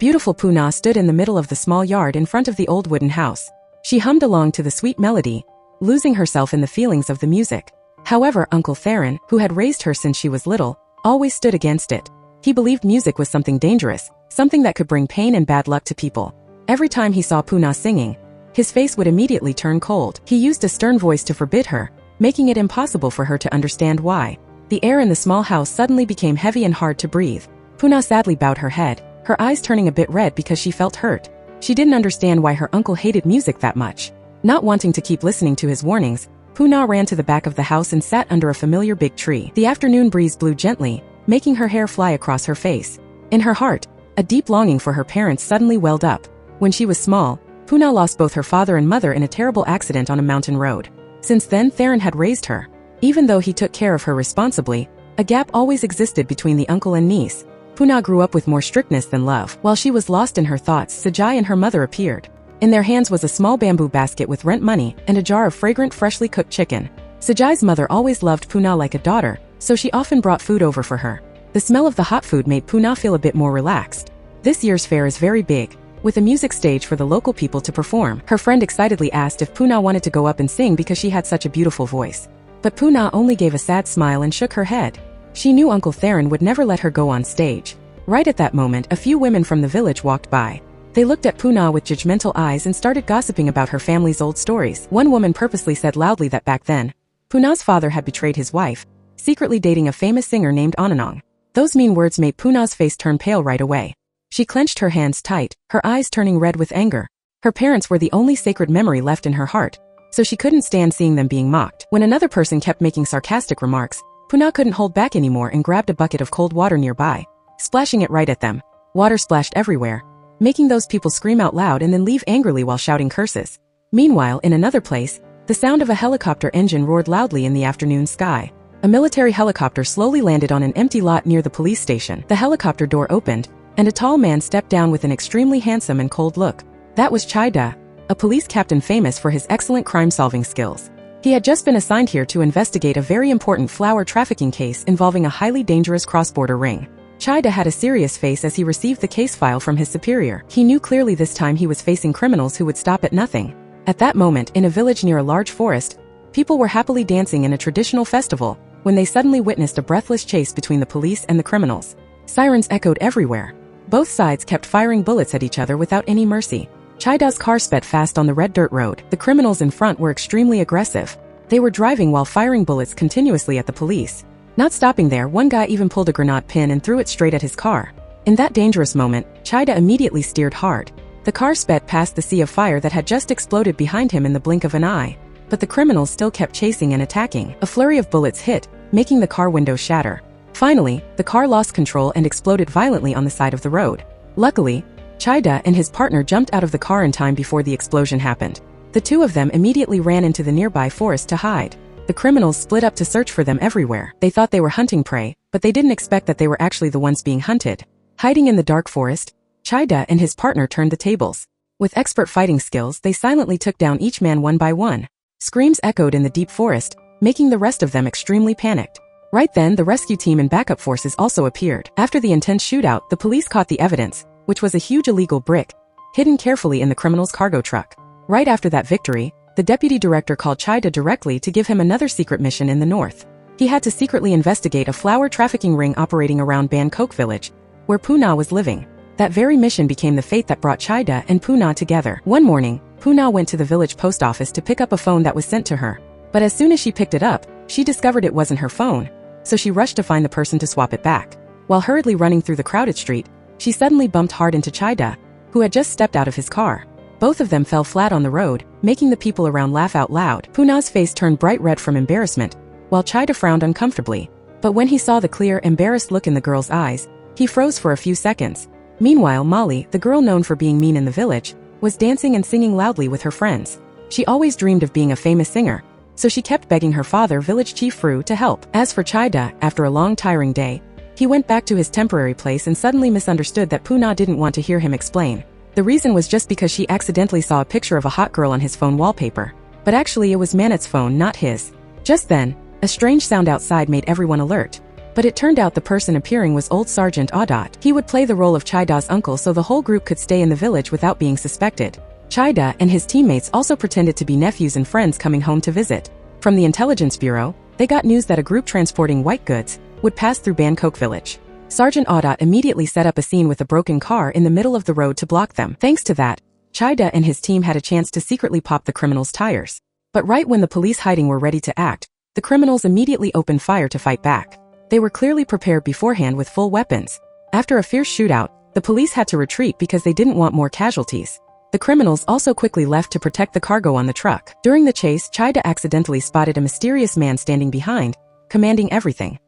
Beautiful Puna stood in the middle of the small yard in front of the old wooden house. She hummed along to the sweet melody, losing herself in the feelings of the music. However, Uncle Theron, who had raised her since she was little, always stood against it. He believed music was something dangerous, something that could bring pain and bad luck to people. Every time he saw Puna singing, his face would immediately turn cold. He used a stern voice to forbid her, making it impossible for her to understand why. The air in the small house suddenly became heavy and hard to breathe. Puna sadly bowed her head, her eyes turning a bit red because she felt hurt. She didn't understand why her uncle hated music that much. Not wanting to keep listening to his warnings, Puna ran to the back of the house and sat under a familiar big tree. The afternoon breeze blew gently, making her hair fly across her face. In her heart, a deep longing for her parents suddenly welled up. When she was small, Puna lost both her father and mother in a terrible accident on a mountain road. Since then, Theron had raised her. Even though he took care of her responsibly, a gap always existed between the uncle and niece. Puna grew up with more strictness than love. While she was lost in her thoughts, Chaiya and her mother appeared. In their hands was a small bamboo basket with rent money and a jar of fragrant freshly cooked chicken. Chaiya's mother always loved Puna like a daughter, so she often brought food over for her. The smell of the hot food made Puna feel a bit more relaxed. This year's fair is very big, with a music stage for the local people to perform. Her friend excitedly asked if Puna wanted to go up and sing because she had such a beautiful voice. But Puna only gave a sad smile and shook her head. She knew Uncle Theron would never let her go on stage. Right at that moment, a few women from the village walked by. They looked at Puna with judgmental eyes and started gossiping about her family's old stories. One woman purposely said loudly that back then, Puna's father had betrayed his wife, secretly dating a famous singer named Onanong. Those mean words made Puna's face turn pale right away. She clenched her hands tight, her eyes turning red with anger. Her parents were the only sacred memory left in her heart, so she couldn't stand seeing them being mocked. When another person kept making sarcastic remarks, Puna couldn't hold back anymore and grabbed a bucket of cold water nearby, splashing it right at them. Water splashed everywhere, making those people scream out loud and then leave angrily while shouting curses. Meanwhile, in another place, the sound of a helicopter engine roared loudly in the afternoon sky. A military helicopter slowly landed on an empty lot near the police station. The helicopter door opened, and a tall man stepped down with an extremely handsome and cold look. That was Chaiya, a police captain famous for his excellent crime-solving skills. He had just been assigned here to investigate a very important flower trafficking case involving a highly dangerous cross-border ring. Chaiya had a serious face as he received the case file from his superior. He knew clearly this time he was facing criminals who would stop at nothing. At that moment, in a village near a large forest, people were happily dancing in a traditional festival when they suddenly witnessed a breathless chase between the police and the criminals. Sirens echoed everywhere. Both sides kept firing bullets at each other without any mercy. Chaiya's car sped fast on the red dirt road. The criminals in front were extremely aggressive. They were driving while firing bullets continuously at the police. Not stopping there, one guy even pulled a grenade pin and threw it straight at his car. In that dangerous moment, Chaiya immediately steered hard. The car sped past the sea of fire that had just exploded behind him in the blink of an eye. But the criminals still kept chasing and attacking. A flurry of bullets hit, making the car windows shatter. Finally, the car lost control and exploded violently on the side of the road. Luckily, Chaiya and his partner jumped out of the car in time before the explosion happened. The two of them immediately ran into the nearby forest to hide. The criminals split up to search for them everywhere. They thought they were hunting prey, but they didn't expect that they were actually the ones being hunted. Hiding in the dark forest, Chaiya and his partner turned the tables. With expert fighting skills, they silently took down each man one by one. Screams echoed in the deep forest, making the rest of them extremely panicked. Right then, the rescue team and backup forces also appeared. After the intense shootout, the police caught the evidence, which was a huge illegal brick, hidden carefully in the criminal's cargo truck. Right after that victory, the deputy director called Chaiya directly to give him another secret mission in the north. He had to secretly investigate a flower trafficking ring operating around Bangkok village, where Puna was living. That very mission became the fate that brought Chaiya and Puna together. One morning, Puna went to the village post office to pick up a phone that was sent to her. But as soon as she picked it up, she discovered it wasn't her phone, so she rushed to find the person to swap it back. While hurriedly running through the crowded street, she suddenly bumped hard into Chaiya, who had just stepped out of his car. Both of them fell flat on the road, making the people around laugh out loud. Puna's face turned bright red from embarrassment, while Chaiya frowned uncomfortably. But when he saw the clear, embarrassed look in the girl's eyes, he froze for a few seconds. Meanwhile, Molly, the girl known for being mean in the village, was dancing and singing loudly with her friends. She always dreamed of being a famous singer, so she kept begging her father, village chief Fru, to help. As for Chaiya, after a long tiring day, he went back to his temporary place and suddenly misunderstood that Puna didn't want to hear him explain. The reason was just because she accidentally saw a picture of a hot girl on his phone wallpaper. But actually it was Manet's phone, not his. Just then, a strange sound outside made everyone alert. But it turned out the person appearing was old Sergeant Adat. He would play the role of Chaiya's uncle so the whole group could stay in the village without being suspected. Chaiya and his teammates also pretended to be nephews and friends coming home to visit. From the intelligence bureau, they got news that a group transporting white goods would pass through Bangkok village. Sergeant Adat immediately set up a scene with a broken car in the middle of the road to block them. Thanks to that, Chaiya and his team had a chance to secretly pop the criminals' tires. But right when the police hiding were ready to act, the criminals immediately opened fire to fight back. They were clearly prepared beforehand with full weapons. After a fierce shootout, the police had to retreat because they didn't want more casualties. The criminals also quickly left to protect the cargo on the truck. During the chase, Chaiya accidentally spotted a mysterious man standing behind, commanding everything.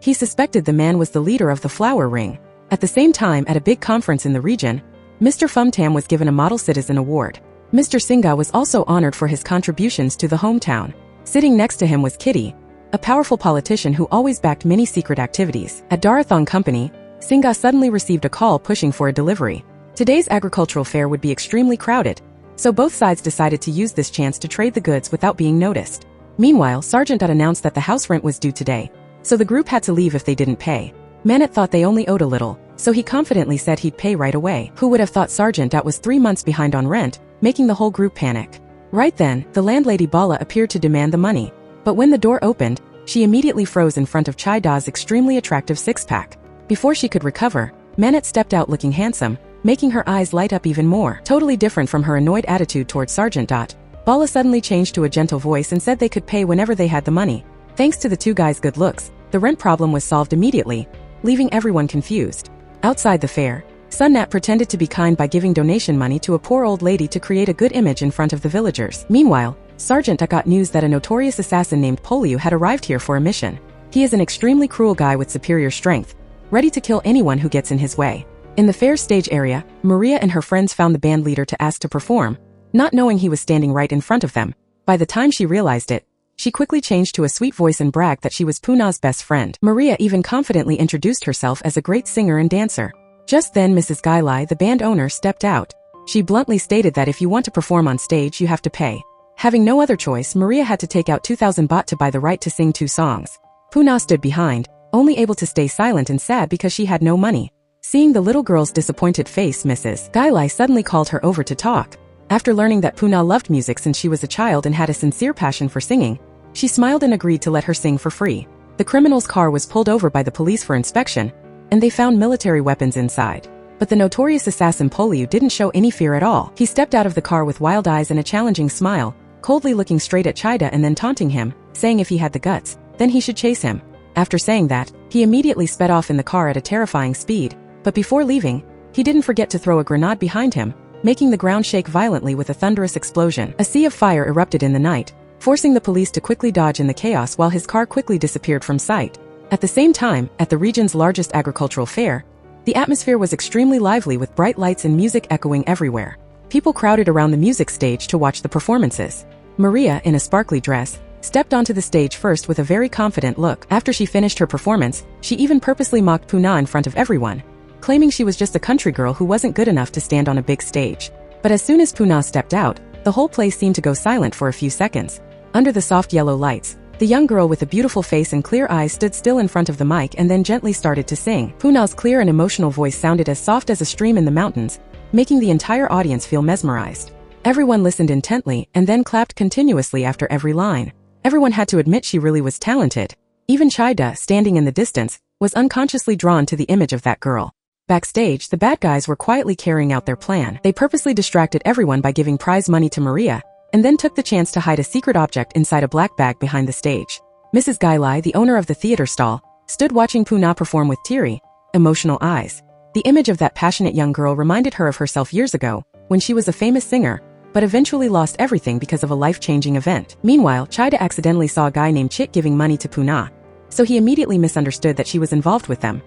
He suspected the man was the leader of the flower ring. At the same time, at a big conference in the region, Mr. Phumtam was given a Model Citizen Award. Mr. Singha was also honored for his contributions to the hometown. Sitting next to him was Kitty, a powerful politician who always backed many secret activities. At Darathong Company, Singha suddenly received a call pushing for a delivery. Today's agricultural fair would be extremely crowded, so both sides decided to use this chance to trade the goods without being noticed. Meanwhile, Sergeant Dut announced that the house rent was due today, so the group had to leave if they didn't pay. Manat thought they only owed a little, so he confidently said he'd pay right away. Who would have thought Sergeant Dut was 3 months behind on rent, making the whole group panic. Right then, the landlady Bala appeared to demand the money. But when the door opened, she immediately froze in front of Chaiya's extremely attractive six-pack. Before she could recover, Manat stepped out looking handsome, making her eyes light up even more. Totally different from her annoyed attitude towards Sergeant Dot, Bala suddenly changed to a gentle voice and said they could pay whenever they had the money. Thanks to the two guys' good looks, the rent problem was solved immediately, leaving everyone confused. Outside the fair, Sunnat pretended to be kind by giving donation money to a poor old lady to create a good image in front of the villagers. Meanwhile, Sergeant got news that a notorious assassin named Poliu had arrived here for a mission. He is an extremely cruel guy with superior strength, ready to kill anyone who gets in his way. In the fair stage area, Maria and her friends found the band leader to ask to perform, not knowing he was standing right in front of them. By the time she realized it, she quickly changed to a sweet voice and bragged that she was Puna's best friend. Maria even confidently introduced herself as a great singer and dancer. Just then Mrs. Gailai, the band owner, stepped out. She bluntly stated that if you want to perform on stage you have to pay. Having no other choice, Maria had to take out 2,000 baht to buy the right to sing 2 songs. Puna stood behind, only able to stay silent and sad because she had no money. Seeing the little girl's disappointed face, Mrs. Gailai suddenly called her over to talk. After learning that Puna loved music since she was a child and had a sincere passion for singing, she smiled and agreed to let her sing for free. The criminal's car was pulled over by the police for inspection, and they found military weapons inside. But the notorious assassin Poliu didn't show any fear at all. He stepped out of the car with wild eyes and a challenging smile, coldly looking straight at Chaiya and then taunting him, saying if he had the guts, then he should chase him. After saying that, he immediately sped off in the car at a terrifying speed, but before leaving, he didn't forget to throw a grenade behind him, making the ground shake violently with a thunderous explosion. A sea of fire erupted in the night, forcing the police to quickly dodge in the chaos while his car quickly disappeared from sight. At the same time, at the region's largest agricultural fair, the atmosphere was extremely lively with bright lights and music echoing everywhere. People crowded around the music stage to watch the performances. Maria, in a sparkly dress, stepped onto the stage first with a very confident look. After she finished her performance, she even purposely mocked Puna in front of everyone, claiming she was just a country girl who wasn't good enough to stand on a big stage. But as soon as Puna stepped out, the whole place seemed to go silent for a few seconds. Under the soft yellow lights, the young girl with a beautiful face and clear eyes stood still in front of the mic and then gently started to sing. Puna's clear and emotional voice sounded as soft as a stream in the mountains, making the entire audience feel mesmerized. Everyone listened intently and then clapped continuously after every line. Everyone had to admit she really was talented. Even Chaiya, standing in the distance, was unconsciously drawn to the image of that girl. Backstage, the bad guys were quietly carrying out their plan. They purposely distracted everyone by giving prize money to Maria, and then took the chance to hide a secret object inside a black bag behind the stage. Mrs. Gailai, the owner of the theater stall, stood watching Puna perform with teary, emotional eyes. The image of that passionate young girl reminded her of herself years ago, when she was a famous singer, but eventually lost everything because of a life-changing event. Meanwhile, Chaiya accidentally saw a guy named Chit giving money to Puna, so he immediately misunderstood that she was involved with them.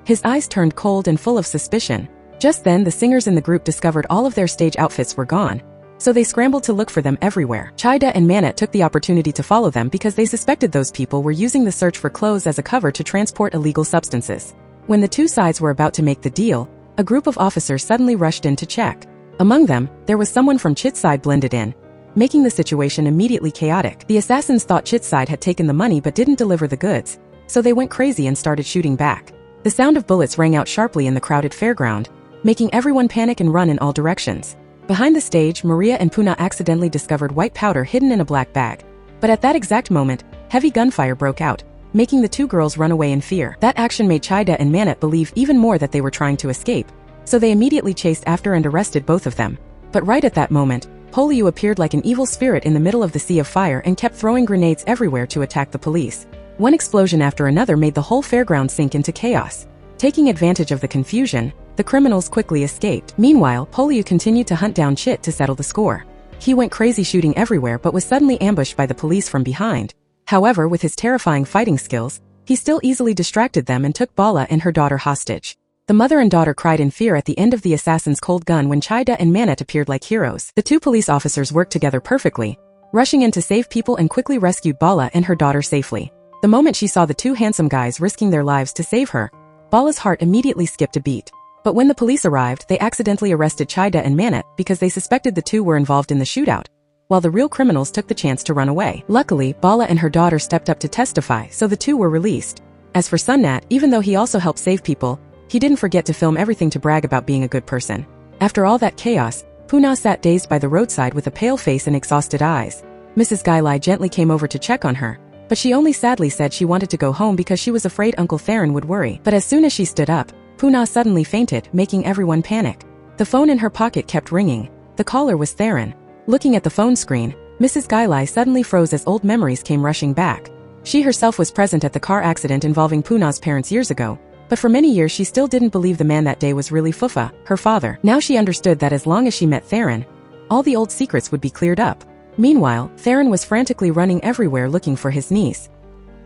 His eyes turned cold and full of suspicion. Just then, the singers in the group discovered all of their stage outfits were gone, so they scrambled to look for them everywhere. Chaiya and Manat took the opportunity to follow them because they suspected those people were using the search for clothes as a cover to transport illegal substances. When the two sides were about to make the deal, a group of officers suddenly rushed in to check. Among them, there was someone from Chit's side blended in, making the situation immediately chaotic. The assassins thought Chit's side had taken the money but didn't deliver the goods, so they went crazy and started shooting back. The sound of bullets rang out sharply in the crowded fairground, making everyone panic and run in all directions. Behind the stage, Maria and Puna accidentally discovered white powder hidden in a black bag. But at that exact moment, heavy gunfire broke out, making the two girls run away in fear. That action made Chaiya and Manat believe even more that they were trying to escape, so they immediately chased after and arrested both of them. But right at that moment, Poliu appeared like an evil spirit in the middle of the sea of fire and kept throwing grenades everywhere to attack the police. One explosion after another made the whole fairground sink into chaos. Taking advantage of the confusion, the criminals quickly escaped. Meanwhile, Poliu continued to hunt down Chit to settle the score. He went crazy shooting everywhere but was suddenly ambushed by the police from behind. However, with his terrifying fighting skills, he still easily distracted them and took Bala and her daughter hostage. The mother and daughter cried in fear at the end of the assassin's cold gun when Chaiya and Manat appeared like heroes. The two police officers worked together perfectly, rushing in to save people and quickly rescued Bala and her daughter safely. The moment she saw the two handsome guys risking their lives to save her, Bala's heart immediately skipped a beat. But when the police arrived, they accidentally arrested Chaiya and Manat because they suspected the two were involved in the shootout, while the real criminals took the chance to run away. Luckily, Bala and her daughter stepped up to testify, so the two were released. As for Sunnat, even though he also helped save people, he didn't forget to film everything to brag about being a good person. After all that chaos, Puna sat dazed by the roadside with a pale face and exhausted eyes. Mrs. Gailai gently came over to check on her, but she only sadly said she wanted to go home because she was afraid Uncle Theron would worry. But as soon as she stood up, Puna suddenly fainted, making everyone panic. The phone in her pocket kept ringing. The caller was Theron. Looking at the phone screen, Mrs. Gailai suddenly froze as old memories came rushing back. She herself was present at the car accident involving Puna's parents years ago, but for many years she still didn't believe the man that day was really Fufa, her father. Now she understood that as long as she met Theron, all the old secrets would be cleared up. Meanwhile, Theron was frantically running everywhere looking for his niece.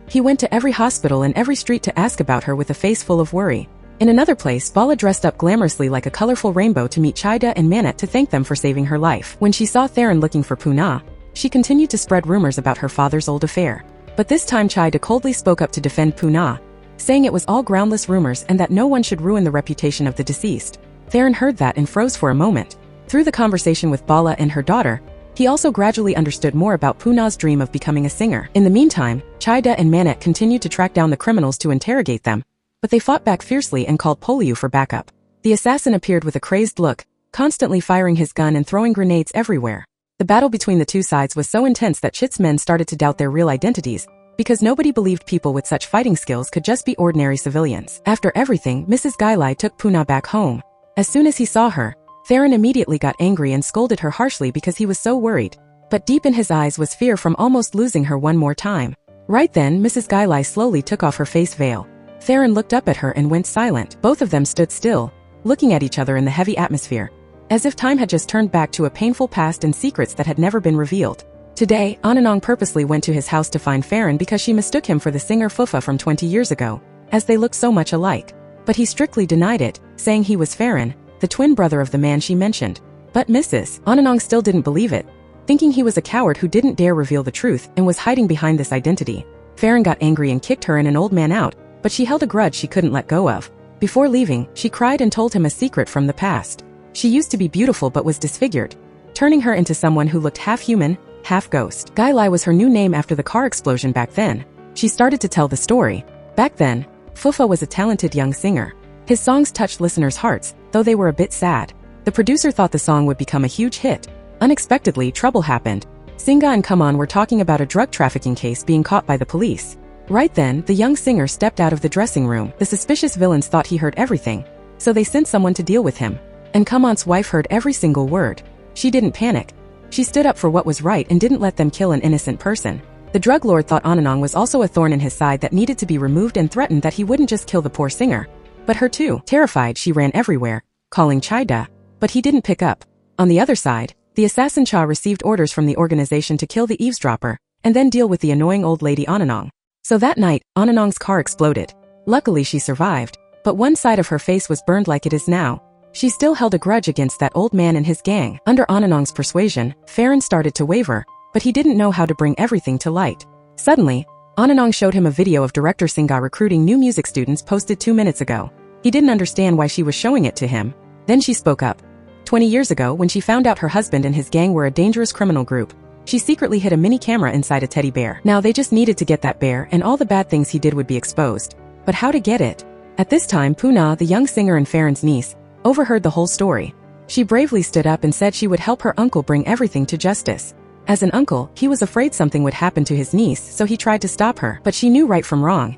He went to every hospital and every street to ask about her with a face full of worry. In another place, Bala dressed up glamorously like a colorful rainbow to meet Chaiya and Manat to thank them for saving her life. When she saw Theron looking for Puna, she continued to spread rumors about her father's old affair. But this time Chaiya coldly spoke up to defend Puna, saying it was all groundless rumors and that no one should ruin the reputation of the deceased. Theron heard that and froze for a moment. Through the conversation with Bala and her daughter, he also gradually understood more about Puna's dream of becoming a singer. In the meantime, Chaiya and Manat continued to track down the criminals to interrogate them, but they fought back fiercely and called Poliu for backup. The assassin appeared with a crazed look, constantly firing his gun and throwing grenades everywhere. The battle between the two sides was so intense that Chit's men started to doubt their real identities, because nobody believed people with such fighting skills could just be ordinary civilians. After everything, Mrs. Gailai took Puna back home. As soon as he saw her, Theron immediately got angry and scolded her harshly because he was so worried. But deep in his eyes was fear from almost losing her one more time. Right then, Mrs. Gailai slowly took off her face veil. Theron looked up at her and went silent. Both of them stood still, looking at each other in the heavy atmosphere, as if time had just turned back to a painful past and secrets that had never been revealed. Today, Ananong purposely went to his house to find Theron because she mistook him for the singer Fufa from 20 years ago, as they looked so much alike. But he strictly denied it, saying he was Theron, the twin brother of the man she mentioned. But Mrs. Ananong still didn't believe it, thinking he was a coward who didn't dare reveal the truth and was hiding behind this identity. Theron got angry and kicked her and an old man out, but she held a grudge she couldn't let go of. Before leaving, she cried and told him a secret from the past. She used to be beautiful but was disfigured, turning her into someone who looked half human, half ghost. Gailai was her new name after the car explosion back then. She started to tell the story. Back then, Fufa was a talented young singer. His songs touched listeners' hearts, though they were a bit sad. The producer thought the song would become a huge hit. Unexpectedly, trouble happened. Singa and Kaman were talking about a drug trafficking case being caught by the police. Right then, the young singer stepped out of the dressing room. The suspicious villains thought he heard everything, so they sent someone to deal with him. And Kaman's wife heard every single word. She didn't panic. She stood up for what was right and didn't let them kill an innocent person. The drug lord thought Ananong was also a thorn in his side that needed to be removed and threatened that he wouldn't just kill the poor singer, but her too. Terrified, she ran everywhere, calling Chaiya, but he didn't pick up. On the other side, the assassin Cha received orders from the organization to kill the eavesdropper, and then deal with the annoying old lady Ananong. So that night, Ananong's car exploded. Luckily she survived, but one side of her face was burned like it is now. She still held a grudge against that old man and his gang. Under Ananong's persuasion, Theron started to waver, but he didn't know how to bring everything to light. Suddenly, Ananong showed him a video of director Singa recruiting new music students posted 2 minutes ago. He didn't understand why she was showing it to him. Then she spoke up. 20 years ago, when she found out her husband and his gang were a dangerous criminal group, She secretly hid a mini camera inside a teddy bear. Now they just needed to get that bear and all the bad things he did would be exposed. But how to get it? At this time, Puna, the young singer and Farron's niece, overheard the whole story. She bravely stood up and said she would help her uncle bring everything to justice. As an uncle, he was afraid something would happen to his niece, so he tried to stop her, but she knew right from wrong.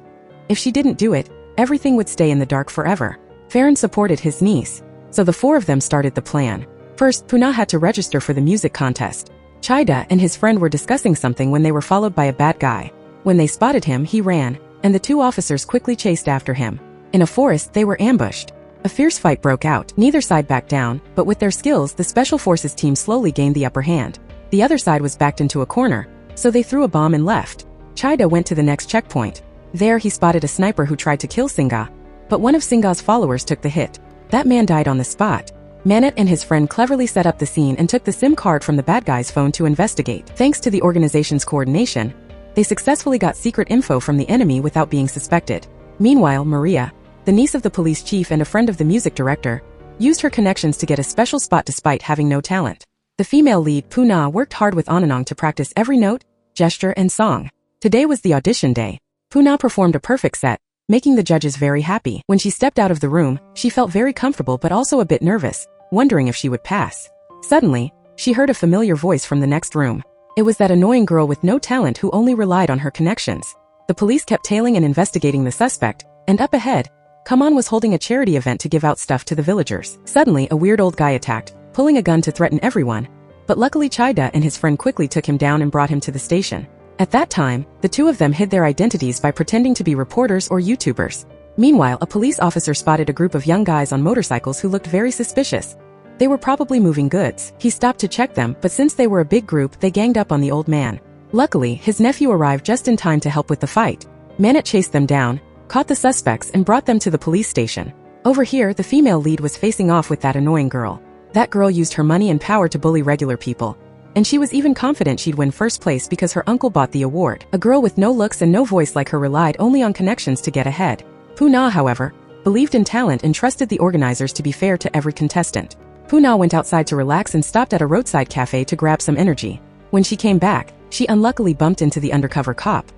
If she didn't do it, everything would stay in the dark forever. Farron supported his niece, so the four of them started the plan. First, Puna had to register for the music contest. Chaiya and his friend were discussing something when they were followed by a bad guy. When they spotted him, he ran, and the two officers quickly chased after him. In a forest, they were ambushed. A fierce fight broke out. Neither side backed down, but with their skills, the Special Forces team slowly gained the upper hand. The other side was backed into a corner, so they threw a bomb and left. Chaiya went to the next checkpoint. There he spotted a sniper who tried to kill Singa, but one of Singa's followers took the hit. That man died on the spot. Manat and his friend cleverly set up the scene and took the SIM card from the bad guy's phone to investigate. Thanks to the organization's coordination, they successfully got secret info from the enemy without being suspected. Meanwhile, Maria, the niece of the police chief and a friend of the music director, used her connections to get a special spot despite having no talent. The female lead, Puna, worked hard with Ananong to practice every note, gesture, and song. Today was the audition day. Puna performed a perfect set, making the judges very happy. When she stepped out of the room, she felt very comfortable but also a bit nervous, wondering if she would pass. Suddenly, she heard a familiar voice from the next room. It was that annoying girl with no talent who only relied on her connections. The police kept tailing and investigating the suspect, and up ahead, Kaman was holding a charity event to give out stuff to the villagers. Suddenly, a weird old guy attacked, pulling a gun to threaten everyone, but luckily Chaiya and his friend quickly took him down and brought him to the station. At that time, the two of them hid their identities by pretending to be reporters or YouTubers. Meanwhile, a police officer spotted a group of young guys on motorcycles who looked very suspicious. They were probably moving goods. He stopped to check them, but since they were a big group, they ganged up on the old man. Luckily, his nephew arrived just in time to help with the fight. Manat chased them down, caught the suspects, and brought them to the police station. Over here, the female lead was facing off with that annoying girl. That girl used her money and power to bully regular people. And she was even confident she'd win first place because her uncle bought the award. A girl with no looks and no voice like her relied only on connections to get ahead. Puna, however, believed in talent and trusted the organizers to be fair to every contestant. Puna went outside to relax and stopped at a roadside cafe to grab some energy. When she came back, she unluckily bumped into the undercover cop.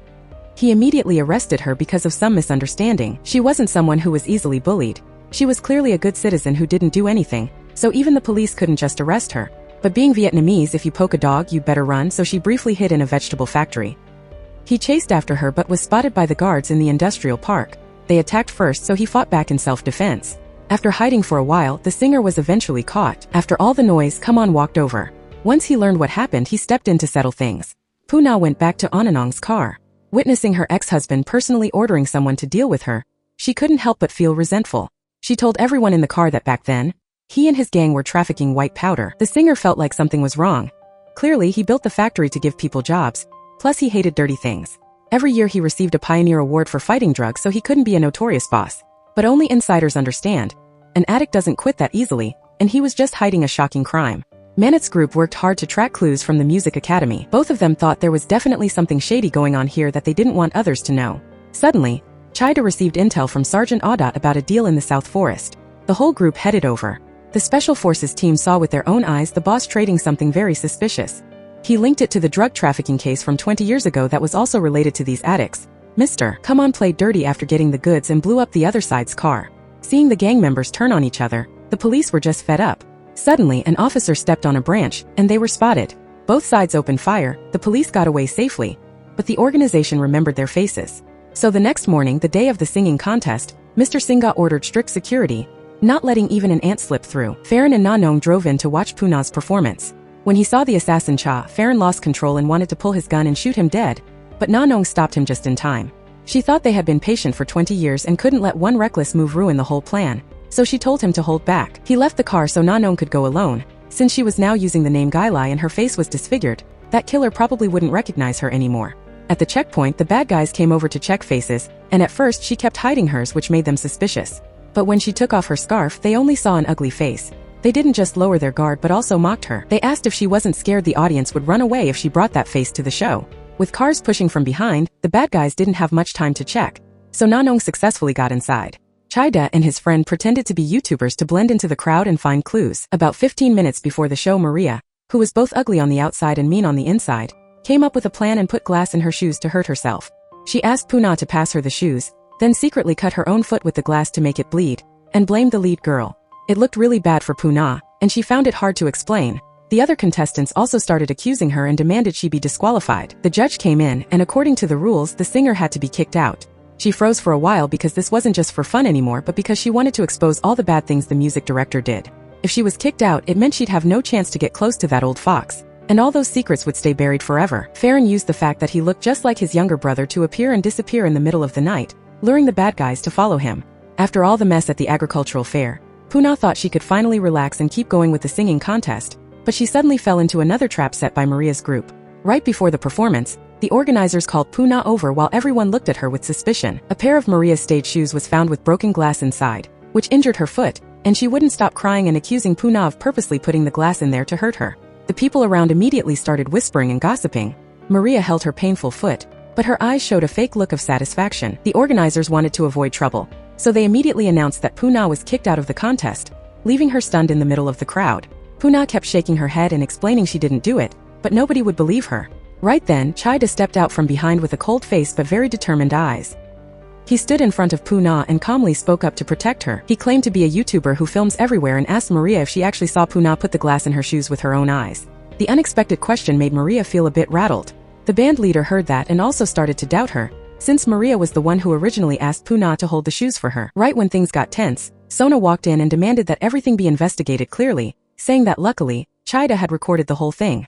He immediately arrested her because of some misunderstanding. She wasn't someone who was easily bullied. She was clearly a good citizen who didn't do anything, so even the police couldn't just arrest her. But being Vietnamese, if you poke a dog, you'd better run, so she briefly hid in a vegetable factory. He chased after her but was spotted by the guards in the industrial park. They attacked first, so he fought back in self-defense. After hiding for a while, the singer was eventually caught. After all the noise, Kaman walked over. Once he learned what happened, he stepped in to settle things. Puna went back to Ananong's car. Witnessing her ex-husband personally ordering someone to deal with her, she couldn't help but feel resentful. She told everyone in the car that back then, he and his gang were trafficking white powder. The singer felt like something was wrong. Clearly, he built the factory to give people jobs, plus he hated dirty things. Every year he received a Pioneer Award for fighting drugs, so he couldn't be a notorious boss. But only insiders understand. An addict doesn't quit that easily, and he was just hiding a shocking crime. Manat's group worked hard to track clues from the music academy. Both of them thought there was definitely something shady going on here that they didn't want others to know. Suddenly, Chaiya received intel from Sergeant Audat about a deal in the South Forest. The whole group headed over. The Special Forces team saw with their own eyes the boss trading something very suspicious. He linked it to the drug trafficking case from 20 years ago that was also related to these addicts. Mr. Kaman played dirty after getting the goods and blew up the other side's car. Seeing the gang members turn on each other, the police were just fed up. Suddenly, an officer stepped on a branch, and they were spotted. Both sides opened fire. The police got away safely, but the organization remembered their faces. So the next morning, the day of the singing contest, Mr. Singa ordered strict security, not letting even an ant slip through. Farron and Nanong drove in to watch Puna's performance. When he saw the assassin Cha, Farron lost control and wanted to pull his gun and shoot him dead, but Nanong stopped him just in time. She thought they had been patient for 20 years and couldn't let one reckless move ruin the whole plan, so she told him to hold back. He left the car so Nanong could go alone. Since she was now using the name Gailai and her face was disfigured, that killer probably wouldn't recognize her anymore. At the checkpoint, the bad guys came over to check faces, and at first she kept hiding hers, which made them suspicious. But when she took off her scarf, they only saw an ugly face. They didn't just lower their guard but also mocked her. They asked if she wasn't scared the audience would run away if she brought that face to the show. With cars pushing from behind, the bad guys didn't have much time to check, so Nanong successfully got inside. Chaiya and his friend pretended to be YouTubers to blend into the crowd and find clues. About 15 minutes before the show, Maria, who was both ugly on the outside and mean on the inside, came up with a plan and put glass in her shoes to hurt herself. She asked Puna to pass her the shoes, then secretly cut her own foot with the glass to make it bleed, and blamed the lead girl. It looked really bad for Puna, and she found it hard to explain. The other contestants also started accusing her and demanded she be disqualified. The judge came in, and according to the rules, the singer had to be kicked out. She froze for a while because this wasn't just for fun anymore, but because she wanted to expose all the bad things the music director did. If she was kicked out, it meant she'd have no chance to get close to that old fox, and all those secrets would stay buried forever. Farron used the fact that he looked just like his younger brother to appear and disappear in the middle of the night, luring the bad guys to follow him. After all the mess at the agricultural fair, Puna thought she could finally relax and keep going with the singing contest, but she suddenly fell into another trap set by Maria's group. Right before the performance, the organizers called Puna over while everyone looked at her with suspicion. A pair of Maria's stage shoes was found with broken glass inside, which injured her foot, and she wouldn't stop crying and accusing Puna of purposely putting the glass in there to hurt her. The people around immediately started whispering and gossiping. Maria held her painful foot, but her eyes showed a fake look of satisfaction. The organizers wanted to avoid trouble, so they immediately announced that Puna was kicked out of the contest, leaving her stunned in the middle of the crowd. Puna kept shaking her head and explaining she didn't do it, but nobody would believe her. Right then, Chaiya stepped out from behind with a cold face but very determined eyes. He stood in front of Puna and calmly spoke up to protect her. He claimed to be a YouTuber who films everywhere and asked Maria if she actually saw Puna put the glass in her shoes with her own eyes. The unexpected question made Maria feel a bit rattled. The band leader heard that and also started to doubt her, since Maria was the one who originally asked Puna to hold the shoes for her. Right when things got tense, Sona walked in and demanded that everything be investigated clearly, saying that luckily, Chaiya had recorded the whole thing.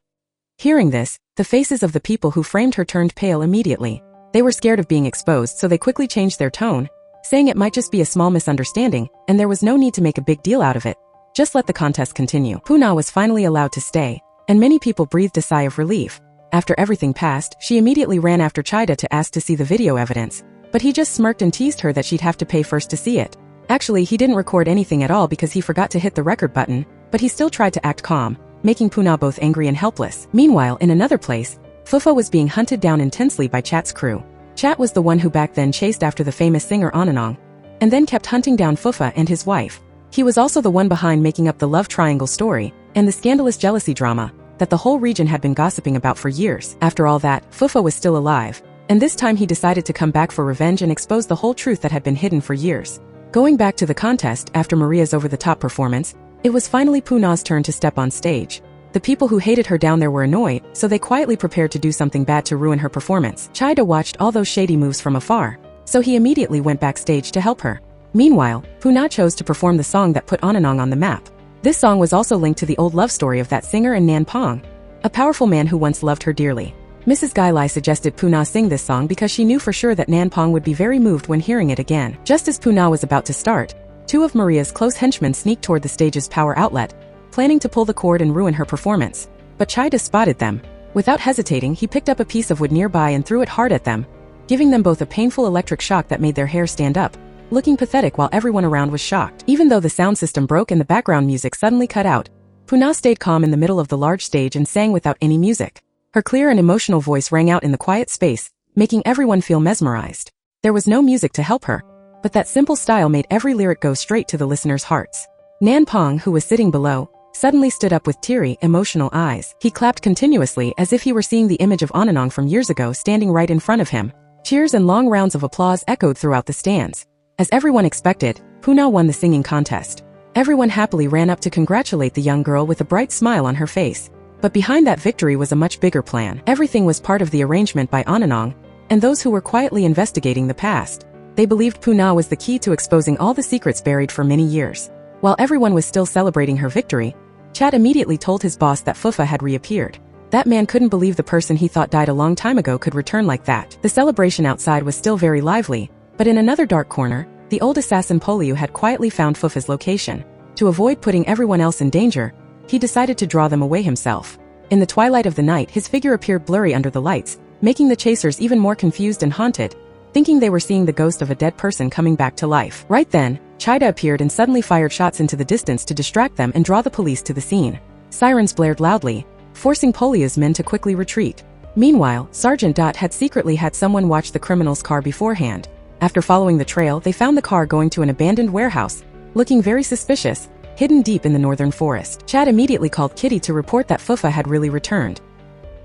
Hearing this, the faces of the people who framed her turned pale immediately. They were scared of being exposed, so they quickly changed their tone, saying it might just be a small misunderstanding, and there was no need to make a big deal out of it. Just let the contest continue. Puna was finally allowed to stay, and many people breathed a sigh of relief. After everything passed, she immediately ran after Chaiya to ask to see the video evidence, but he just smirked and teased her that she'd have to pay first to see it. Actually, he didn't record anything at all because he forgot to hit the record button, but he still tried to act calm, making Puna both angry and helpless. Meanwhile, in another place, Fufa was being hunted down intensely by Chat's crew. Chat was the one who back then chased after the famous singer Ananong, and then kept hunting down Fufa and his wife. He was also the one behind making up the love triangle story, and the scandalous jealousy drama that the whole region had been gossiping about for years. After all that, Fufa was still alive, and this time he decided to come back for revenge and expose the whole truth that had been hidden for years. Going back to the contest after Maria's over-the-top performance, it was finally Puna's turn to step on stage. The people who hated her down there were annoyed, so they quietly prepared to do something bad to ruin her performance. Chaiya watched all those shady moves from afar, so he immediately went backstage to help her. Meanwhile, Puna chose to perform the song that put Ananong on the map. This song was also linked to the old love story of that singer and Nan Pong, a powerful man who once loved her dearly. Mrs. Gailai suggested Puna sing this song because she knew for sure that Nan Pong would be very moved when hearing it again. Just as Puna was about to start, two of Maria's close henchmen sneaked toward the stage's power outlet, planning to pull the cord and ruin her performance. But Chaiya spotted them. Without hesitating, he picked up a piece of wood nearby and threw it hard at them, giving them both a painful electric shock that made their hair stand up, looking pathetic while everyone around was shocked. Even though the sound system broke and the background music suddenly cut out, Puna stayed calm in the middle of the large stage and sang without any music. Her clear and emotional voice rang out in the quiet space, making everyone feel mesmerized. There was no music to help her, but that simple style made every lyric go straight to the listeners' hearts. Nan Pong, who was sitting below, suddenly stood up with teary, emotional eyes. He clapped continuously as if he were seeing the image of Ananong from years ago standing right in front of him. Cheers and long rounds of applause echoed throughout the stands. As everyone expected, Puna won the singing contest. Everyone happily ran up to congratulate the young girl with a bright smile on her face. But behind that victory was a much bigger plan. Everything was part of the arrangement by Ananong and those who were quietly investigating the past. They believed Puna was the key to exposing all the secrets buried for many years. While everyone was still celebrating her victory, Chad immediately told his boss that Fufa had reappeared. That man couldn't believe the person he thought died a long time ago could return like that. The celebration outside was still very lively, but in another dark corner, the old assassin Poliu had quietly found Fufa's location. To avoid putting everyone else in danger, he decided to draw them away himself. In the twilight of the night, his figure appeared blurry under the lights, making the chasers even more confused and haunted, thinking they were seeing the ghost of a dead person coming back to life. Right then, Chaiya appeared and suddenly fired shots into the distance to distract them and draw the police to the scene. Sirens blared loudly, forcing Poliu's men to quickly retreat. Meanwhile, Sergeant Dot had secretly had someone watch the criminal's car beforehand. After following the trail, they found the car going to an abandoned warehouse. Looking very suspicious, hidden deep in the northern forest. Chad immediately called Kitty to report that Fufa had really returned.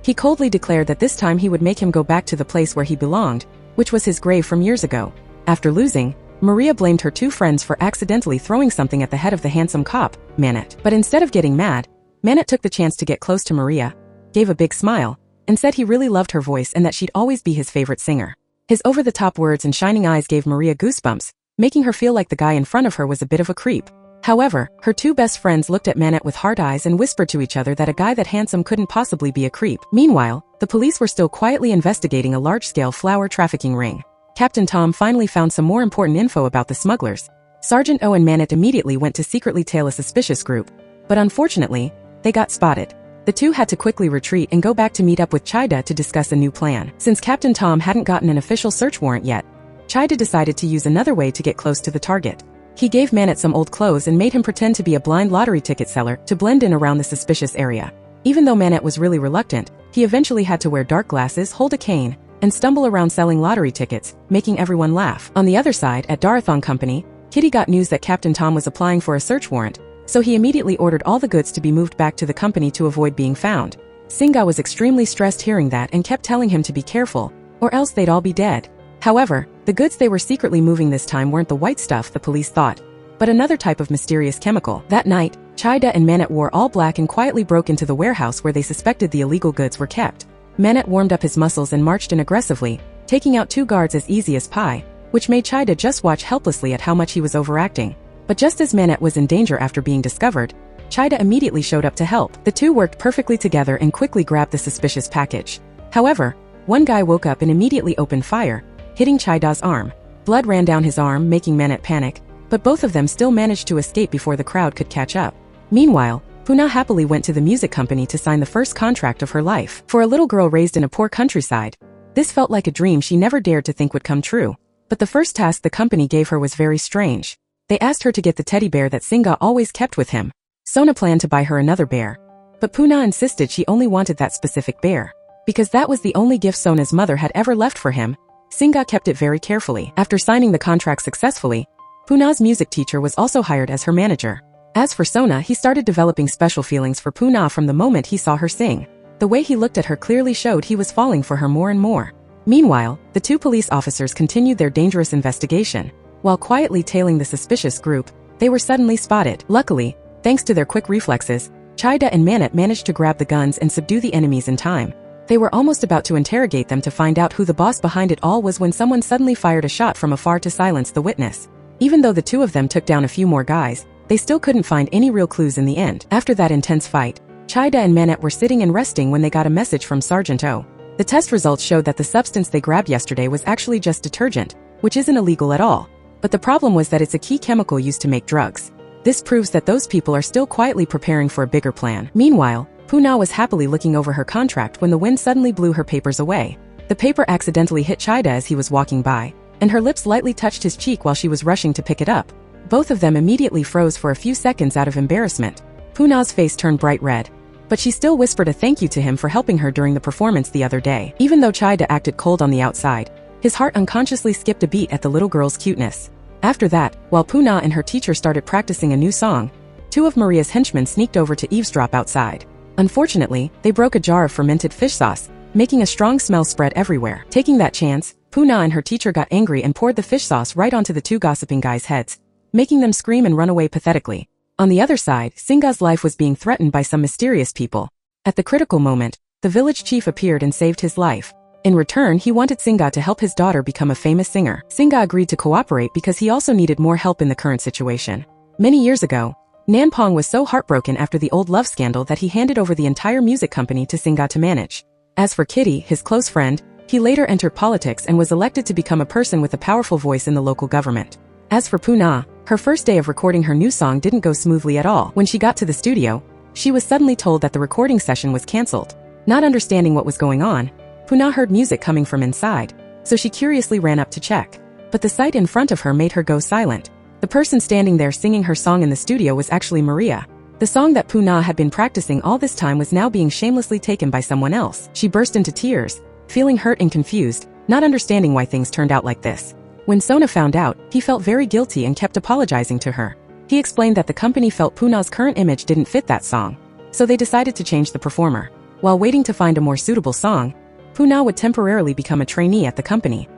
He coldly declared that this time he would make him go back to the place where he belonged, which was his grave from years ago. After losing, Maria blamed her two friends for accidentally throwing something at the head of the handsome cop, Manette. But instead of getting mad, Manette took the chance to get close to Maria, gave a big smile, and said he really loved her voice and that she'd always be his favorite singer. His over-the-top words and shining eyes gave Maria goosebumps, making her feel like the guy in front of her was a bit of a creep. However, her two best friends looked at Manette with hard eyes and whispered to each other that a guy that handsome couldn't possibly be a creep. Meanwhile, the police were still quietly investigating a large-scale flower trafficking ring. Captain Tom finally found some more important info about the smugglers. Sergeant O and Manette immediately went to secretly tail a suspicious group, but unfortunately, they got spotted. The two had to quickly retreat and go back to meet up with Chaiya to discuss a new plan. Since Captain Tom hadn't gotten an official search warrant yet, Chaiya decided to use another way to get close to the target. He gave Manette some old clothes and made him pretend to be a blind lottery ticket seller to blend in around the suspicious area. Even though Manette was really reluctant, he eventually had to wear dark glasses, hold a cane, and stumble around selling lottery tickets, making everyone laugh. On the other side, at Darathon Company, Kitty got news that Captain Tom was applying for a search warrant, so he immediately ordered all the goods to be moved back to the company to avoid being found. Singa was extremely stressed hearing that and kept telling him to be careful, or else they'd all be dead. However, the goods they were secretly moving this time weren't the white stuff the police thought, but another type of mysterious chemical. That night, Chaiya and Manette wore all black and quietly broke into the warehouse where they suspected the illegal goods were kept. Manette warmed up his muscles and marched in aggressively, taking out two guards as easy as pie, which made Chaiya just watch helplessly at how much he was overacting. But just as Manette was in danger after being discovered, Chaiya immediately showed up to help. The two worked perfectly together and quickly grabbed the suspicious package. However, one guy woke up and immediately opened fire, hitting Chaiya's arm. Blood ran down his arm, making Manette panic, but both of them still managed to escape before the crowd could catch up. Meanwhile, Puna happily went to the music company to sign the first contract of her life. For a little girl raised in a poor countryside, this felt like a dream she never dared to think would come true. But the first task the company gave her was very strange. They asked her to get the teddy bear that Singa always kept with him. Sona planned to buy her another bear, but Puna insisted she only wanted that specific bear. Because that was the only gift Sona's mother had ever left for him, Singa kept it very carefully. After signing the contract successfully, Puna's music teacher was also hired as her manager. As for Sona, he started developing special feelings for Puna from the moment he saw her sing. The way he looked at her clearly showed he was falling for her more and more. Meanwhile, the two police officers continued their dangerous investigation. While quietly tailing the suspicious group, they were suddenly spotted. Luckily, thanks to their quick reflexes, Chaiya and Manette managed to grab the guns and subdue the enemies in time. They were almost about to interrogate them to find out who the boss behind it all was when someone suddenly fired a shot from afar to silence the witness. Even though the two of them took down a few more guys, they still couldn't find any real clues in the end. After that intense fight, Chaiya and Manette were sitting and resting when they got a message from Sergeant O. The test results showed that the substance they grabbed yesterday was actually just detergent, which isn't illegal at all. But the problem was that it's a key chemical used to make drugs. This proves that those people are still quietly preparing for a bigger plan. Meanwhile, Puna was happily looking over her contract when the wind suddenly blew her papers away. The paper accidentally hit Chaiya as he was walking by, and her lips lightly touched his cheek while she was rushing to pick it up. Both of them immediately froze for a few seconds out of embarrassment. Puna's face turned bright red, but she still whispered a thank you to him for helping her during the performance the other day. Even though Chaiya acted cold on the outside, his heart unconsciously skipped a beat at the little girl's cuteness. After that, while Puna and her teacher started practicing a new song, two of Maria's henchmen sneaked over to eavesdrop outside. Unfortunately, they broke a jar of fermented fish sauce, making a strong smell spread everywhere. Taking that chance, Puna and her teacher got angry and poured the fish sauce right onto the two gossiping guys' heads, making them scream and run away pathetically. On the other side, Singa's life was being threatened by some mysterious people. At the critical moment, the village chief appeared and saved his life. In return, he wanted Singa to help his daughter become a famous singer. Singa agreed to cooperate because he also needed more help in the current situation. Many years ago, Nanpong was so heartbroken after the old love scandal that he handed over the entire music company to Singa to manage. As for Kitty, his close friend, he later entered politics and was elected to become a person with a powerful voice in the local government. As for Puna, her first day of recording her new song didn't go smoothly at all. When she got to the studio, she was suddenly told that the recording session was cancelled. Not understanding what was going on, Puna heard music coming from inside, so she curiously ran up to check. But the sight in front of her made her go silent. The person standing there singing her song in the studio was actually Maria. The song that Puna had been practicing all this time was now being shamelessly taken by someone else. She burst into tears, feeling hurt and confused, not understanding why things turned out like this. When Sona found out, he felt very guilty and kept apologizing to her. He explained that the company felt Puna's current image didn't fit that song, so they decided to change the performer. While waiting to find a more suitable song, Puna would temporarily become a trainee at the company.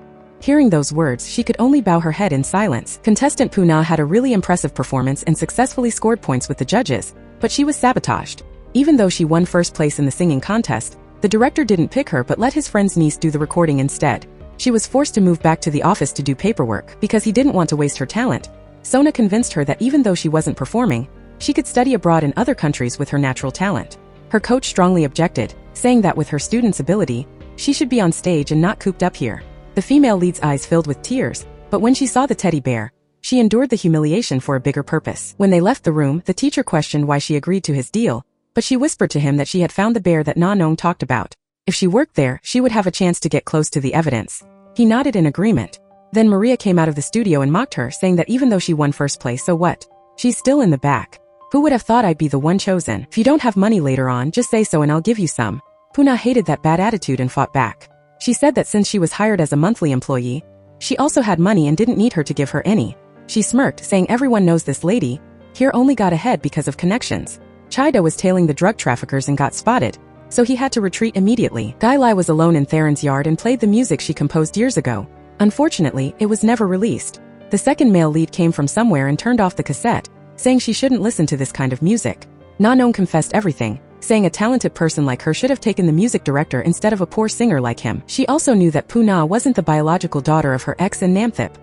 Hearing those words, she could only bow her head in silence. Contestant Puna had a really impressive performance and successfully scored points with the judges, but she was sabotaged. Even though she won first place in the singing contest, the director didn't pick her but let his friend's niece do the recording instead. She was forced to move back to the office to do paperwork because he didn't want to waste her talent. Sona convinced her that even though she wasn't performing, she could study abroad in other countries with her natural talent. Her coach strongly objected, saying that with her student's ability, she should be on stage and not cooped up here. The female lead's eyes filled with tears, but when she saw the teddy bear, she endured the humiliation for a bigger purpose. When they left the room, the teacher questioned why she agreed to his deal, but she whispered to him that she had found the bear that Na Nong talked about. If she worked there, she would have a chance to get close to the evidence. He nodded in agreement. Then Maria came out of the studio and mocked her, saying that even though she won first place, so what? She's still in the back. Who would have thought I'd be the one chosen? If you don't have money later on, just say so and I'll give you some. Puna hated that bad attitude and fought back. She said that since she was hired as a monthly employee, she also had money and didn't need her to give her any. She smirked, saying everyone knows this lady here only got ahead because of connections. Chaiya was tailing the drug traffickers and got spotted, so he had to retreat immediately. Guy Lai was alone in Theron's yard and played the music she composed years ago. Unfortunately, it was never released. The second male lead came from somewhere and turned off the cassette, saying she shouldn't listen to this kind of music. Na Nong confessed everything, saying a talented person like her should have taken the music director instead of a poor singer like him. She also knew that Puna wasn't the biological daughter of her ex in Namthip.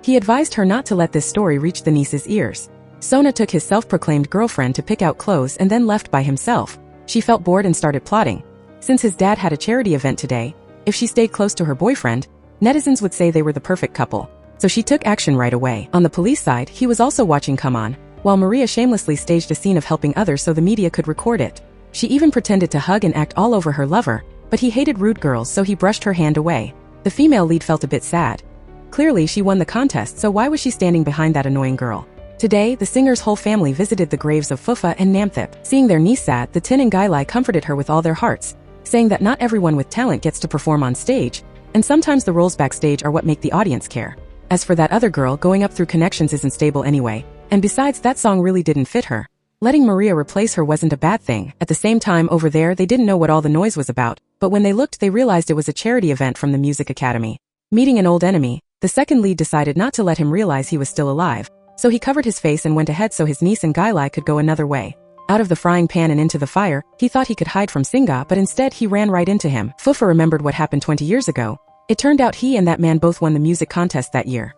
He advised her not to let this story reach the niece's ears. Sona took his self-proclaimed girlfriend to pick out clothes and then left by himself. She felt bored and started plotting. Since his dad had a charity event today, if she stayed close to her boyfriend, netizens would say they were the perfect couple. So she took action right away. On the police side, he was also watching Come On, while Maria shamelessly staged a scene of helping others so the media could record it. She even pretended to hug and act all over her lover, but he hated rude girls so he brushed her hand away. The female lead felt a bit sad. Clearly she won the contest, so why was she standing behind that annoying girl? Today, the singer's whole family visited the graves of Fufa and Namthip. Seeing their niece sad, the Tin and Guy Lai comforted her with all their hearts, saying that not everyone with talent gets to perform on stage, and sometimes the roles backstage are what make the audience care. As for that other girl, going up through connections isn't stable anyway, and besides that song really didn't fit her. Letting Maria replace her wasn't a bad thing. At the same time, over there they didn't know what all the noise was about, but when they looked they realized it was a charity event from the Music Academy. Meeting an old enemy, the second lead decided not to let him realize he was still alive, so he covered his face and went ahead so his niece and Guy Lai could go another way. Out of the frying pan and into the fire, he thought he could hide from Singa, but instead he ran right into him. Fufa remembered what happened 20 years ago. It turned out he and that man both won the music contest that year.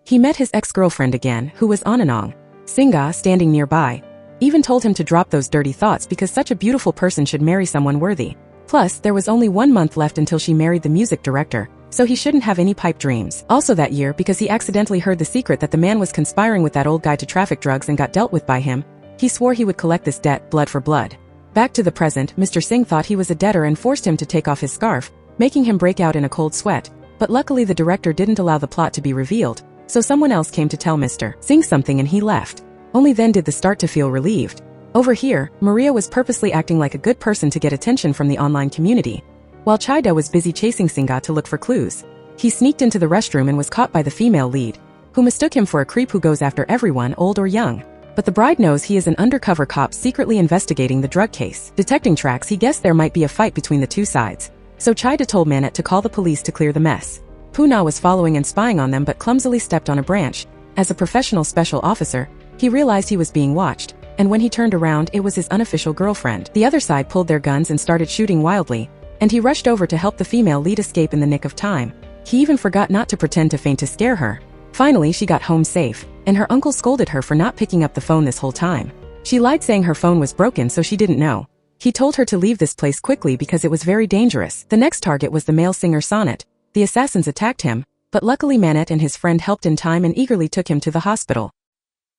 He met his ex-girlfriend again, who was Ananong. Singa, standing nearby, even told him to drop those dirty thoughts because such a beautiful person should marry someone worthy. Plus, there was only 1 month left until she married the music director, so he shouldn't have any pipe dreams. Also that year, because he accidentally heard the secret that the man was conspiring with that old guy to traffic drugs and got dealt with by him, he swore he would collect this debt, blood for blood. Back to the present, Mr. Singh thought he was a debtor and forced him to take off his scarf, making him break out in a cold sweat, but luckily the director didn't allow the plot to be revealed, so someone else came to tell Mr. Singh something and he left. Only then did the start to feel relieved. Over here, Maria was purposely acting like a good person to get attention from the online community, while Chaiya was busy chasing Singa to look for clues. He sneaked into the restroom and was caught by the female lead, who mistook him for a creep who goes after everyone, old or young. But the bride knows he is an undercover cop secretly investigating the drug case. Detecting tracks, he guessed there might be a fight between the two sides, so Chaiya told Manette to call the police to clear the mess. Puna was following and spying on them but clumsily stepped on a branch. As a professional special officer, he realized he was being watched, and when he turned around it was his unofficial girlfriend. The other side pulled their guns and started shooting wildly, and he rushed over to help the female lead escape in the nick of time. He even forgot not to pretend to faint to scare her. Finally she got home safe, and her uncle scolded her for not picking up the phone this whole time. She lied saying her phone was broken so she didn't know. He told her to leave this place quickly because it was very dangerous. The next target was the male singer Sonnet. The assassins attacked him, but luckily Manette and his friend helped in time and eagerly took him to the hospital.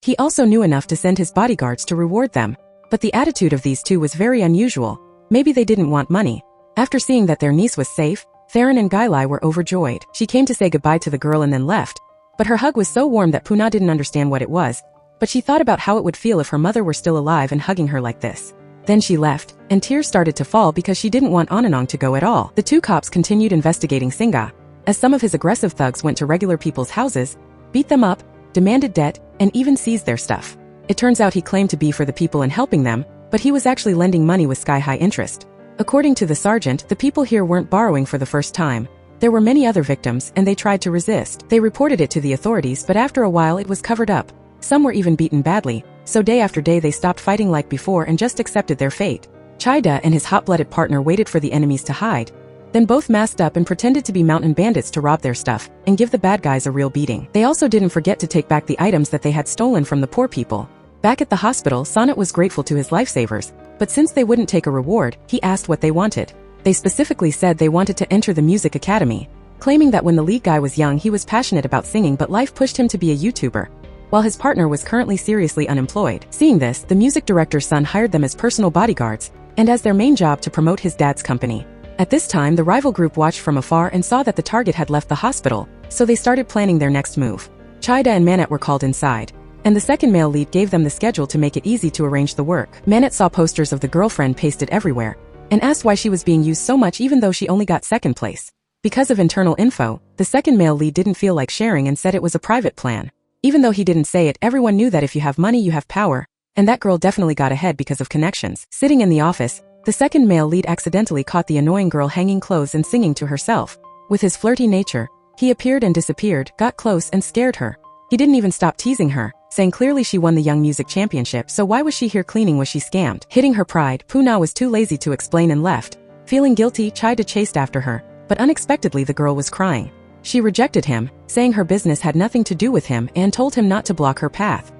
He also knew enough to send his bodyguards to reward them, but the attitude of these two was very unusual. Maybe they didn't want money. After seeing that their niece was safe, Theron and Guy Lai were overjoyed. She came to say goodbye to the girl and then left, but her hug was so warm that Puna didn't understand what it was, but she thought about how it would feel if her mother were still alive and hugging her like this. Then she left, and tears started to fall because she didn't want Ananong to go at all. The two cops continued investigating Singa, as some of his aggressive thugs went to regular people's houses, beat them up, demanded debt, and even seized their stuff. It turns out he claimed to be for the people and helping them, but he was actually lending money with sky-high interest. According to the sergeant, the people here weren't borrowing for the first time. There were many other victims, and they tried to resist. They reported it to the authorities, but after a while it was covered up. Some were even beaten badly, so day after day they stopped fighting like before and just accepted their fate. Chaiya and his hot-blooded partner waited for the enemies to hide. Then both masked up and pretended to be mountain bandits to rob their stuff and give the bad guys a real beating. They also didn't forget to take back the items that they had stolen from the poor people. Back at the hospital, Sonnet was grateful to his lifesavers, but since they wouldn't take a reward, he asked what they wanted. They specifically said they wanted to enter the music academy, claiming that when the lead guy was young he was passionate about singing but life pushed him to be a YouTuber, while his partner was currently seriously unemployed. Seeing this, the music director's son hired them as personal bodyguards, and as their main job to promote his dad's company. At this time, the rival group watched from afar and saw that the target had left the hospital, so they started planning their next move. Chaiya and Manette were called inside, and the second male lead gave them the schedule to make it easy to arrange the work. Manette saw posters of the girlfriend pasted everywhere, and asked why she was being used so much even though she only got second place. Because of internal info, the second male lead didn't feel like sharing and said it was a private plan. Even though he didn't say it, everyone knew that if you have money you have power, and that girl definitely got ahead because of connections. Sitting in the office, the second male lead accidentally caught the annoying girl hanging clothes and singing to herself. With his flirty nature, he appeared and disappeared, got close and scared her. He didn't even stop teasing her, saying clearly she won the Young Music Championship, so why was she here cleaning? Was she scammed? Hitting her pride, Puna was too lazy to explain and left. Feeling guilty, Chaiya chased after her, but unexpectedly the girl was crying. She rejected him, saying her business had nothing to do with him and told him not to block her path.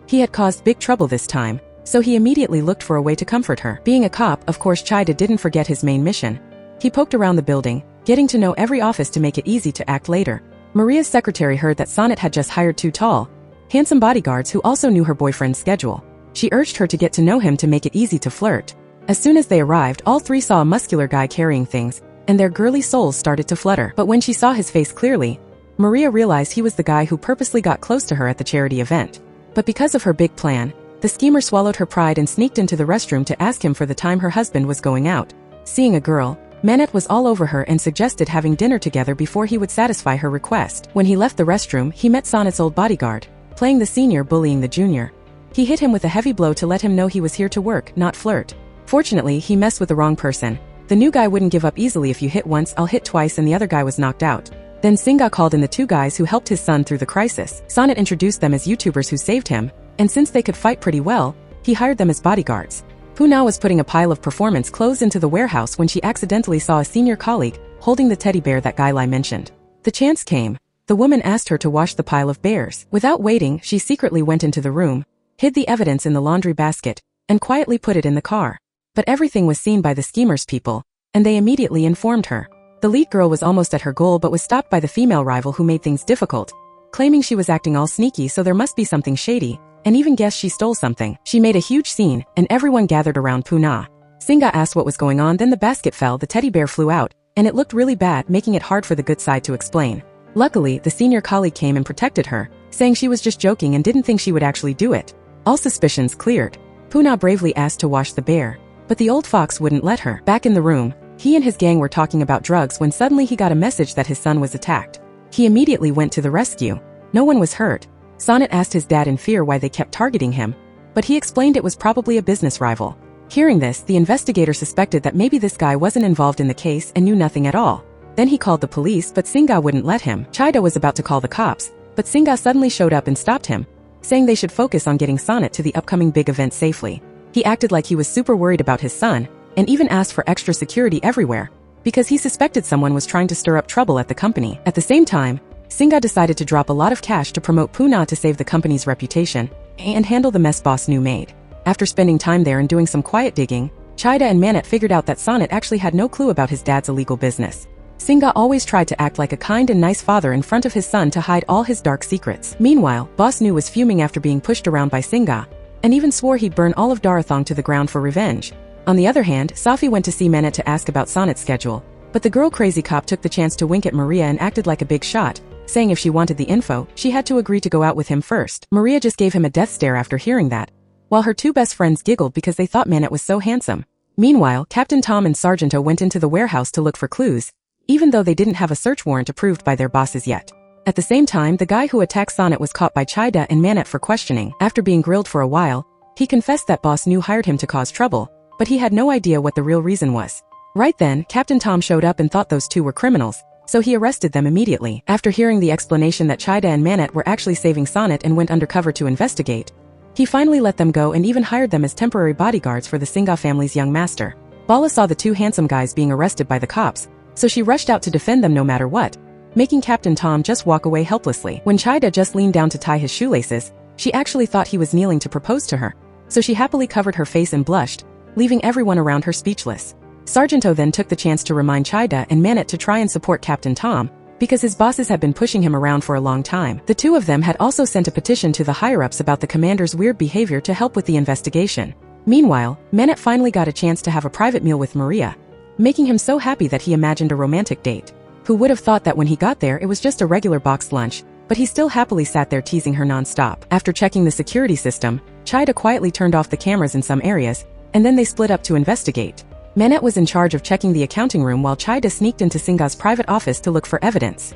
He had caused big trouble this time, so he immediately looked for a way to comfort her. Being a cop, of course, Chaiya didn't forget his main mission. He poked around the building, getting to know every office to make it easy to act later. Maria's secretary heard that Sonnet had just hired two tall, handsome bodyguards who also knew her boyfriend's schedule. She urged her to get to know him to make it easy to flirt. As soon as they arrived, all three saw a muscular guy carrying things, and their girly souls started to flutter. But when she saw his face clearly, Maria realized he was the guy who purposely got close to her at the charity event. But because of her big plan, the schemer swallowed her pride and sneaked into the restroom to ask him for the time her husband was going out. Seeing a girl, Manette was all over her and suggested having dinner together before he would satisfy her request. When he left the restroom, he met Sonnet's old bodyguard, playing the senior bullying the junior. He hit him with a heavy blow to let him know he was here to work, not flirt. Fortunately, he messed with the wrong person. The new guy wouldn't give up easily. If you hit once, I'll hit twice, and the other guy was knocked out. Then Singa called in the two guys who helped his son through the crisis. Sonnet introduced them as YouTubers who saved him, and since they could fight pretty well, he hired them as bodyguards. Puna was putting a pile of performance clothes into the warehouse when she accidentally saw a senior colleague holding the teddy bear that Guy Lai mentioned. The chance came. The woman asked her to wash the pile of bears. Without waiting, she secretly went into the room, hid the evidence in the laundry basket, and quietly put it in the car. But everything was seen by the schemer's people, and they immediately informed her. The lead girl was almost at her goal but was stopped by the female rival who made things difficult, claiming she was acting all sneaky, so there must be something shady, and even guessed she stole something. She made a huge scene, and everyone gathered around Puna. Singa asked what was going on, then the basket fell, the teddy bear flew out, and it looked really bad, making it hard for the good side to explain. Luckily, the senior colleague came and protected her, saying she was just joking and didn't think she would actually do it. All suspicions cleared. Puna bravely asked to wash the bear, but the old fox wouldn't let her. Back in the room, he and his gang were talking about drugs when suddenly he got a message that his son was attacked. He immediately went to the rescue. No one was hurt. Sonnet asked his dad in fear why they kept targeting him, but he explained it was probably a business rival. Hearing this, the investigator suspected that maybe this guy wasn't involved in the case and knew nothing at all. Then he called the police, but Singa wouldn't let him. Chaiya was about to call the cops, but Singa suddenly showed up and stopped him, saying they should focus on getting Sonnet to the upcoming big event safely. He acted like he was super worried about his son, and even asked for extra security everywhere, because he suspected someone was trying to stir up trouble at the company. At the same time, Singa decided to drop a lot of cash to promote Puna to save the company's reputation and handle the mess boss knew made. After spending time there and doing some quiet digging, Chaiya and Manette figured out that Sonnet actually had no clue about his dad's illegal business. Singa always tried to act like a kind and nice father in front of his son to hide all his dark secrets. Meanwhile, Boss Nu was fuming after being pushed around by Singa, and even swore he'd burn all of Darathong to the ground for revenge. On the other hand, Safi went to see Manette to ask about Sonnet's schedule, but the girl crazy cop took the chance to wink at Maria and acted like a big shot, saying if she wanted the info, she had to agree to go out with him first. Maria just gave him a death stare after hearing that, while her two best friends giggled because they thought Manette was so handsome. Meanwhile, Captain Tom and Sergeant O went into the warehouse to look for clues, even though they didn't have a search warrant approved by their bosses yet. At the same time, the guy who attacked Sonnet was caught by Chaiya and Manette for questioning. After being grilled for a while, he confessed that Boss Nu hired him to cause trouble, but he had no idea what the real reason was. Right then, Captain Tom showed up and thought those two were criminals, so he arrested them immediately. After hearing the explanation that Chaiya and Manette were actually saving Sonnet and went undercover to investigate, he finally let them go and even hired them as temporary bodyguards for the Singa family's young master. Bala saw the two handsome guys being arrested by the cops, so she rushed out to defend them no matter what, making Captain Tom just walk away helplessly. When Chaiya just leaned down to tie his shoelaces, she actually thought he was kneeling to propose to her, so she happily covered her face and blushed, leaving everyone around her speechless. Sergeant O then took the chance to remind Chaiya and Manette to try and support Captain Tom, because his bosses had been pushing him around for a long time. The two of them had also sent a petition to the higher-ups about the commander's weird behavior to help with the investigation. Meanwhile, Manette finally got a chance to have a private meal with Maria, making him so happy that he imagined a romantic date. Who would have thought that when he got there it was just a regular boxed lunch, but he still happily sat there teasing her non-stop. After checking the security system, Chaiya quietly turned off the cameras in some areas, and then they split up to investigate. Manette was in charge of checking the accounting room while Chaiya sneaked into Singa's private office to look for evidence.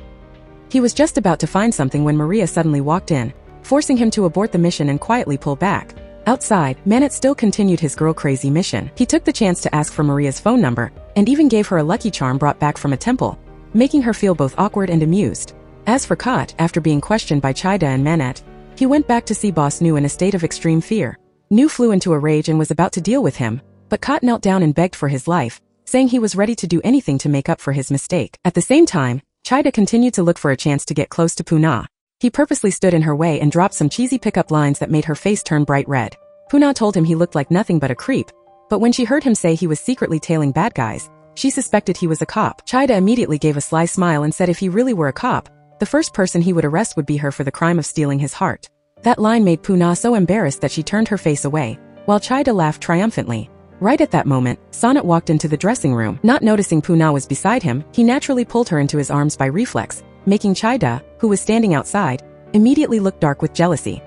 He was just about to find something when Maria suddenly walked in, forcing him to abort the mission and quietly pull back. Outside, Manette still continued his girl-crazy mission. He took the chance to ask for Maria's phone number, and even gave her a lucky charm brought back from a temple, making her feel both awkward and amused. As for Kot, after being questioned by Chaiya and Manette, he went back to see Boss Nu in a state of extreme fear. Nu flew into a rage and was about to deal with him, but Kot knelt down and begged for his life, saying he was ready to do anything to make up for his mistake. At the same time, Chaiya continued to look for a chance to get close to Puna. He purposely stood in her way and dropped some cheesy pickup lines that made her face turn bright red. Puna told him he looked like nothing but a creep, but when she heard him say he was secretly tailing bad guys, she suspected he was a cop. Chaiya immediately gave a sly smile and said if he really were a cop, the first person he would arrest would be her for the crime of stealing his heart. That line made Puna so embarrassed that she turned her face away, while Chaiya laughed triumphantly. Right at that moment, Sonnet walked into the dressing room. Not noticing Puna was beside him, he naturally pulled her into his arms by reflex, making Chaiya, who was standing outside, immediately look dark with jealousy.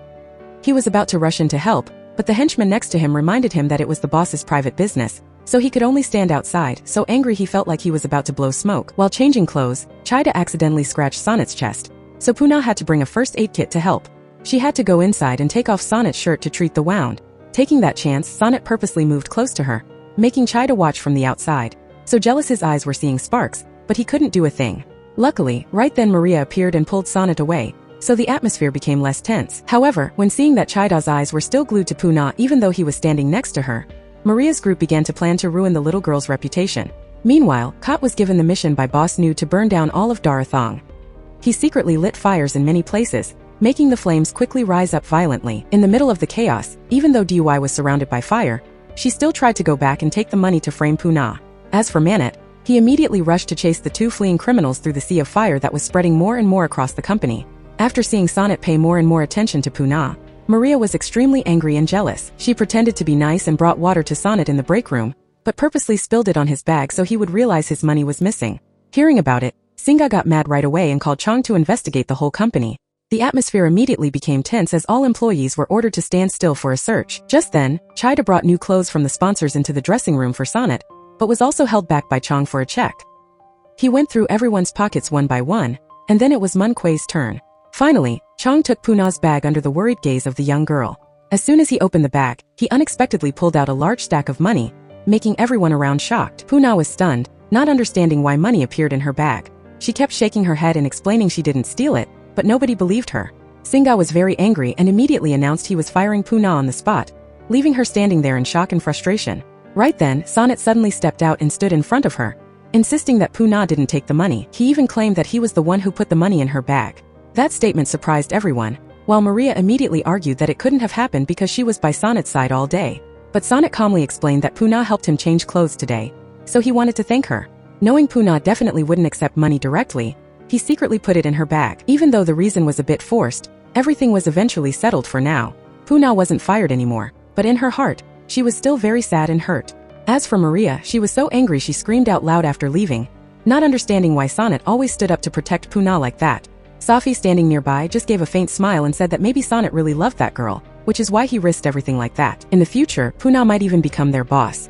He was about to rush in to help, but the henchman next to him reminded him that it was the boss's private business, so he could only stand outside. So angry he felt like he was about to blow smoke. While changing clothes, Chaiya accidentally scratched Sonnet's chest, so Puna had to bring a first aid kit to help. She had to go inside and take off Sonnet's shirt to treat the wound. Taking that chance, Sonnet purposely moved close to her, making Chaiya watch from the outside. So jealous his eyes were seeing sparks, but he couldn't do a thing. Luckily, right then Maria appeared and pulled Sonnet away, so the atmosphere became less tense. However, when seeing that Chaiya's eyes were still glued to Puna even though he was standing next to her, Maria's group began to plan to ruin the little girl's reputation. Meanwhile, Kot was given the mission by Boss Nu to burn down all of Darathong. He secretly lit fires in many places, making the flames quickly rise up violently. In the middle of the chaos, even though Dui was surrounded by fire, she still tried to go back and take the money to frame Puna. As for Manette, he immediately rushed to chase the two fleeing criminals through the sea of fire that was spreading more and more across the company. After seeing Sonnet pay more and more attention to Puna, Maria was extremely angry and jealous. She pretended to be nice and brought water to Sonnet in the break room, but purposely spilled it on his bag so he would realize his money was missing. Hearing about it, Singa got mad right away and called Chong to investigate the whole company. The atmosphere immediately became tense as all employees were ordered to stand still for a search. Just then, Chaiya brought new clothes from the sponsors into the dressing room for Sonnet, but was also held back by Chong for a check. He went through everyone's pockets one by one, and then it was Mun Kuei's turn. Finally, Chong took Puna's bag under the worried gaze of the young girl. As soon as he opened the bag, he unexpectedly pulled out a large stack of money, making everyone around shocked. Puna was stunned, not understanding why money appeared in her bag. She kept shaking her head and explaining she didn't steal it, but nobody believed her. Singa was very angry and immediately announced he was firing Puna on the spot, leaving her standing there in shock and frustration. Right then, Sonnet suddenly stepped out and stood in front of her, insisting that Puna didn't take the money. He even claimed that he was the one who put the money in her bag. That statement surprised everyone, while Maria immediately argued that it couldn't have happened because she was by Sonnet's side all day. But Sonnet calmly explained that Puna helped him change clothes today, so he wanted to thank her. Knowing Puna definitely wouldn't accept money directly, he secretly put it in her bag. Even though the reason was a bit forced, everything was eventually settled for now. Puna wasn't fired anymore, but in her heart, she was still very sad and hurt. As for Maria, she was so angry she screamed out loud after leaving, not understanding why Sonnet always stood up to protect Puna like that. Safi, standing nearby, just gave a faint smile and said that maybe Sonnet really loved that girl, which is why he risked everything like that. In the future, Puna might even become their boss.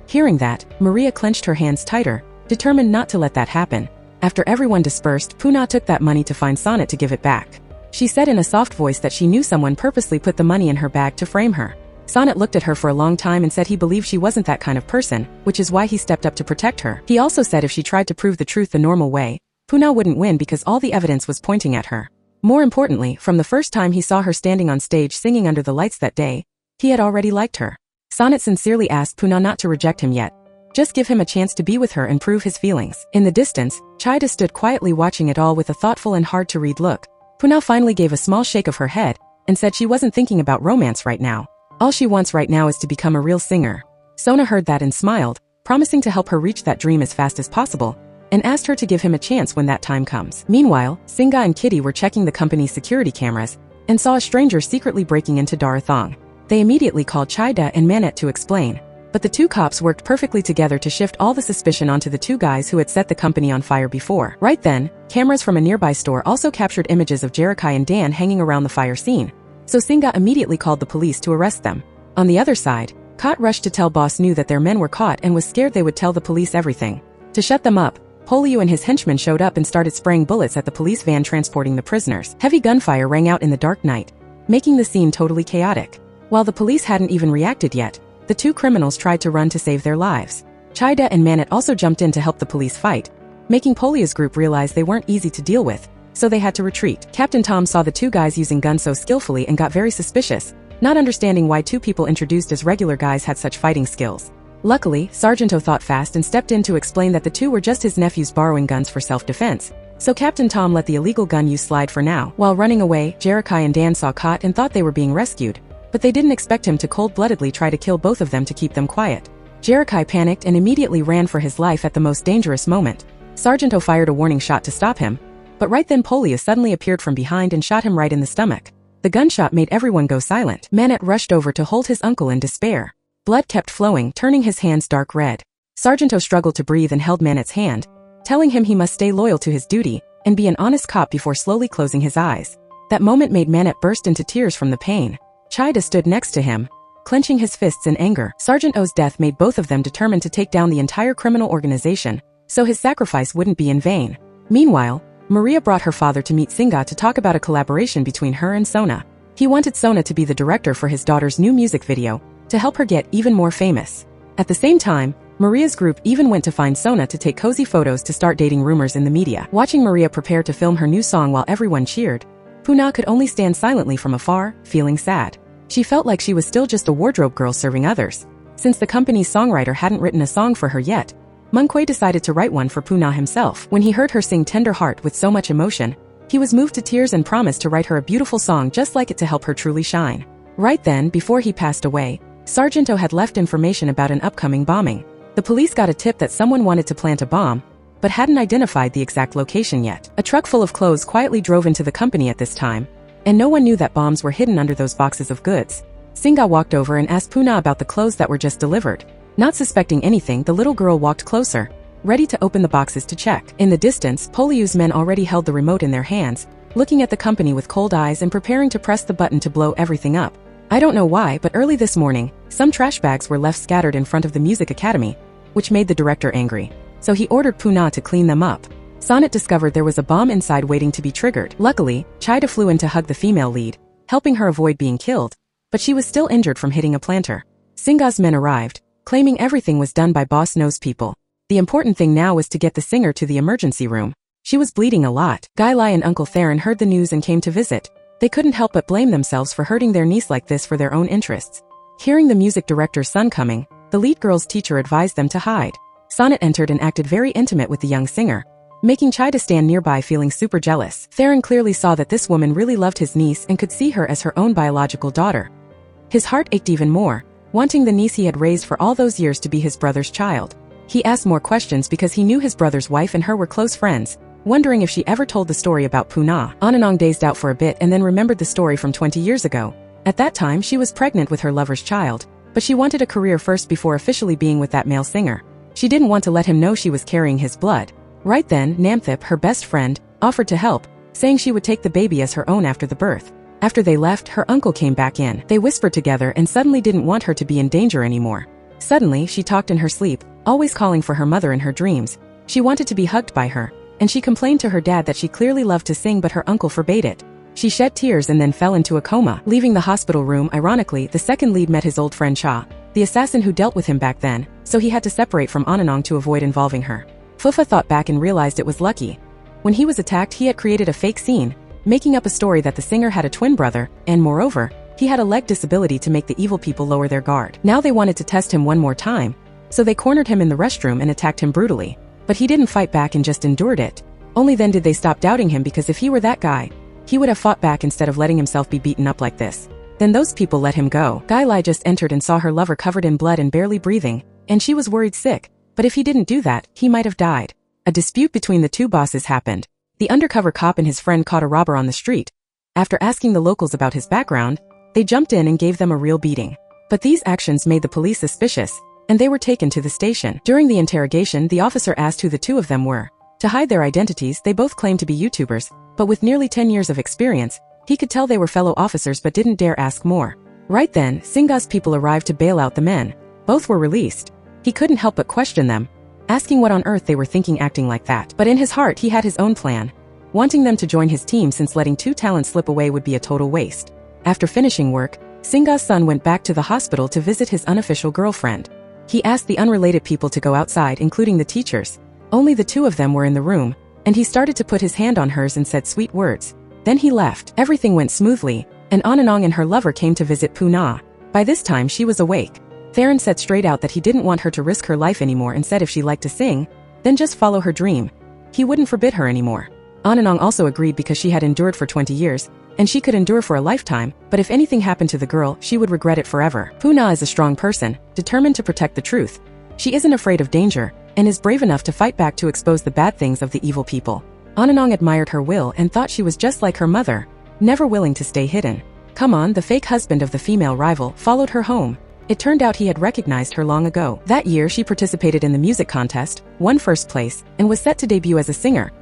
Hearing that, Maria clenched her hands tighter, determined not to let that happen. After everyone dispersed, Puna took that money to find Sonnet to give it back. She said in a soft voice that she knew someone purposely put the money in her bag to frame her. Sonnet looked at her for a long time and said he believed she wasn't that kind of person, which is why he stepped up to protect her. He also said if she tried to prove the truth the normal way, Puna wouldn't win because all the evidence was pointing at her. More importantly, from the first time he saw her standing on stage singing under the lights that day, he had already liked her. Sonnet sincerely asked Puna not to reject him yet. Just give him a chance to be with her and prove his feelings. In the distance, Chaiya stood quietly watching it all with a thoughtful and hard-to-read look. Puna finally gave a small shake of her head and said she wasn't thinking about romance right now. All she wants right now is to become a real singer. Sona heard that and smiled, promising to help her reach that dream as fast as possible, and asked her to give him a chance when that time comes. Meanwhile, Singa and Kitty were checking the company's security cameras and saw a stranger secretly breaking into Darathong. They immediately called Chaiya and Manet to explain, but the two cops worked perfectly together to shift all the suspicion onto the two guys who had set the company on fire before. Right then, cameras from a nearby store also captured images of Jerikai and Dan hanging around the fire scene, so Singa immediately called the police to arrest them. On the other side, Kot rushed to tell Boss knew that their men were caught and was scared they would tell the police everything. To shut them up, Poliu and his henchmen showed up and started spraying bullets at the police van transporting the prisoners. Heavy gunfire rang out in the dark night, making the scene totally chaotic. While the police hadn't even reacted yet, the two criminals tried to run to save their lives. Chaiya and Manet also jumped in to help the police fight, making Poliu's group realize they weren't easy to deal with, so they had to retreat. Captain Tom saw the two guys using guns so skillfully and got very suspicious, not understanding why two people introduced as regular guys had such fighting skills. Luckily, Sargento thought fast and stepped in to explain that the two were just his nephews borrowing guns for self-defense, so Captain Tom let the illegal gun use slide for now. While running away, Jerikai and Dan saw Kot and thought they were being rescued, but they didn't expect him to cold-bloodedly try to kill both of them to keep them quiet. Jerikai panicked and immediately ran for his life at the most dangerous moment. Sargento fired a warning shot to stop him, but right then Polius suddenly appeared from behind and shot him right in the stomach. The gunshot made everyone go silent. Manet rushed over to hold his uncle in despair. Blood kept flowing, turning his hands dark red. Sargento struggled to breathe and held Manet's hand, telling him he must stay loyal to his duty and be an honest cop before slowly closing his eyes. That moment made Manet burst into tears from the pain. Chaiya stood next to him, clenching his fists in anger. Sergeant O's death made both of them determined to take down the entire criminal organization, so his sacrifice wouldn't be in vain. Meanwhile, Maria brought her father to meet Singa to talk about a collaboration between her and Sona. He wanted Sona to be the director for his daughter's new music video, to help her get even more famous. At the same time, Maria's group even went to find Sona to take cozy photos to start dating rumors in the media. Watching Maria prepare to film her new song while everyone cheered, Puna could only stand silently from afar, feeling sad. She felt like she was still just a wardrobe girl serving others. Since the company's songwriter hadn't written a song for her yet, Munkway decided to write one for Puna himself. When he heard her sing Tender Heart with so much emotion, he was moved to tears and promised to write her a beautiful song just like it to help her truly shine. Right then, before he passed away, Sargento had left information about an upcoming bombing. The police got a tip that someone wanted to plant a bomb, but hadn't identified the exact location yet. A truck full of clothes quietly drove into the company at this time, and no one knew that bombs were hidden under those boxes of goods. Singa walked over and asked Puna about the clothes that were just delivered. Not suspecting anything, the little girl walked closer, ready to open the boxes to check. In the distance, Poliu's men already held the remote in their hands, looking at the company with cold eyes and preparing to press the button to blow everything up. I don't know why, but early this morning, some trash bags were left scattered in front of the music academy, which made the director angry. So he ordered Puna to clean them up. Sonnet discovered there was a bomb inside waiting to be triggered. Luckily, Chaiya flew in to hug the female lead, helping her avoid being killed, but she was still injured from hitting a planter. Singa's men arrived, claiming everything was done by Boss Knows people. The important thing now was to get the singer to the emergency room. She was bleeding a lot. Guy Lai and Uncle Theron heard the news and came to visit. They couldn't help but blame themselves for hurting their niece like this for their own interests. Hearing the music director's son coming, the lead girl's teacher advised them to hide. Sonnet entered and acted very intimate with the young singer, making Chaiya stand nearby feeling super jealous. Theron clearly saw that this woman really loved his niece and could see her as her own biological daughter. His heart ached even more, wanting the niece he had raised for all those years to be his brother's child. He asked more questions because he knew his brother's wife and her were close friends, wondering if she ever told the story about Puna. Ananong dazed out for a bit and then remembered the story from 20 years ago. At that time, she was pregnant with her lover's child, but she wanted a career first before officially being with that male singer. She didn't want to let him know she was carrying his blood. Right then, Namthip, her best friend, offered to help, saying she would take the baby as her own after the birth. After they left, her uncle came back in. They whispered together and suddenly didn't want her to be in danger anymore. Suddenly, she talked in her sleep, always calling for her mother in her dreams. She wanted to be hugged by her, and she complained to her dad that she clearly loved to sing but her uncle forbade it. She shed tears and then fell into a coma. Leaving the hospital room, ironically, the second lead met his old friend Chaiya, the assassin who dealt with him back then, so he had to separate from Ananong to avoid involving her. Fufa thought back and realized it was lucky. When he was attacked, he had created a fake scene, making up a story that the singer had a twin brother, and moreover, he had a leg disability to make the evil people lower their guard. Now they wanted to test him one more time, so they cornered him in the restroom and attacked him brutally. But he didn't fight back and just endured it. Only then did they stop doubting him, because if he were that guy, he would have fought back instead of letting himself be beaten up like this. Then those people let him go. Guy Lai just entered and saw her lover covered in blood and barely breathing, and she was worried sick, but if he didn't do that, he might have died. A dispute between the two bosses happened. The undercover cop and his friend caught a robber on the street. After asking the locals about his background, they jumped in and gave them a real beating. But these actions made the police suspicious, and they were taken to the station. During the interrogation, the officer asked who the two of them were. To hide their identities, they both claimed to be YouTubers, but with nearly 10 years of experience, he could tell they were fellow officers but didn't dare ask more. Right then, Singa's people arrived to bail out the men. Both were released. He couldn't help but question them, asking what on earth they were thinking acting like that. But in his heart, he had his own plan, wanting them to join his team since letting two talents slip away would be a total waste. After finishing work, Singa's son went back to the hospital to visit his unofficial girlfriend. He asked the unrelated people to go outside, including the teachers. Only the two of them were in the room, and he started to put his hand on hers and said sweet words. Then he left. Everything went smoothly, and Ananong and her lover came to visit Puna. By this time she was awake. Theron said straight out that he didn't want her to risk her life anymore and said if she liked to sing, then just follow her dream. He wouldn't forbid her anymore. Ananong also agreed because she had endured for 20 years, and she could endure for a lifetime, but if anything happened to the girl, she would regret it forever. Puna is a strong person, determined to protect the truth. She isn't afraid of danger, and is brave enough to fight back to expose the bad things of the evil people. Ananong admired her will and thought she was just like her mother, never willing to stay hidden. Come on, the fake husband of the female rival, followed her home. It turned out he had recognized her long ago. That year she participated in the music contest, won first place, and was set to debut as a singer.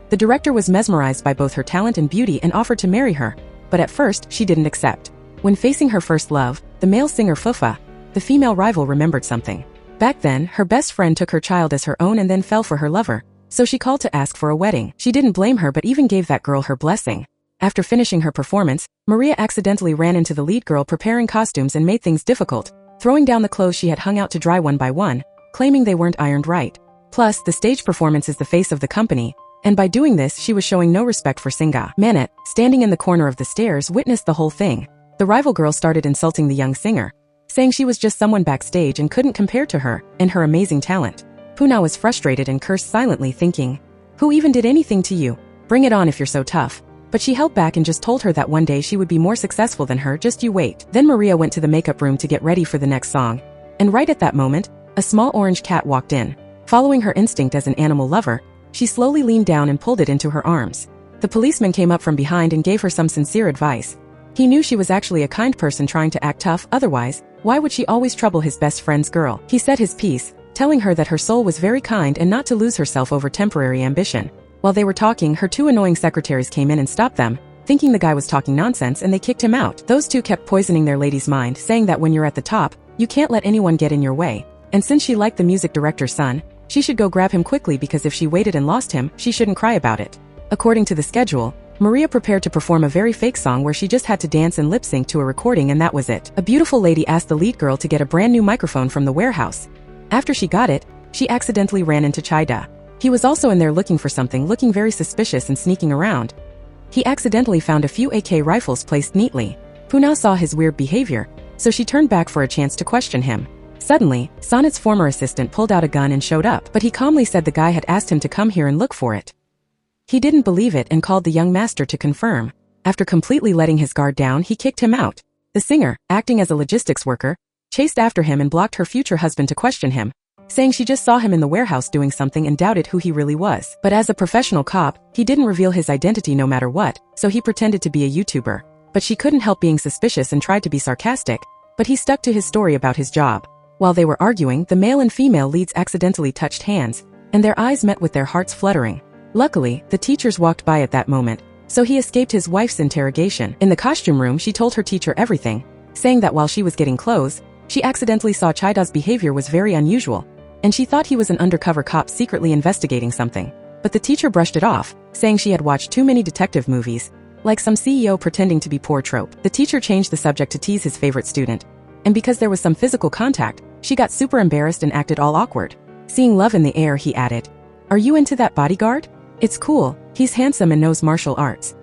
The director was mesmerized by both her talent and beauty and offered to marry her, but at first she didn't accept. When facing her first love, the male singer Fufa, the female rival remembered something. Back then, her best friend took her child as her own and then fell for her lover, so she called to ask for a wedding. She didn't blame her but even gave that girl her blessing. After finishing her performance, Maria accidentally ran into the lead girl preparing costumes and made things difficult, throwing down the clothes she had hung out to dry one by one, claiming they weren't ironed right. Plus, the stage performance is the face of the company, and by doing this she was showing no respect for Singa. Manet, standing in the corner of the stairs, witnessed the whole thing. The rival girl started insulting the young singer, saying she was just someone backstage and couldn't compare to her and her amazing talent. Puna was frustrated and cursed silently, thinking, "Who even did anything to you? Bring it on if you're so tough." But she held back and just told her that one day she would be more successful than her, just you wait. Then Maria went to the makeup room to get ready for the next song. And right at that moment, a small orange cat walked in. Following her instinct as an animal lover, she slowly leaned down and pulled it into her arms. The policeman came up from behind and gave her some sincere advice. He knew she was actually a kind person trying to act tough, otherwise, why would she always trouble his best friend's girl? He said his piece, telling her that her soul was very kind and not to lose herself over temporary ambition. While they were talking, her two annoying secretaries came in and stopped them, thinking the guy was talking nonsense, and they kicked him out. Those two kept poisoning their lady's mind, saying that when you're at the top, you can't let anyone get in your way. And since she liked the music director's son, she should go grab him quickly because if she waited and lost him, she shouldn't cry about it. According to the schedule, Maria prepared to perform a very fake song where she just had to dance and lip sync to a recording, and that was it. A beautiful lady asked the lead girl to get a brand new microphone from the warehouse. After she got it, she accidentally ran into Chaiya. He was also in there looking for something, looking very suspicious and sneaking around. He accidentally found a few AK rifles placed neatly. Puna saw his weird behavior, so she turned back for a chance to question him. Suddenly, Sonnet's former assistant pulled out a gun and showed up, but he calmly said the guy had asked him to come here and look for it. He didn't believe it and called the young master to confirm. After completely letting his guard down, he kicked him out. The singer, acting as a logistics worker, chased after him and blocked her future husband to question him, saying she just saw him in the warehouse doing something and doubted who he really was. But as a professional cop, he didn't reveal his identity no matter what, so he pretended to be a YouTuber. But she couldn't help being suspicious and tried to be sarcastic, but he stuck to his story about his job. While they were arguing, the male and female leads accidentally touched hands, and their eyes met with their hearts fluttering. Luckily, the teachers walked by at that moment, so he escaped his wife's interrogation. In the costume room, she told her teacher everything, saying that while she was getting clothes, she accidentally saw Chaiya's behavior was very unusual, and she thought he was an undercover cop secretly investigating something. but the teacher brushed it off, saying she had watched too many detective movies, like some CEO pretending to be poor trope. The teacher changed the subject to tease his favorite student, and because there was some physical contact, she got super embarrassed and acted all awkward. Seeing love in the air, he added, "Are you into that bodyguard? It's cool, he's handsome and knows martial arts.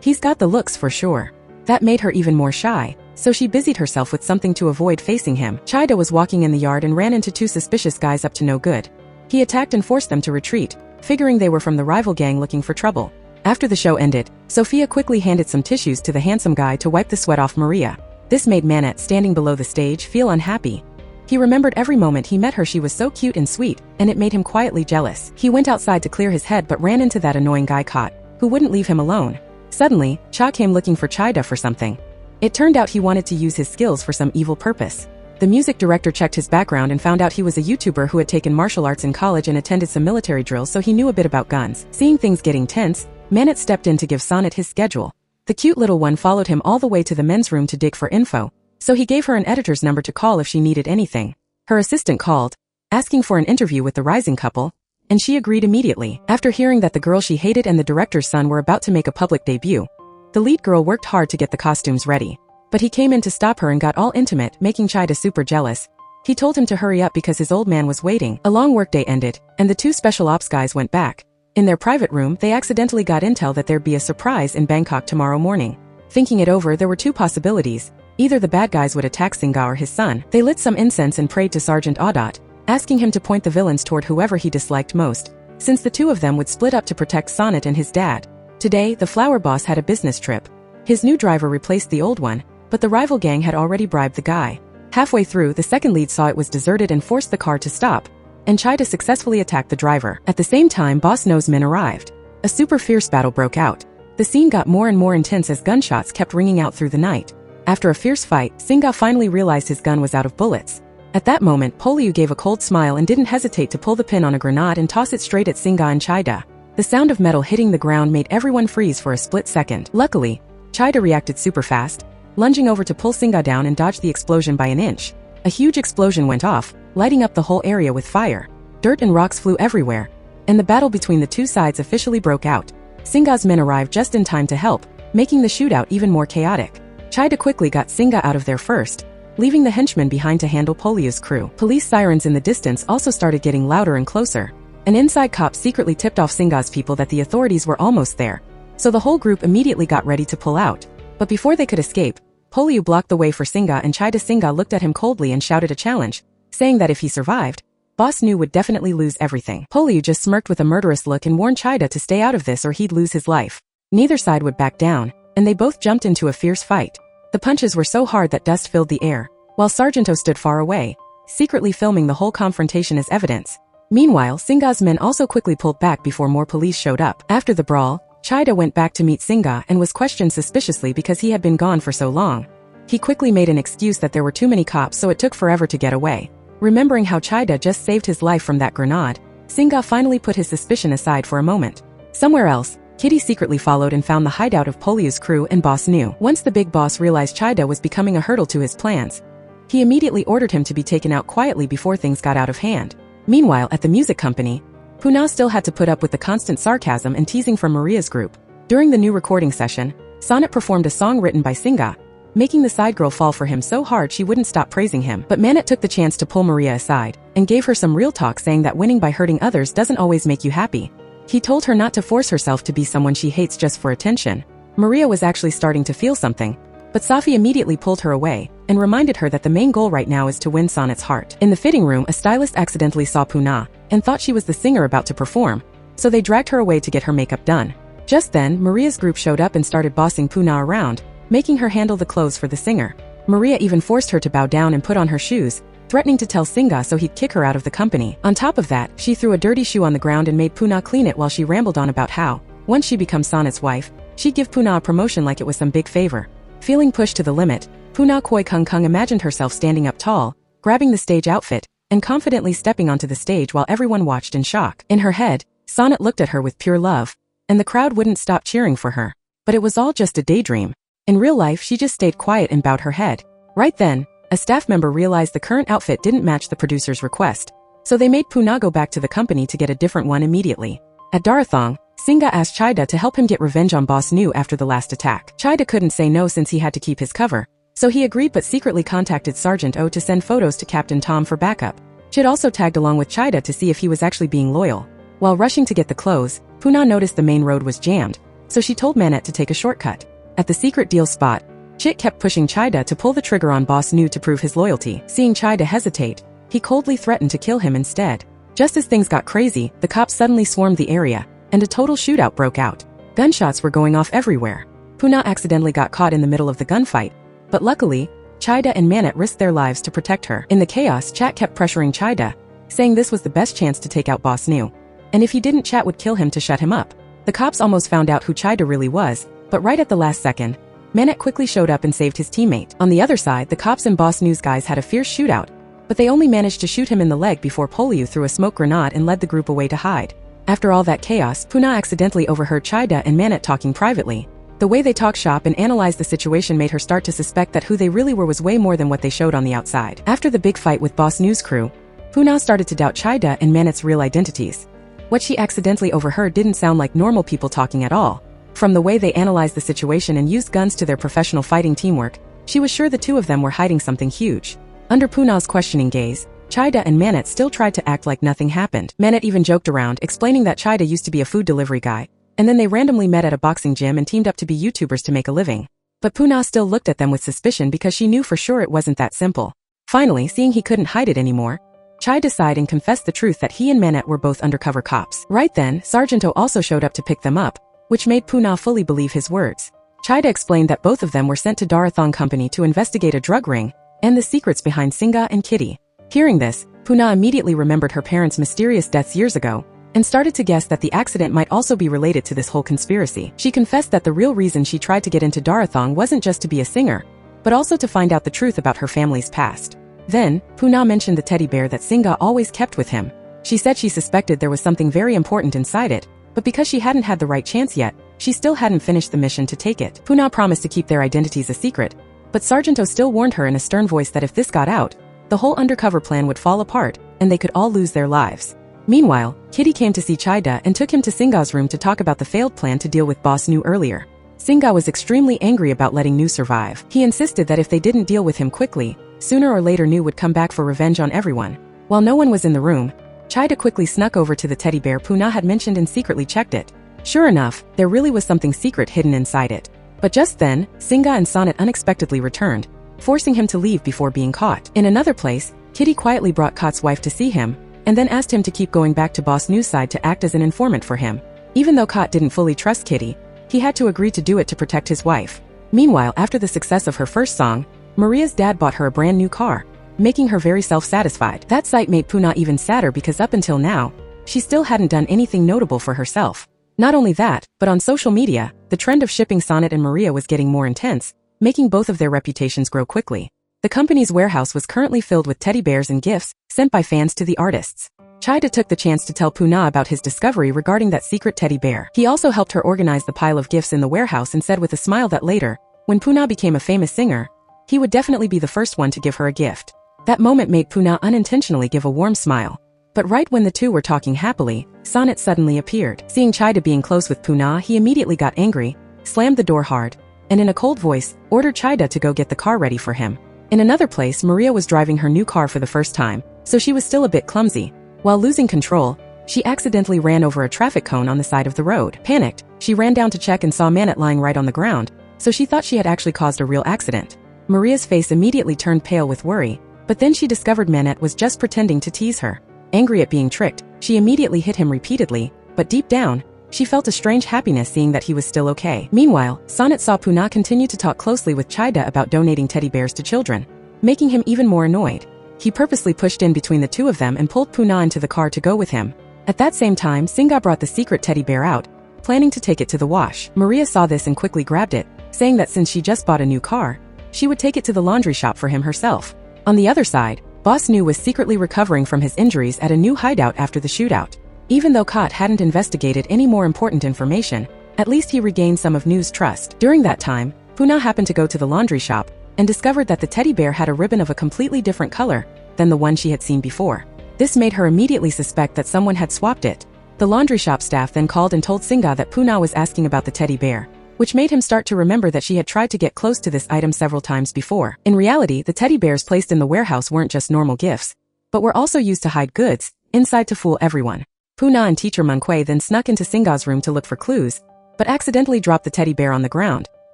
He's got the looks for sure." That made her even more shy, so she busied herself with something to avoid facing him. Chaiya was walking in the yard and ran into two suspicious guys up to no good. He attacked and forced them to retreat, figuring they were from the rival gang looking for trouble. After the show ended, Sophia quickly handed some tissues to the handsome guy to wipe the sweat off Maria. This made Manette, standing below the stage, feel unhappy. He remembered every moment he met her. She was so cute and sweet, and it made him quietly jealous. He went outside to clear his head but ran into that annoying guy Cot, who wouldn't leave him alone. Suddenly, Cha came looking for Chaiya for something. It turned out he wanted to use his skills for some evil purpose. The music director checked his background and found out he was a YouTuber who had taken martial arts in college and attended some military drills, so he knew a bit about guns. Seeing things getting tense, Manette stepped in to give Sonnet his schedule. The cute little one followed him all the way to the men's room to dig for info, so he gave her an editor's number to call if she needed anything. Her assistant called, asking for an interview with the rising couple, and she agreed immediately. After hearing that the girl she hated and the director's son were about to make a public debut, the lead girl worked hard to get the costumes ready. But he came in to stop her and got all intimate, making Chaiya super jealous. He told him to hurry up because his old man was waiting. A long workday ended, and the two special ops guys went back. In their private room, they accidentally got intel that there'd be a surprise in Bangkok tomorrow morning. Thinking it over, there were two possibilities. Either the bad guys would attack Singa or his son. They lit some incense and prayed to Sergeant Audot, asking him to point the villains toward whoever he disliked most, since the two of them would split up to protect Sonnet and his dad. Today, the flower boss had a business trip. His new driver replaced the old one, but the rival gang had already bribed the guy. Halfway through, the second lead saw it was deserted and forced the car to stop, and Chaiya successfully attacked the driver. At the same time, Boss No's men arrived. A super fierce battle broke out. The scene got more and more intense as gunshots kept ringing out through the night. After a fierce fight, Singa finally realized his gun was out of bullets. At that moment, Poliu gave a cold smile and didn't hesitate to pull the pin on a grenade and toss it straight at Singa and Chaiya. The sound of metal hitting the ground made everyone freeze for a split second. Luckily, Chaiya reacted super fast, lunging over to pull Singa down and dodge the explosion by an inch. A huge explosion went off, lighting up the whole area with fire. Dirt and rocks flew everywhere, and the battle between the two sides officially broke out. Singa's men arrived just in time to help, making the shootout even more chaotic. Chaiya quickly got Singa out of there first, leaving the henchmen behind to handle Poliu's crew. Police sirens in the distance also started getting louder and closer. An inside cop secretly tipped off Singa's people that the authorities were almost there, so the whole group immediately got ready to pull out. But before they could escape, Poliu blocked the way for Singa, and Chaiya. Singa looked at him coldly and shouted a challenge, saying that if he survived, Boss Nu would definitely lose everything. Poliu just smirked with a murderous look and warned Chaiya to stay out of this or he'd lose his life. Neither side would back down, and they both jumped into a fierce fight. The punches were so hard that dust filled the air, while Sargento stood far away, secretly filming the whole confrontation as evidence. Meanwhile, Singa's men also quickly pulled back before more police showed up. After the brawl, Chaiya went back to meet Singa and was questioned suspiciously because he had been gone for so long. He quickly made an excuse that there were too many cops, so it took forever to get away. Remembering how Chaiya just saved his life from that grenade, Singa finally put his suspicion aside for a moment. Somewhere else, Kitty secretly followed and found the hideout of Poliu's crew and Boss Nu. Once the big boss realized Chaiya was becoming a hurdle to his plans, he immediately ordered him to be taken out quietly before things got out of hand. Meanwhile, at the music company, Puna still had to put up with the constant sarcasm and teasing from Maria's group. During the new recording session, Sonnet performed a song written by Singa, making the side girl fall for him so hard she wouldn't stop praising him. But Manette took the chance to pull Maria aside and gave her some real talk, saying that winning by hurting others doesn't always make you happy. He told her not to force herself to be someone she hates just for attention. Maria was actually starting to feel something, but Safi immediately pulled her away and reminded her that the main goal right now is to win Sonnet's heart. In the fitting room, a stylist accidentally saw Puna and thought she was the singer about to perform, so they dragged her away to get her makeup done. Just then, Maria's group showed up and started bossing Puna around, making her handle the clothes for the singer. Maria even forced her to bow down and put on her shoes, threatening to tell Singa so he'd kick her out of the company. On top of that, she threw a dirty shoe on the ground and made Puna clean it while she rambled on about how, once she becomes Sonnet's wife, she'd give Puna a promotion like it was some big favor. Feeling pushed to the limit, Puna Koi Kung Kung imagined herself standing up tall, grabbing the stage outfit, and confidently stepping onto the stage while everyone watched in shock. In her head, Sonnet looked at her with pure love, and the crowd wouldn't stop cheering for her. But it was all just a daydream. In real life, she just stayed quiet and bowed her head. Right then, a staff member realized the current outfit didn't match the producer's request, so they made Puna go back to the company to get a different one immediately. At Darathong, Singa asked Chaiya to help him get revenge on Boss Nu after the last attack. Chaiya couldn't say no since he had to keep his cover, so he agreed but secretly contacted Sergeant O to send photos to Captain Tom for backup. Chid also tagged along with Chaiya to see if he was actually being loyal. While rushing to get the clothes, Puna noticed the main road was jammed, so she told Manette to take a shortcut. At the secret deal spot, Chit kept pushing Chaiya to pull the trigger on Boss Nu to prove his loyalty. Seeing Chaiya hesitate, he coldly threatened to kill him instead. Just as things got crazy, the cops suddenly swarmed the area, and a total shootout broke out. Gunshots were going off everywhere. Puna accidentally got caught in the middle of the gunfight, but luckily, Chaiya and Manette risked their lives to protect her. In the chaos, Chat kept pressuring Chaiya, saying this was the best chance to take out Boss Nu, and if he didn't, Chat would kill him to shut him up. The cops almost found out who Chaiya really was, but right at the last second, Manette quickly showed up and saved his teammate. On the other side, the cops and Boss Nu's guys had a fierce shootout, but they only managed to shoot him in the leg before Poliu threw a smoke grenade and led the group away to hide. After all that chaos, Puna accidentally overheard Chaiya and Manette talking privately. The way they talked shop and analyzed the situation made her start to suspect that who they really were was way more than what they showed on the outside. After the big fight with Boss Nu's crew, Puna started to doubt Chaiya and Manette's real identities. What she accidentally overheard didn't sound like normal people talking at all. From the way they analyzed the situation and used guns to their professional fighting teamwork, she was sure the two of them were hiding something huge. Under Puna's questioning gaze, Chaiya and Manette still tried to act like nothing happened. Manette even joked around, explaining that Chaiya used to be a food delivery guy, and then they randomly met at a boxing gym and teamed up to be YouTubers to make a living. But Puna still looked at them with suspicion because she knew for sure it wasn't that simple. Finally, seeing he couldn't hide it anymore, Chaiya decided and confessed the truth that he and Manette were both undercover cops. Right then, Sergeant O also showed up to pick them up, which made Puna fully believe his words. Chaiya explained that both of them were sent to Darathong Company to investigate a drug ring and the secrets behind Singa and Kitty. Hearing this, Puna immediately remembered her parents' mysterious deaths years ago and started to guess that the accident might also be related to this whole conspiracy. She confessed that the real reason she tried to get into Darathong wasn't just to be a singer, but also to find out the truth about her family's past. Then, Puna mentioned the teddy bear that Singa always kept with him. She said she suspected there was something very important inside it, but because she hadn't had the right chance yet, she still hadn't finished the mission to take it. Puna promised to keep their identities a secret, but Sergeant O still warned her in a stern voice that if this got out, the whole undercover plan would fall apart, and they could all lose their lives. Meanwhile, Kitty came to see Chaiya and took him to Singa's room to talk about the failed plan to deal with Boss Nu earlier. Singa was extremely angry about letting Nu survive. He insisted that if they didn't deal with him quickly, sooner or later Nu would come back for revenge on everyone. While no one was in the room, Chaiya quickly snuck over to the teddy bear Puna had mentioned and secretly checked it. Sure enough, there really was something secret hidden inside it. But just then, Singa and Sonnet unexpectedly returned, forcing him to leave before being caught. In another place, Kitty quietly brought Kot's wife to see him, and then asked him to keep going back to Boss Nu's side to act as an informant for him. Even though Kot didn't fully trust Kitty, he had to agree to do it to protect his wife. Meanwhile, after the success of her first song, Maria's dad bought her a brand new car, making her very self-satisfied. That sight made Puna even sadder because up until now, she still hadn't done anything notable for herself. Not only that, but on social media, the trend of shipping Sonnet and Maria was getting more intense, making both of their reputations grow quickly. The company's warehouse was currently filled with teddy bears and gifts sent by fans to the artists. Chaiya took the chance to tell Puna about his discovery regarding that secret teddy bear. He also helped her organize the pile of gifts in the warehouse and said with a smile that later, when Puna became a famous singer, he would definitely be the first one to give her a gift. That moment made Puna unintentionally give a warm smile. But right when the two were talking happily, Sonnet suddenly appeared. Seeing Chaiya being close with Puna, he immediately got angry, slammed the door hard, and in a cold voice, ordered Chaiya to go get the car ready for him. In another place, Maria was driving her new car for the first time, so she was still a bit clumsy. While losing control, she accidentally ran over a traffic cone on the side of the road. Panicked, she ran down to check and saw Manette lying right on the ground, so she thought she had actually caused a real accident. Maria's face immediately turned pale with worry, but then she discovered Manette was just pretending to tease her. Angry at being tricked, she immediately hit him repeatedly, but deep down, she felt a strange happiness seeing that he was still okay. Meanwhile, Sonnet saw Puna continue to talk closely with Chaiya about donating teddy bears to children, making him even more annoyed. He purposely pushed in between the two of them and pulled Puna into the car to go with him. At that same time, Singa brought the secret teddy bear out, planning to take it to the wash. Maria saw this and quickly grabbed it, saying that since she just bought a new car, she would take it to the laundry shop for him herself. On the other side, Boss Nu was secretly recovering from his injuries at a new hideout after the shootout. Even though Kot hadn't investigated any more important information, at least he regained some of Nu's trust. During that time, Puna happened to go to the laundry shop and discovered that the teddy bear had a ribbon of a completely different color than the one she had seen before. This made her immediately suspect that someone had swapped it, The laundry shop staff then called and told Singa that Puna was asking about the teddy bear, which made him start to remember that she had tried to get close to this item several times before. In reality, the teddy bears placed in the warehouse weren't just normal gifts, but were also used to hide goods inside to fool everyone. Puna and teacher Munquay then snuck into Singa's room to look for clues, but accidentally dropped the teddy bear on the ground,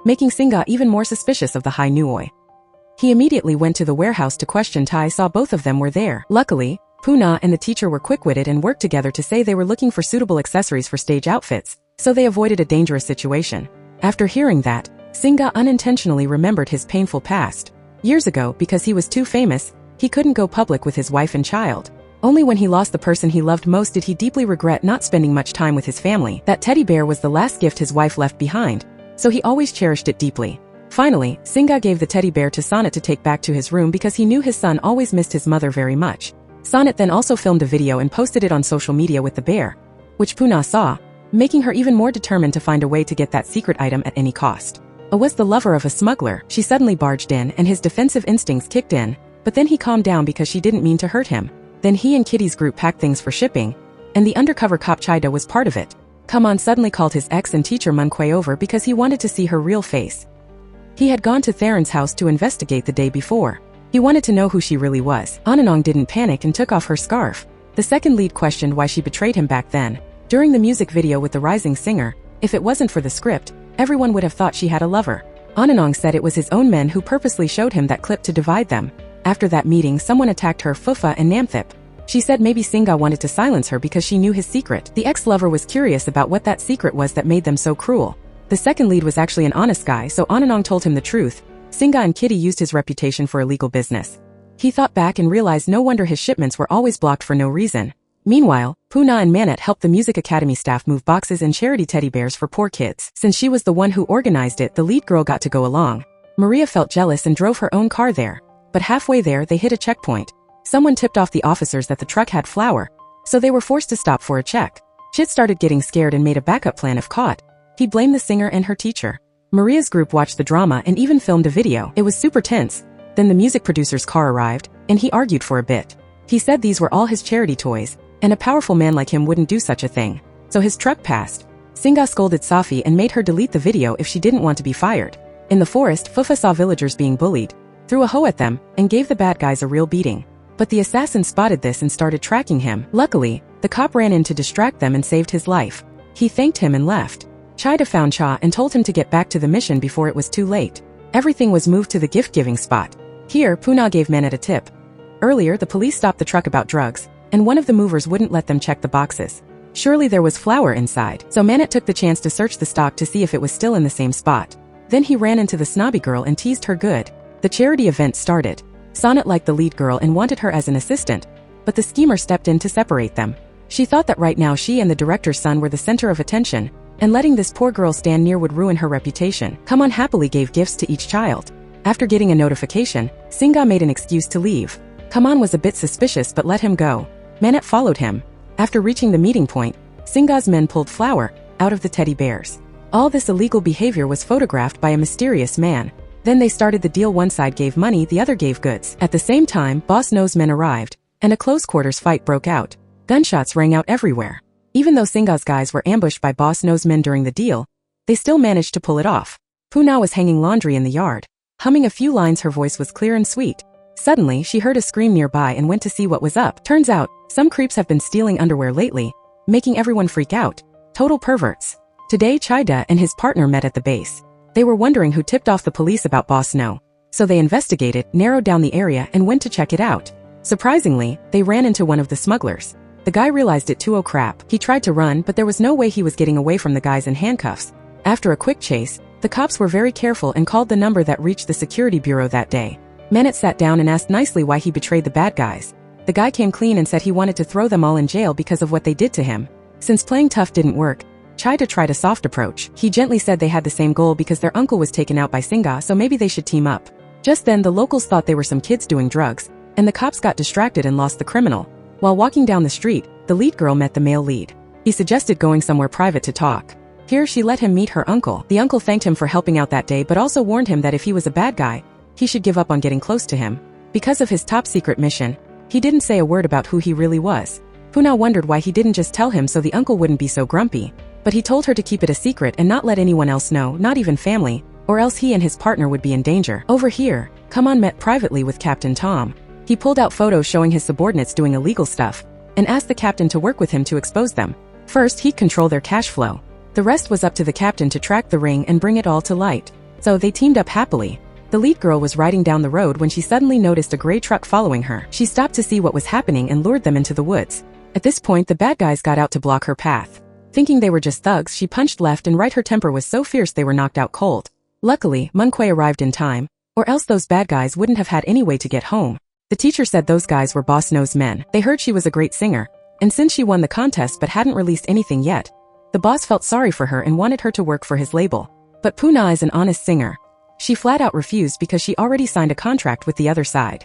making Singa even more suspicious of the Hai Nuoi. He immediately went to the warehouse to question Tai saw both of them were there. Luckily, Puna and the teacher were quick-witted and worked together to say they were looking for suitable accessories for stage outfits, so they avoided a dangerous situation. After hearing that, Singa unintentionally remembered his painful past. Years ago, because he was too famous, he couldn't go public with his wife and child. Only when he lost the person he loved most did he deeply regret not spending much time with his family. That teddy bear was the last gift his wife left behind, so he always cherished it deeply. Finally, Singa gave the teddy bear to Sonnet to take back to his room because he knew his son always missed his mother very much. Sonnet then also filmed a video and posted it on social media with the bear, which Puna saw, making her even more determined to find a way to get that secret item at any cost. Was the lover of a smuggler. She suddenly barged in and his defensive instincts kicked in, but then he calmed down because she didn't mean to hurt him. Then he and Kitty's group packed things for shipping, and the undercover cop Chaiya was part of it. Come-on suddenly called his ex and teacher Munquay over because he wanted to see her real face. He had gone to Theron's house to investigate the day before. He wanted to know who she really was. Ananong didn't panic and took off her scarf. The second lead questioned why she betrayed him back then. During the music video with the rising singer, if it wasn't for the script, everyone would have thought she had a lover. Ananong said it was his own men who purposely showed him that clip to divide them. After that meeting, someone attacked her, Fufa and Namthip. She said maybe Singa wanted to silence her because she knew his secret. The ex-lover was curious about what that secret was that made them so cruel. The second lead was actually an honest guy, so Ananong told him the truth. Singa and Kitty used his reputation for illegal business. He thought back and realized no wonder his shipments were always blocked for no reason. Meanwhile, Puna and Manet helped the Music Academy staff move boxes and charity teddy bears for poor kids. Since she was the one who organized it, the lead girl got to go along. Maria felt jealous and drove her own car there. But halfway there, they hit a checkpoint. Someone tipped off the officers that the truck had flour, so they were forced to stop for a check. Chit started getting scared and made a backup plan if caught. He blamed the singer and her teacher. Maria's group watched the drama and even filmed a video. It was super tense. Then the music producer's car arrived, and he argued for a bit. He said these were all his charity toys, and a powerful man like him wouldn't do such a thing. So his truck passed. Singa scolded Safi and made her delete the video if she didn't want to be fired. In the forest, Fufa saw villagers being bullied, threw a hoe at them, and gave the bad guys a real beating. But the assassin spotted this and started tracking him. Luckily, the cop ran in to distract them and saved his life. He thanked him and left. Chaiya found Cha and told him to get back to the mission before it was too late. Everything was moved to the gift-giving spot. Here, Puna gave Manet a tip. Earlier, the police stopped the truck about drugs, and one of the movers wouldn't let them check the boxes. Surely there was flour inside, so Manet took the chance to search the stock to see if it was still in the same spot. Then he ran into the snobby girl and teased her good. The charity event started. Sonnet liked the lead girl and wanted her as an assistant, but the schemer stepped in to separate them. She thought that right now she and the director's son were the center of attention, and letting this poor girl stand near would ruin her reputation. Come-on happily gave gifts to each child. After getting a notification, Singa made an excuse to leave. Come-on was a bit suspicious but let him go. Manet followed him. After reaching the meeting point, Singa's men pulled flour out of the teddy bears. All this illegal behavior was photographed by a mysterious man. Then they started the deal. One side gave money, the other gave goods. At the same time, Boss No's men arrived, and a close-quarters fight broke out. Gunshots rang out everywhere. Even though Singa's guys were ambushed by Boss No's men during the deal, they still managed to pull it off. Puna was hanging laundry in the yard. Humming a few lines, her voice was clear and sweet. Suddenly, she heard a scream nearby and went to see what was up. Turns out, some creeps have been stealing underwear lately, making everyone freak out. Total perverts. Today, Chaiya and his partner met at the base. They were wondering who tipped off the police about Boss No. So they investigated, narrowed down the area, and went to check it out. Surprisingly, they ran into one of the smugglers. The guy realized it too. Oh crap. He tried to run, but there was no way he was getting away from the guys in handcuffs. After a quick chase, the cops were very careful and called the number that reached the security bureau that day. Manet sat down and asked nicely why he betrayed the bad guys. The guy came clean and said he wanted to throw them all in jail because of what they did to him. Since playing tough didn't work, Chaiya tried a soft approach. He gently said they had the same goal because their uncle was taken out by Singa, so maybe they should team up. Just then the locals thought they were some kids doing drugs, and the cops got distracted and lost the criminal. While walking down the street, the lead girl met the male lead. He suggested going somewhere private to talk. Here she let him meet her uncle. The uncle thanked him for helping out that day but also warned him that if he was a bad guy, he should give up on getting close to him. Because of his top secret mission, he didn't say a word about who he really was. Puna wondered why he didn't just tell him so the uncle wouldn't be so grumpy. But he told her to keep it a secret and not let anyone else know, not even family, or else he and his partner would be in danger. Over here, Come-on met privately with Captain Tom. He pulled out photos showing his subordinates doing illegal stuff, and asked the captain to work with him to expose them. First, he'd control their cash flow. The rest was up to the captain to track the ring and bring it all to light. So they teamed up happily. The lead girl was riding down the road when she suddenly noticed a gray truck following her. She stopped to see what was happening and lured them into the woods. At this point, the bad guys got out to block her path. Thinking they were just thugs, she punched left and right. Her temper was so fierce they were knocked out cold. Luckily, Munquay arrived in time, or else those bad guys wouldn't have had any way to get home. The teacher said those guys were Boss No's men. They heard she was a great singer, and since she won the contest but hadn't released anything yet, the boss felt sorry for her and wanted her to work for his label. But Puna is an honest singer. She flat out refused because she already signed a contract with the other side.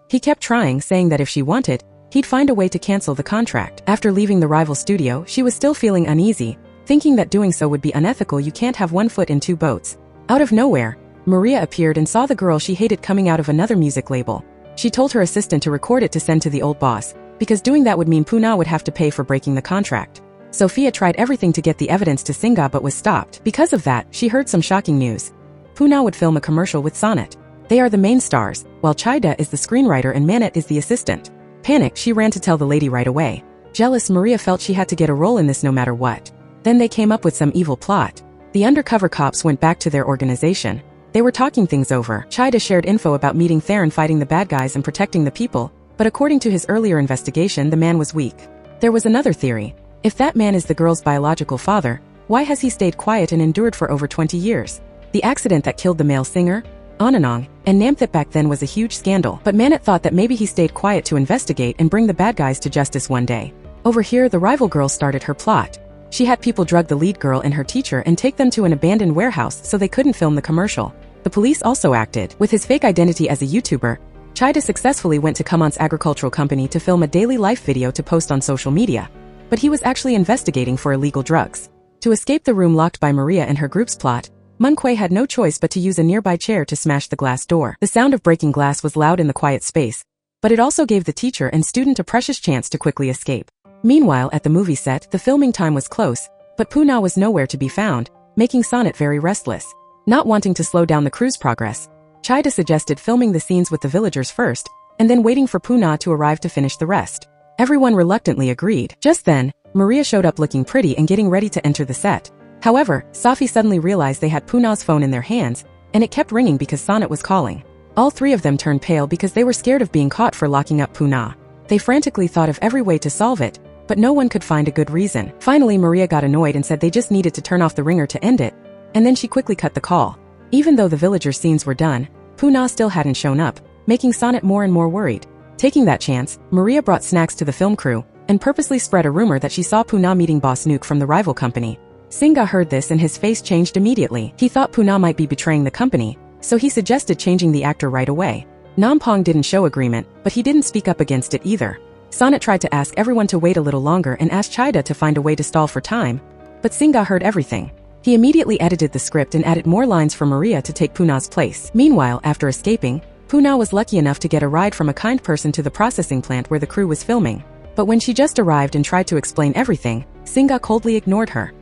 He kept trying, saying that if she wanted, he'd find a way to cancel the contract. After leaving the rival studio, she was still feeling uneasy, thinking that doing so would be unethical. You can't have one foot in two boats. Out of nowhere, Maria appeared and saw the girl she hated coming out of another music label. She told her assistant to record it to send to the old boss, because doing that would mean Puna would have to pay for breaking the contract. Sophia tried everything to get the evidence to Singa but was stopped. Because of that, she heard some shocking news. Puna would film a commercial with Sonnet. They are the main stars, while Chaiya is the screenwriter and Manette is the assistant. Panicked, she ran to tell the lady right away. Jealous, Maria felt she had to get a role in this no matter what. Then they came up with some evil plot. The undercover cops went back to their organization. They were talking things over. Chaiya shared info about meeting Theron, fighting the bad guys and protecting the people, but according to his earlier investigation, the man was weak. There was another theory. If that man is the girl's biological father, why has he stayed quiet and endured for over 20 years? The accident that killed the male singer, Ananong, and Namthip back then was a huge scandal, but Manette thought that maybe he stayed quiet to investigate and bring the bad guys to justice one day. Over here, the rival girl started her plot. She had people drug the lead girl and her teacher and take them to an abandoned warehouse so they couldn't film the commercial. The police also acted. With his fake identity as a YouTuber, Chaiya successfully went to Come-on's agricultural company to film a daily life video to post on social media. But he was actually investigating for illegal drugs. To escape the room locked by Maria and her group's plot, Munquay had no choice but to use a nearby chair to smash the glass door. The sound of breaking glass was loud in the quiet space, but it also gave the teacher and student a precious chance to quickly escape. Meanwhile, at the movie set, the filming time was close, but Puna was nowhere to be found, making Sonnet very restless. Not wanting to slow down the crew's progress, Chaiya suggested filming the scenes with the villagers first, and then waiting for Puna to arrive to finish the rest. Everyone reluctantly agreed. Just then, Maria showed up looking pretty and getting ready to enter the set. However, Safi suddenly realized they had Puna's phone in their hands, and it kept ringing because Sonnet was calling. All three of them turned pale because they were scared of being caught for locking up Puna. They frantically thought of every way to solve it, but no one could find a good reason. Finally, Maria got annoyed and said they just needed to turn off the ringer to end it, and then she quickly cut the call. Even though the villager scenes were done, Puna still hadn't shown up, making Sonnet more and more worried. Taking that chance, Maria brought snacks to the film crew, and purposely spread a rumor that she saw Puna meeting Boss Nuke from the rival company. Singa heard this and his face changed immediately. He thought Puna might be betraying the company, so he suggested changing the actor right away. Nampong didn't show agreement, but he didn't speak up against it either. Sonnet tried to ask everyone to wait a little longer and asked Chaiya to find a way to stall for time, but Singa heard everything. He immediately edited the script and added more lines for Maria to take Puna's place. Meanwhile, after escaping, Puna was lucky enough to get a ride from a kind person to the processing plant where the crew was filming. But when she just arrived and tried to explain everything, Singa coldly ignored her.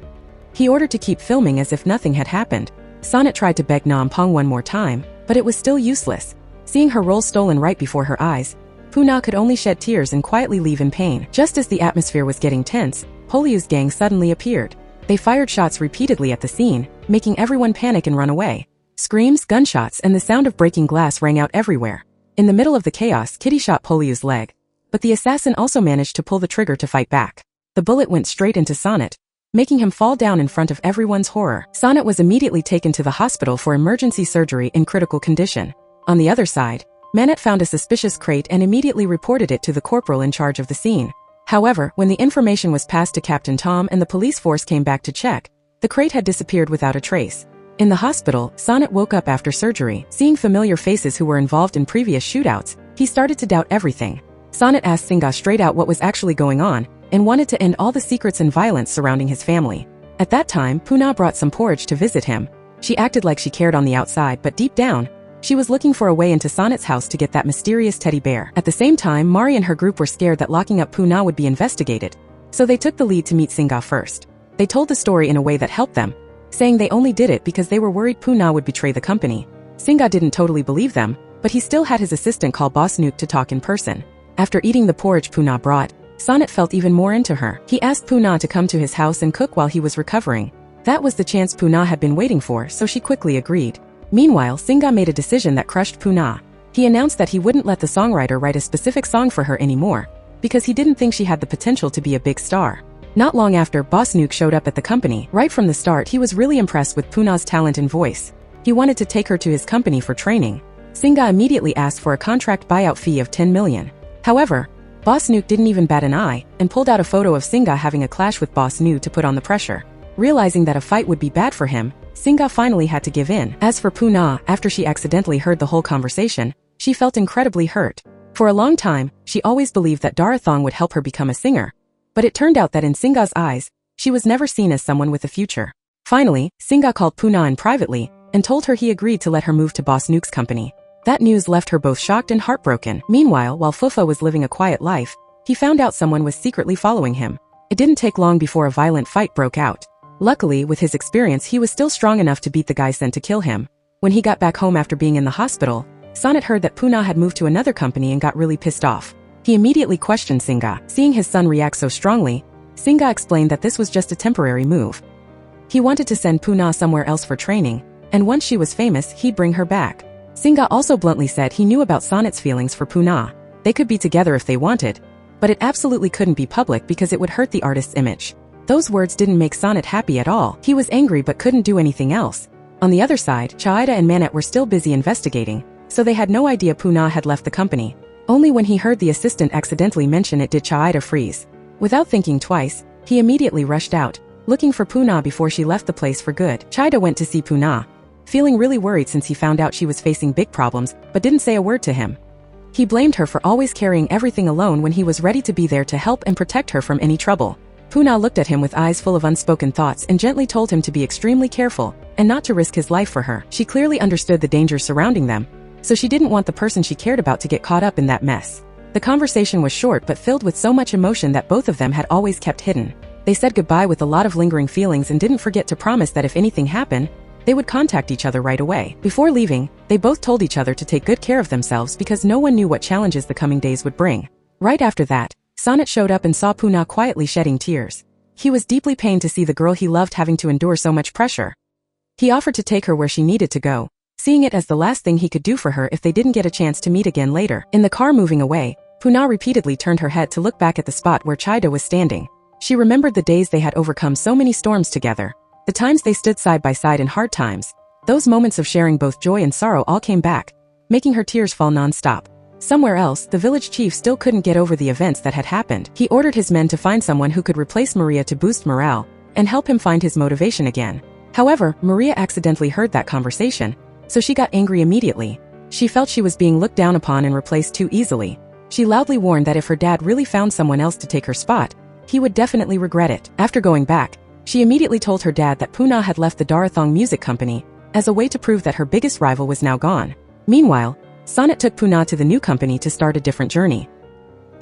He ordered to keep filming as if nothing had happened. Sonnet tried to beg Nampong one more time, but it was still useless. Seeing her role stolen right before her eyes, Puna could only shed tears and quietly leave in pain. Just as the atmosphere was getting tense, Poliu's gang suddenly appeared. They fired shots repeatedly at the scene, making everyone panic and run away. Screams, gunshots, and the sound of breaking glass rang out everywhere. In the middle of the chaos, Kitty shot Poliu's leg, but the assassin also managed to pull the trigger to fight back. The bullet went straight into Sonnet, making him fall down in front of everyone's horror. Sonnet was immediately taken to the hospital for emergency surgery in critical condition. On the other side, Manette found a suspicious crate and immediately reported it to the corporal in charge of the scene. However, when the information was passed to Captain Tom and the police force came back to check, the crate had disappeared without a trace. In the hospital, Sonnet woke up after surgery. Seeing familiar faces who were involved in previous shootouts, he started to doubt everything. Sonnet asked Singa straight out what was actually going on, and wanted to end all the secrets and violence surrounding his family. At that time, Puna brought some porridge to visit him. She acted like she cared on the outside, but deep down, She was looking for a way into Sonnet's house to get that mysterious teddy bear. At the same time, Mari and her group were scared that locking up Puna would be investigated, so they took the lead to meet Singa first. They told the story in a way that helped them, saying they only did it because they were worried Puna would betray the company. Singa didn't totally believe them, but he still had his assistant call Boss Nuke to talk in person. After eating the porridge Puna brought, Sonnet felt even more into her. He asked Puna to come to his house and cook while he was recovering. That was the chance Puna had been waiting for, so she quickly agreed. Meanwhile, Singa made a decision that crushed Puna. He announced that he wouldn't let the songwriter write a specific song for her anymore, because he didn't think she had the potential to be a big star. Not long after, Boss Nuke showed up at the company. Right from the start, he was really impressed with Puna's talent and voice. He wanted to take her to his company for training. Singa immediately asked for a contract buyout fee of 10 million. However, Boss Nuke didn't even bat an eye, and pulled out a photo of Singa having a clash with Boss Nuke to put on the pressure. Realizing that a fight would be bad for him, Singa finally had to give in. As for Puna, after she accidentally heard the whole conversation, she felt incredibly hurt. For a long time, she always believed that Darathong would help her become a singer. But it turned out that in Singa's eyes, she was never seen as someone with a future. Finally, Singa called Puna in privately, and told her he agreed to let her move to Boss Nuke's company. That news left her both shocked and heartbroken. Meanwhile, while Fufa was living a quiet life, he found out someone was secretly following him. It didn't take long before a violent fight broke out. Luckily, with his experience, he was still strong enough to beat the guy sent to kill him. When he got back home after being in the hospital, Sonnet heard that Puna had moved to another company and got really pissed off. He immediately questioned Singa. Seeing his son react so strongly, Singa explained that this was just a temporary move. He wanted to send Puna somewhere else for training, and once she was famous, he'd bring her back. Singa also bluntly said he knew about Sonnet's feelings for Puna. They could be together if they wanted, but it absolutely couldn't be public because it would hurt the artist's image. Those words didn't make Sonnet happy at all. He was angry but couldn't do anything else. On the other side, Chaiya and Manette were still busy investigating, so they had no idea Puna had left the company. Only when he heard the assistant accidentally mention it did Chaiya freeze. Without thinking twice, he immediately rushed out, looking for Puna before she left the place for good. Chaiya went to see Puna, feeling really worried since he found out she was facing big problems, but didn't say a word to him. He blamed her for always carrying everything alone when he was ready to be there to help and protect her from any trouble. Puna looked at him with eyes full of unspoken thoughts and gently told him to be extremely careful and not to risk his life for her. She clearly understood the dangers surrounding them, so she didn't want the person she cared about to get caught up in that mess. The conversation was short but filled with so much emotion that both of them had always kept hidden. They said goodbye with a lot of lingering feelings and didn't forget to promise that if anything happened, they would contact each other right away. Before leaving, they both told each other to take good care of themselves because no one knew what challenges the coming days would bring. Right after that, Sonnet showed up and saw Puna quietly shedding tears. He was deeply pained to see the girl he loved having to endure so much pressure. He offered to take her where she needed to go, seeing it as the last thing he could do for her if they didn't get a chance to meet again later. In the car moving away, Puna repeatedly turned her head to look back at the spot where Chaiya was standing. She remembered the days they had overcome so many storms together, the times they stood side by side in hard times. Those moments of sharing both joy and sorrow all came back, making her tears fall non-stop. Somewhere else, the village chief still couldn't get over the events that had happened. He ordered his men to find someone who could replace Maria to boost morale and help him find his motivation again. However, Maria accidentally heard that conversation, so she got angry immediately. She felt she was being looked down upon and replaced too easily. She loudly warned that if her dad really found someone else to take her spot, he would definitely regret it. After going back, she immediately told her dad that Puna had left the Darathong music company as a way to prove that her biggest rival was now gone. Meanwhile, Sonnet took Puna to the new company to start a different journey.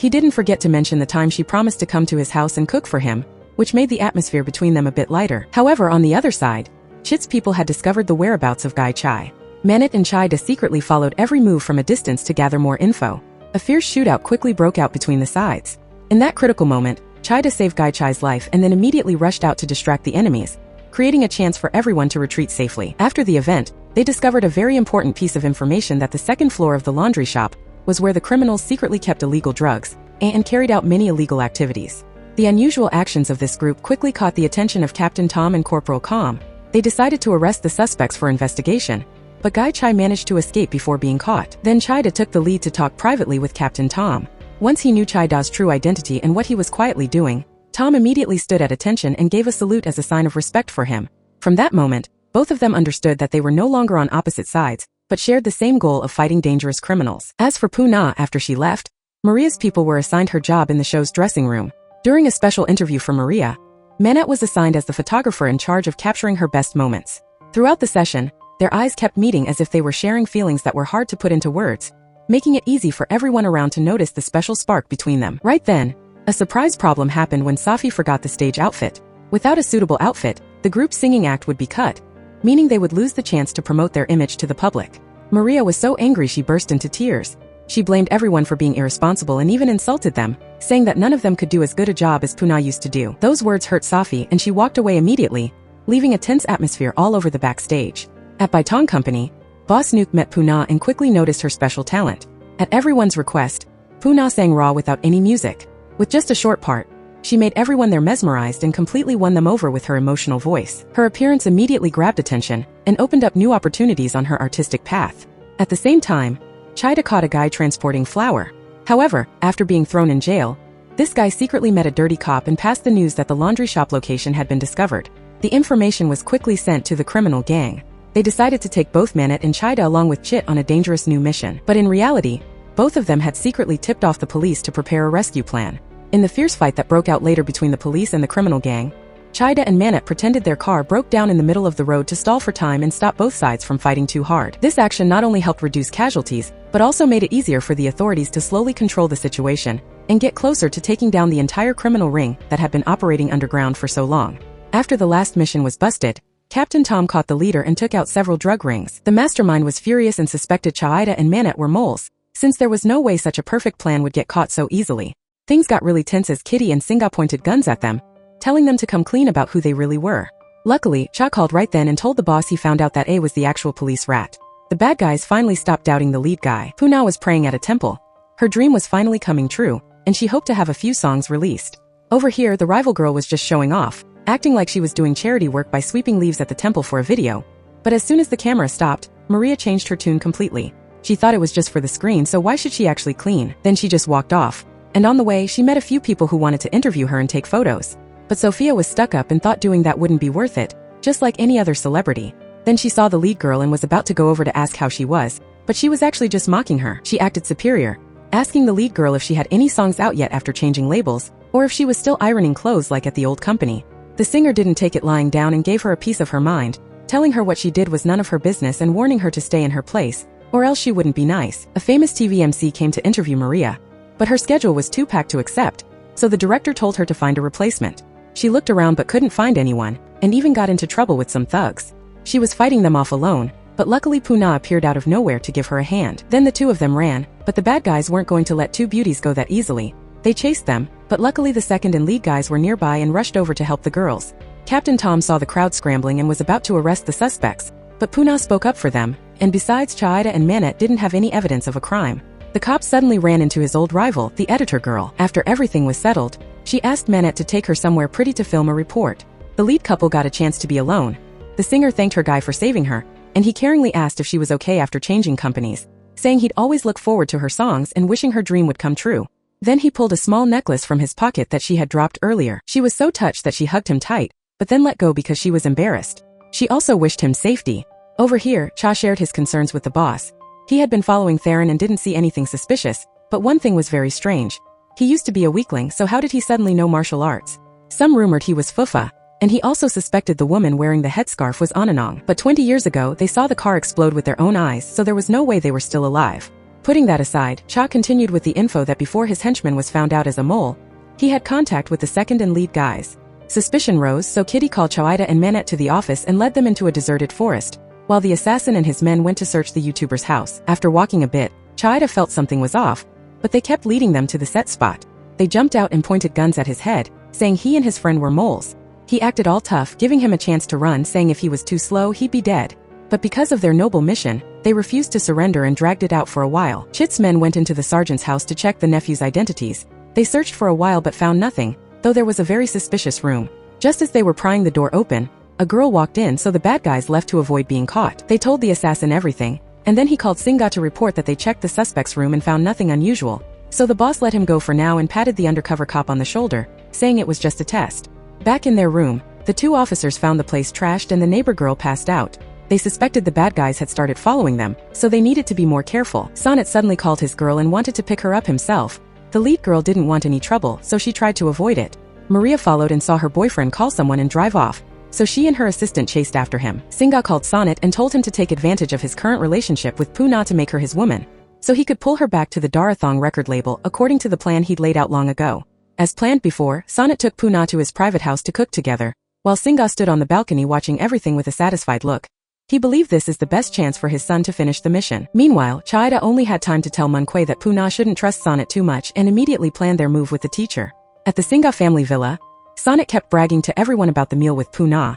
He didn't forget to mention the time she promised to come to his house and cook for him, which made the atmosphere between them a bit lighter. However, on the other side, Chit's people had discovered the whereabouts of Gai Chai. Manette and Chaiya secretly followed every move from a distance to gather more info. A fierce shootout quickly broke out between the sides. In that critical moment, Chaiya saved Gai Chai's life and then immediately rushed out to distract the enemies, creating a chance for everyone to retreat safely. After the event, they discovered a very important piece of information that the second floor of the laundry shop was where the criminals secretly kept illegal drugs and carried out many illegal activities. The unusual actions of this group quickly caught the attention of Captain Tom and Corporal Calm. They decided to arrest the suspects for investigation, but Gai Chai managed to escape before being caught. Then Chaiya took the lead to talk privately with Captain Tom. Once he knew Chaiya's true identity and what he was quietly doing, Tom immediately stood at attention and gave a salute as a sign of respect for him. From that moment, both of them understood that they were no longer on opposite sides, but shared the same goal of fighting dangerous criminals. As for Puna, after she left, Maria's people were assigned her job in the show's dressing room. During a special interview for Maria, Manette was assigned as the photographer in charge of capturing her best moments. Throughout the session, Their eyes kept meeting as if they were sharing feelings that were hard to put into words, making it easy for everyone around to notice the special spark between them. Right then, a surprise problem happened when Safi forgot the stage outfit. Without a suitable outfit, the group's singing act would be cut, meaning they would lose the chance to promote their image to the public. Maria was so angry she burst into tears. She blamed everyone for being irresponsible and even insulted them, saying that none of them could do as good a job as Puna used to do. Those words hurt Safi and she walked away immediately, leaving a tense atmosphere all over the backstage. At Baitong Company, Boss Nuke met Puna and quickly noticed her special talent. At everyone's request, Puna sang raw without any music. With just a short part, she made everyone there mesmerized and completely won them over with her emotional voice. Her appearance immediately grabbed attention and opened up new opportunities on her artistic path. At the same time, Chaiya caught a guy transporting flour. However, after being thrown in jail, this guy secretly met a dirty cop and passed the news that the laundry shop location had been discovered. The information was quickly sent to the criminal gang. They decided to take both Manet and Chaiya along with Chit on a dangerous new mission. But in reality, both of them had secretly tipped off the police to prepare a rescue plan. In the fierce fight that broke out later between the police and the criminal gang, Chaiya and Manet pretended their car broke down in the middle of the road to stall for time and stop both sides from fighting too hard. This action not only helped reduce casualties, but also made it easier for the authorities to slowly control the situation and get closer to taking down the entire criminal ring that had been operating underground for so long. After the last mission was busted, Captain Tom caught the leader and took out several drug rings. The mastermind was furious and suspected Chaiya and Manet were moles, since there was no way such a perfect plan would get caught so easily. Things got really tense as Kitty and Singa pointed guns at them, telling them to come clean about who they really were. Luckily, Cha called right then and told the boss he found out that A was the actual police rat. The bad guys finally stopped doubting the lead guy. Puna was praying at a temple. Her dream was finally coming true, and she hoped to have a few songs released. Over here, the rival girl was just showing off, acting like she was doing charity work by sweeping leaves at the temple for a video. But as soon as the camera stopped, Maria changed her tune completely. She thought it was just for the screen, so why should she actually clean? Then she just walked off. And on the way, she met a few people who wanted to interview her and take photos. But Sophia was stuck up and thought doing that wouldn't be worth it, just like any other celebrity. Then she saw the lead girl and was about to go over to ask how she was, but she was actually just mocking her. She acted superior, asking the lead girl if she had any songs out yet after changing labels, or if she was still ironing clothes like at the old company. The singer didn't take it lying down and gave her a piece of her mind, telling her what she did was none of her business and warning her to stay in her place, or else she wouldn't be nice. A famous TV MC came to interview Maria, but her schedule was too packed to accept, so the director told her to find a replacement. She looked around but couldn't find anyone, and even got into trouble with some thugs. She was fighting them off alone, but luckily Puna appeared out of nowhere to give her a hand. Then the two of them ran, but the bad guys weren't going to let two beauties go that easily. They chased them, but luckily the second and lead guys were nearby and rushed over to help the girls. Captain Tom saw the crowd scrambling and was about to arrest the suspects, but Puna spoke up for them, and besides, Chaiya and Manet didn't have any evidence of a crime. The cop suddenly ran into his old rival, the editor girl. After everything was settled, she asked Manet to take her somewhere pretty to film a report. The lead couple got a chance to be alone. The singer thanked her guy for saving her, and he caringly asked if she was okay after changing companies, saying he'd always look forward to her songs and wishing her dream would come true. Then he pulled a small necklace from his pocket that she had dropped earlier. She was so touched that she hugged him tight, but then let go because she was embarrassed. She also wished him safety. Over here, Cha shared his concerns with the boss. He had been following Theron and didn't see anything suspicious, but one thing was very strange. He used to be a weakling, so how did he suddenly know martial arts? Some rumored he was Fufa, and he also suspected the woman wearing the headscarf was Ananong. But 20 years ago, they saw the car explode with their own eyes, so there was no way they were still alive. Putting that aside, Cha continued with the info that before his henchman was found out as a mole, he had contact with the second and lead guys. Suspicion rose, so Kitty called Chaiya and Manet to the office and led them into a deserted forest, while the assassin and his men went to search the YouTuber's house. After walking a bit, Chaiya felt something was off, but they kept leading them to the set spot. They jumped out and pointed guns at his head, saying he and his friend were moles. He acted all tough, giving him a chance to run, saying if he was too slow, he'd be dead. But because of their noble mission, they refused to surrender and dragged it out for a while. Chit's men went into the sergeant's house to check the nephews' identities. They searched for a while but found nothing, though there was a very suspicious room. Just as they were prying the door open, a girl walked in, so the bad guys left to avoid being caught. They told the assassin everything, and then he called Singa to report that they checked the suspect's room and found nothing unusual. So the boss let him go for now and patted the undercover cop on the shoulder, saying it was just a test. Back in their room, the two officers found the place trashed and the neighbor girl passed out. They suspected the bad guys had started following them, so they needed to be more careful. Sonnet suddenly called his girl and wanted to pick her up himself. The lead girl didn't want any trouble, so she tried to avoid it. Maria followed and saw her boyfriend call someone and drive off, so she and her assistant chased after him. Singa called Sonnet and told him to take advantage of his current relationship with Puna to make her his woman, so he could pull her back to the Darathong record label according to the plan he'd laid out long ago. As planned before, Sonnet took Puna to his private house to cook together, while Singa stood on the balcony watching everything with a satisfied look. He believed this is the best chance for his son to finish the mission. Meanwhile, Chaiya only had time to tell Munquay that Puna shouldn't trust Sonnet too much and immediately planned their move with the teacher. At the Singa family villa, Sonnet kept bragging to everyone about the meal with Puna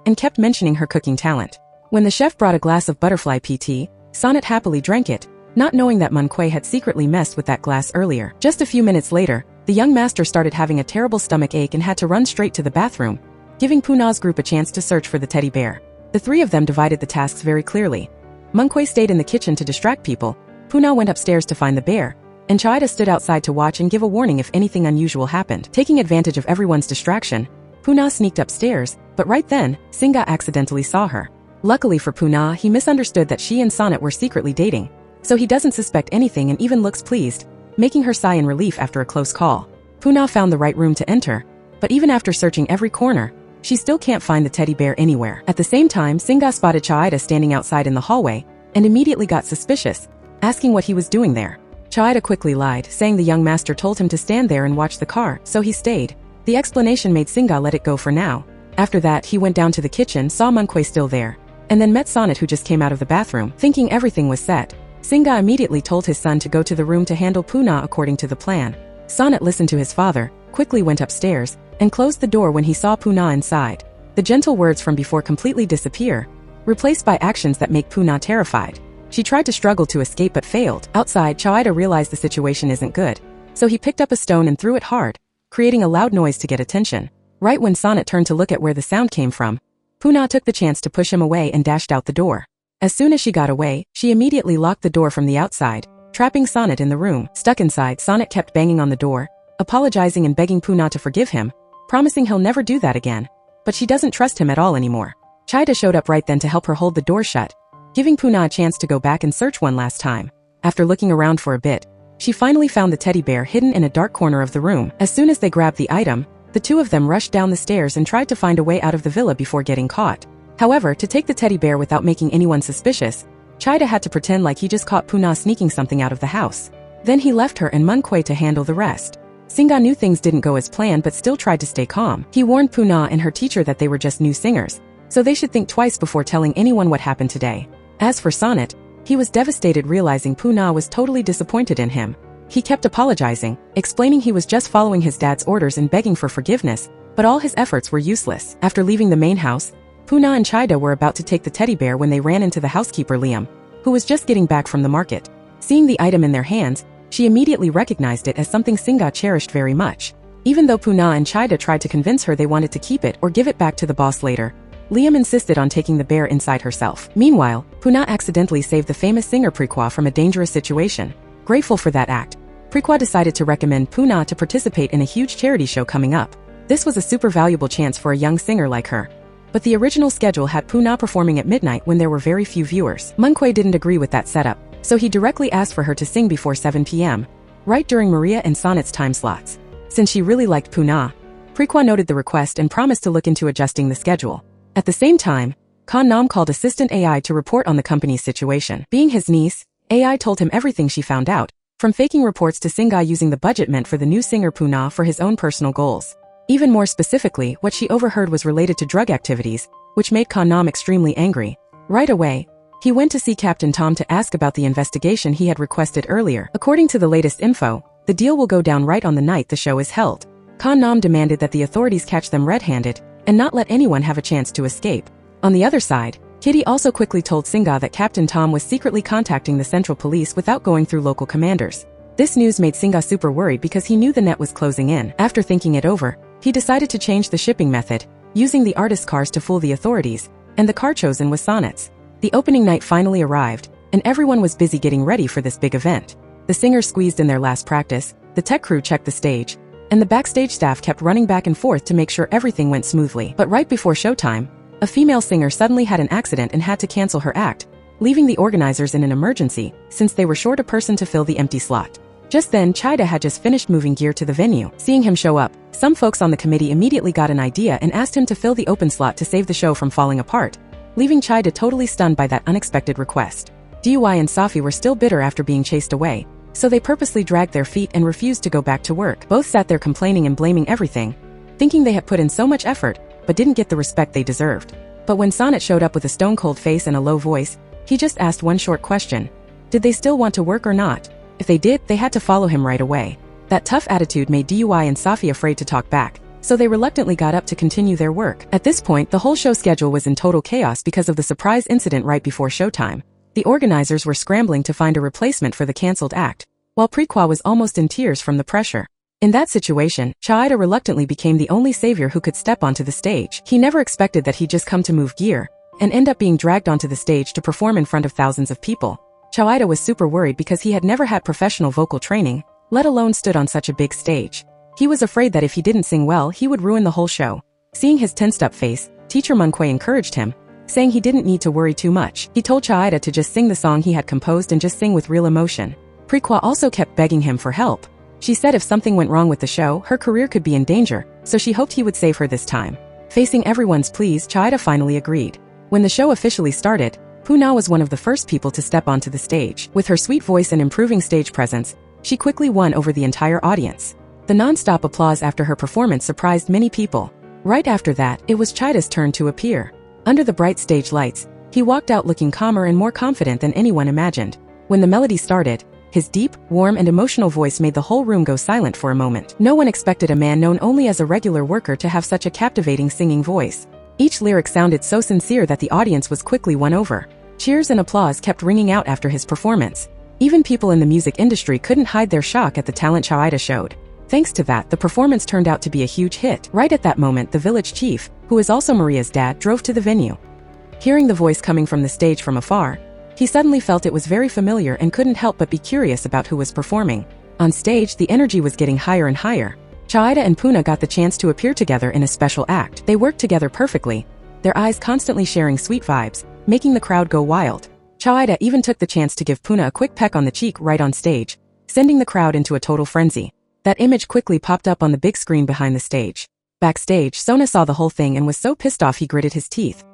and kept mentioning her cooking talent. When the chef brought a glass of butterfly tea, Sonnet happily drank it, not knowing that Munquay had secretly messed with that glass earlier. Just a few minutes later, the young master started having a terrible stomach ache and had to run straight to the bathroom, giving Puna's group a chance to search for the teddy bear. The three of them divided the tasks very clearly. Munquay stayed in the kitchen to distract people, Puna went upstairs to find the bear, and Chaiya stood outside to watch and give a warning if anything unusual happened. Taking advantage of everyone's distraction, Puna sneaked upstairs, but right then, Singa accidentally saw her. Luckily for Puna, he misunderstood that she and Sonnet were secretly dating, so he doesn't suspect anything and even looks pleased, making her sigh in relief after a close call. Puna found the right room to enter, but even after searching every corner, she still can't find the teddy bear anywhere. At the same time, Singa spotted Chaiya standing outside in the hallway and immediately got suspicious, asking what he was doing there. Chaiya quickly lied, saying the young master told him to stand there and watch the car, so he stayed. The explanation made Singa let it go for now. After that, he went down to the kitchen, saw Munquay still there, and then met Sonnet, who just came out of the bathroom. Thinking everything was set, Singa immediately told his son to go to the room to handle Puna according to the plan. Sonnet listened to his father, quickly went upstairs, and closed the door when he saw Puna inside. The gentle words from before completely disappear, replaced by actions that make Puna terrified. She tried to struggle to escape but failed. Outside, Chaiya realized the situation isn't good, so he picked up a stone and threw it hard, creating a loud noise to get attention. Right when Sonnet turned to look at where the sound came from, Puna took the chance to push him away and dashed out the door. As soon as she got away, she immediately locked the door from the outside, trapping Sonnet in the room. Stuck inside, Sonnet kept banging on the door, apologizing and begging Puna to forgive him, promising he'll never do that again. But she doesn't trust him at all anymore. Chaiya showed up right then to help her hold the door shut, giving Puna a chance to go back and search one last time. After looking around for a bit, she finally found the teddy bear hidden in a dark corner of the room. As soon as they grabbed the item, the two of them rushed down the stairs and tried to find a way out of the villa before getting caught. However, to take the teddy bear without making anyone suspicious, Chaiya had to pretend like he just caught Puna sneaking something out of the house. Then he left her and Munquay to handle the rest. Singa knew things didn't go as planned but still tried to stay calm. He warned Puna and her teacher that they were just new singers, so they should think twice before telling anyone what happened today. As for Sonnet, he was devastated realizing Puna was totally disappointed in him. He kept apologizing, explaining he was just following his dad's orders and begging for forgiveness, but all his efforts were useless. After leaving the main house, Puna and Chaiya were about to take the teddy bear when they ran into the housekeeper Liam, who was just getting back from the market. Seeing the item in their hands, she immediately recognized it as something Singa cherished very much. Even though Puna and Chaiya tried to convince her they wanted to keep it or give it back to the boss later, Liam insisted on taking the bear inside herself. Meanwhile, Puna accidentally saved the famous singer Prequa from a dangerous situation. Grateful for that act, Prequa decided to recommend Puna to participate in a huge charity show coming up. This was a super valuable chance for a young singer like her. But the original schedule had Puna performing at midnight when there were very few viewers. Munquay didn't agree with that setup, so he directly asked for her to sing before 7 p.m., right during Maria and Sonnet's time slots. Since she really liked Puna, Prequa noted the request and promised to look into adjusting the schedule. At the same time, Nam called Assistant AI to report on the company's situation. Being his niece, AI told him everything she found out, from faking reports to Singa using the budget meant for the new singer Puna for his own personal goals. Even more specifically, what she overheard was related to drug activities, which made Nam extremely angry. Right away, he went to see Captain Tom to ask about the investigation he had requested earlier. According to the latest info, the deal will go down right on the night the show is held. Nam demanded that the authorities catch them red-handed and not let anyone have a chance to escape. On the other side, Kitty also quickly told Singa that Captain Tom was secretly contacting the Central Police without going through local commanders. This news made Singa super worried because he knew the net was closing in. After thinking it over, he decided to change the shipping method, using the artist cars to fool the authorities, and the car chosen was Sonnet's. The opening night finally arrived, and everyone was busy getting ready for this big event. The singers squeezed in their last practice, the tech crew checked the stage, and the backstage staff kept running back and forth to make sure everything went smoothly. But right before showtime, a female singer suddenly had an accident and had to cancel her act, leaving the organizers in an emergency since they were short a person to fill the empty slot. Just then, Chaiya had just finished moving gear to the venue. Seeing him show up, some folks on the committee immediately got an idea and asked him to fill the open slot to save the show from falling apart, leaving Chaiya totally stunned by that unexpected request. DY and Safi were still bitter after being chased away, so they purposely dragged their feet and refused to go back to work. Both sat there complaining and blaming everything, thinking they had put in so much effort, but didn't get the respect they deserved. But when Sonnet showed up with a stone-cold face and a low voice, he just asked one short question. Did they still want to work or not? If they did, they had to follow him right away. That tough attitude made DY and Safi afraid to talk back, so they reluctantly got up to continue their work. At this point, the whole show schedule was in total chaos because of the surprise incident right before showtime. The organizers were scrambling to find a replacement for the cancelled act, while Prequa was almost in tears from the pressure. In that situation, Chaiya reluctantly became the only savior who could step onto the stage. He never expected that he'd just come to move gear, and end up being dragged onto the stage to perform in front of thousands of people. Chaiya was super worried because he had never had professional vocal training, let alone stood on such a big stage. He was afraid that if he didn't sing well, he would ruin the whole show. Seeing his tensed-up face, Teacher Munquay encouraged him, saying he didn't need to worry too much. He told Chaiya to just sing the song he had composed and just sing with real emotion. Prequa also kept begging him for help. She said if something went wrong with the show, her career could be in danger, so she hoped he would save her this time. Facing everyone's pleas, Chaiya finally agreed. When the show officially started, Puna was one of the first people to step onto the stage. With her sweet voice and improving stage presence, she quickly won over the entire audience. The non-stop applause after her performance surprised many people. Right after that, it was Chaiya's turn to appear. Under the bright stage lights, he walked out looking calmer and more confident than anyone imagined. When the melody started, his deep, warm and emotional voice made the whole room go silent for a moment. No one expected a man known only as a regular worker to have such a captivating singing voice. Each lyric sounded so sincere that the audience was quickly won over. Cheers and applause kept ringing out after his performance. Even people in the music industry couldn't hide their shock at the talent Chaiya showed. Thanks to that, the performance turned out to be a huge hit. Right at that moment, the village chief, who is also Maria's dad, drove to the venue. Hearing the voice coming from the stage from afar, he suddenly felt it was very familiar and couldn't help but be curious about who was performing. On stage, the energy was getting higher and higher. Chaiya and Puna got the chance to appear together in a special act. They worked together perfectly, their eyes constantly sharing sweet vibes, making the crowd go wild. Chaiya even took the chance to give Puna a quick peck on the cheek right on stage, sending the crowd into a total frenzy. That image quickly popped up on the big screen behind the stage. Backstage, Sona saw the whole thing and was so pissed off he gritted his teeth.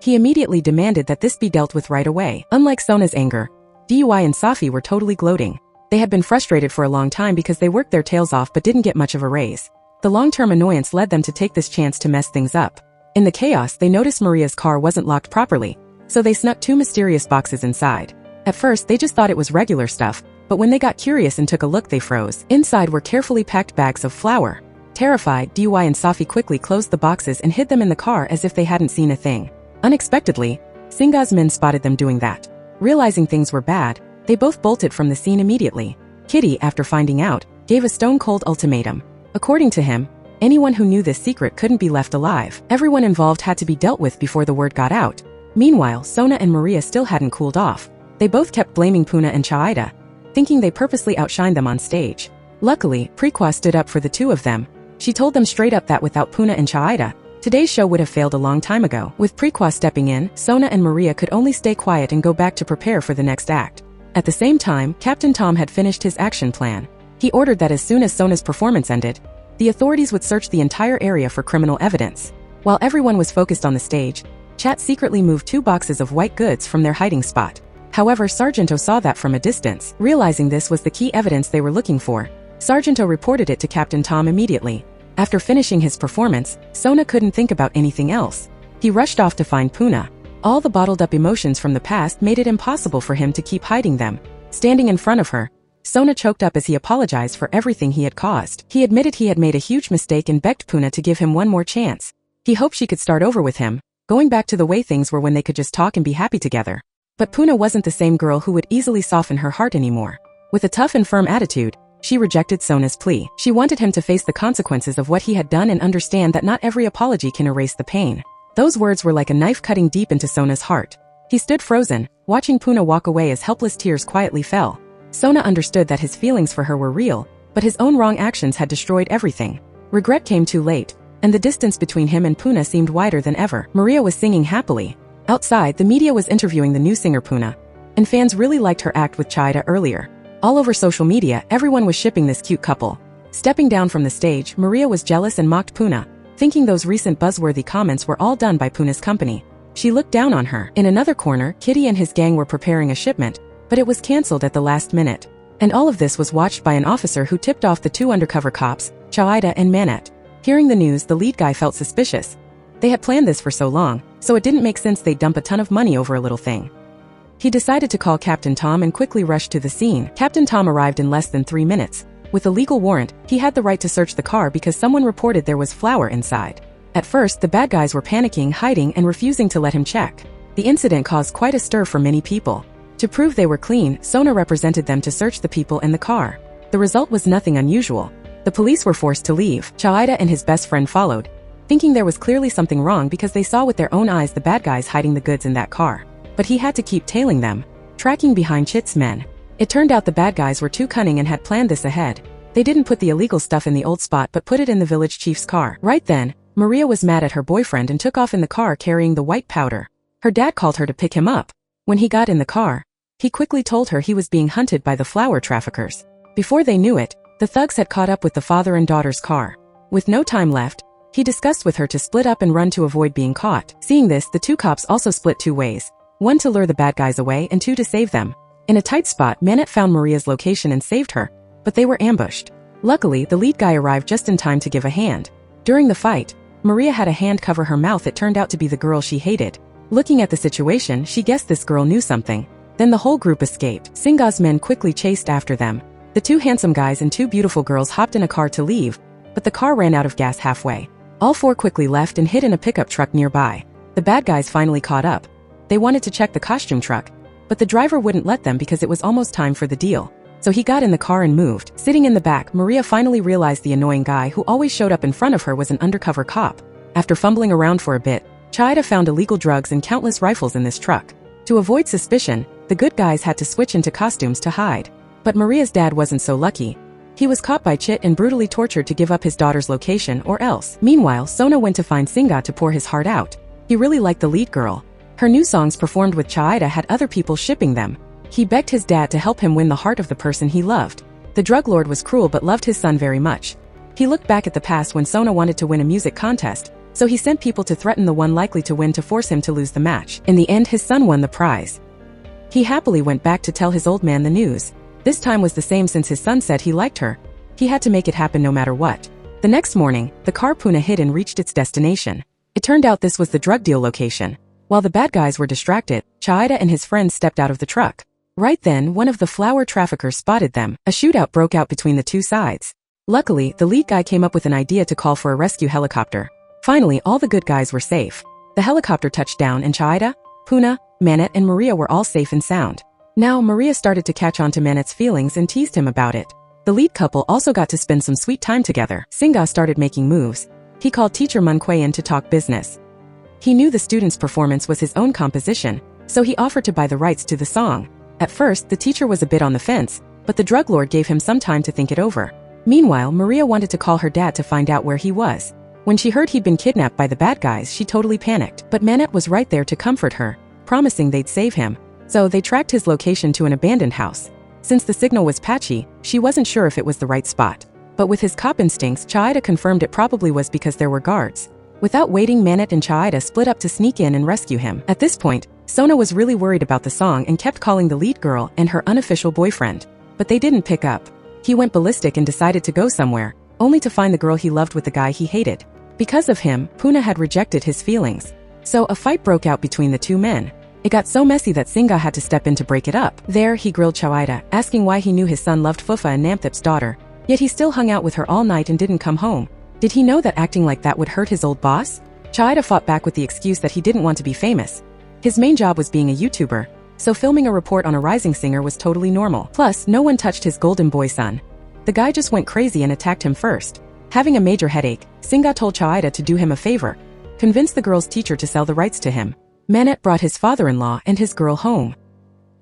He immediately demanded that this be dealt with right away. Unlike Sona's anger, DY and Safi were totally gloating. They had been frustrated for a long time because they worked their tails off but didn't get much of a raise. The long-term annoyance led them to take this chance to mess things up. In the chaos, they noticed Maria's car wasn't locked properly, so they snuck 2 mysterious boxes inside. At first, they just thought it was regular stuff, but when they got curious and took a look, they froze. Inside were carefully packed bags of flour. Terrified, DY and Safi quickly closed the boxes and hid them in the car as if they hadn't seen a thing. Unexpectedly, Singa's men spotted them doing that. Realizing things were bad, they both bolted from the scene immediately. Kitty, after finding out, gave a stone-cold ultimatum. According to him, anyone who knew this secret couldn't be left alive. Everyone involved had to be dealt with before the word got out. Meanwhile, Sona and Maria still hadn't cooled off. They both kept blaming Puna and Chaiya, thinking they purposely outshined them on stage. Luckily, Prequa stood up for the two of them. She told them straight up that without Puna and Chaiya, today's show would have failed a long time ago. With Prequa stepping in, Sona and Maria could only stay quiet and go back to prepare for the next act. At the same time, Captain Tom had finished his action plan. He ordered that as soon as Sona's performance ended, the authorities would search the entire area for criminal evidence. While everyone was focused on the stage, Chat secretly moved 2 boxes of white goods from their hiding spot. However, Sargento saw that from a distance. Realizing this was the key evidence they were looking for, Sargento reported it to Captain Tom immediately. After finishing his performance, Sona couldn't think about anything else. He rushed off to find Puna. All the bottled-up emotions from the past made it impossible for him to keep hiding them. Standing in front of her, Sona choked up as he apologized for everything he had caused. He admitted he had made a huge mistake and begged Puna to give him one more chance. He hoped she could start over with him, going back to the way things were when they could just talk and be happy together. But Puna wasn't the same girl who would easily soften her heart anymore. With a tough and firm attitude, she rejected Sona's plea. She wanted him to face the consequences of what he had done and understand that not every apology can erase the pain. Those words were like a knife cutting deep into Sona's heart. He stood frozen, watching Puna walk away as helpless tears quietly fell. Sona understood that his feelings for her were real, but his own wrong actions had destroyed everything. Regret came too late, and the distance between him and Puna seemed wider than ever. Maria was singing happily. Outside, the media was interviewing the new singer Puna, and fans really liked her act with Chaiya earlier. All over social media, everyone was shipping this cute couple. Stepping down from the stage, Maria was jealous and mocked Puna, thinking those recent buzzworthy comments were all done by Puna's company. She looked down on her. In another corner, Kitty and his gang were preparing a shipment, but it was cancelled at the last minute. And all of this was watched by an officer who tipped off the two undercover cops, Chaiya and Manette. Hearing the news, the lead guy felt suspicious. They had planned this for so long, so it didn't make sense they'd dump a ton of money over a little thing. He decided to call Captain Tom and quickly rushed to the scene. Captain Tom arrived in less than 3 minutes. With a legal warrant, he had the right to search the car because someone reported there was flour inside. At first, the bad guys were panicking, hiding, and refusing to let him check. The incident caused quite a stir for many people. To prove they were clean, Sona represented them to search the people and the car. The result was nothing unusual. The police were forced to leave. Chaiya and his best friend followed, thinking there was clearly something wrong because they saw with their own eyes the bad guys hiding the goods in that car. But he had to keep tailing them, tracking behind Chit's men. It turned out the bad guys were too cunning and had planned this ahead. They didn't put the illegal stuff in the old spot but put it in the village chief's car. Right then, Maria was mad at her boyfriend and took off in the car carrying the white powder. Her dad called her to pick him up. When he got in the car, he quickly told her he was being hunted by the flower traffickers. Before they knew it, the thugs had caught up with the father and daughter's car. With no time left, he discussed with her to split up and run to avoid being caught. Seeing this, the two cops also split 2 ways. 1 to lure the bad guys away and 2 to save them. In a tight spot, Manette found Maria's location and saved her, but they were ambushed. Luckily, the lead guy arrived just in time to give a hand. During the fight, Maria had a hand cover her mouth. It turned out to be the girl she hated. Looking at the situation, she guessed this girl knew something. Then the whole group escaped. Singa's men quickly chased after them. The 2 handsome guys and 2 beautiful girls hopped in a car to leave, but the car ran out of gas halfway. All 4 quickly left and hid in a pickup truck nearby. The bad guys finally caught up. They wanted to check the costume truck, but the driver wouldn't let them because it was almost time for the deal. So he got in the car and moved. Sitting in the back, Maria finally realized the annoying guy who always showed up in front of her was an undercover cop. After fumbling around for a bit, Chaiya found illegal drugs and countless rifles in this truck. To avoid suspicion, the good guys had to switch into costumes to hide. But Maria's dad wasn't so lucky. He was caught by Chit and brutally tortured to give up his daughter's location or else. Meanwhile, Sona went to find Singa to pour his heart out. He really liked the lead girl. Her new songs performed with Chaiya had other people shipping them. He begged his dad to help him win the heart of the person he loved. The drug lord was cruel but loved his son very much. He looked back at the past when Sona wanted to win a music contest, so he sent people to threaten the one likely to win to force him to lose the match. In the end, his son won the prize. He happily went back to tell his old man the news. This time was the same since his son said he liked her. He had to make it happen no matter what. The next morning, the car Puna hid and reached its destination. It turned out this was the drug deal location. While the bad guys were distracted, Chaiya and his friends stepped out of the truck. Right then, one of the flower traffickers spotted them. A shootout broke out between the 2 sides. Luckily, the lead guy came up with an idea to call for a rescue helicopter. Finally, all the good guys were safe. The helicopter touched down and Chaiya, Puna, Manette and Maria were all safe and sound. Now, Maria started to catch on to Manette's feelings and teased him about it. The lead couple also got to spend some sweet time together. Singa started making moves. He called teacher Munkway in to talk business. He knew the student's performance was his own composition, so he offered to buy the rights to the song. At first, the teacher was a bit on the fence, but the drug lord gave him some time to think it over. Meanwhile, Maria wanted to call her dad to find out where he was. When she heard he'd been kidnapped by the bad guys, she totally panicked. But Manette was right there to comfort her, promising they'd save him. So they tracked his location to an abandoned house. Since the signal was patchy, she wasn't sure if it was the right spot. But with his cop instincts, Chaiya confirmed it probably was because there were guards. Without waiting, Manette and Chaiya split up to sneak in and rescue him. At this point, Sona was really worried about the song and kept calling the lead girl and her unofficial boyfriend. But they didn't pick up. He went ballistic and decided to go somewhere, only to find the girl he loved with the guy he hated. Because of him, Puna had rejected his feelings. So a fight broke out between the 2 men. It got so messy that Singa had to step in to break it up. There, he grilled Chaiya, asking why he knew his son loved Fufa and Namthip's daughter, yet he still hung out with her all night and didn't come home. Did he know that acting like that would hurt his old boss? Chaiya fought back with the excuse that he didn't want to be famous. His main job was being a YouTuber, so filming a report on a rising singer was totally normal. Plus, no one touched his golden boy son. The guy just went crazy and attacked him first. Having a major headache, Singa told Chaiya to do him a favor, convince the girl's teacher to sell the rights to him. Manette brought his father-in-law and his girl home.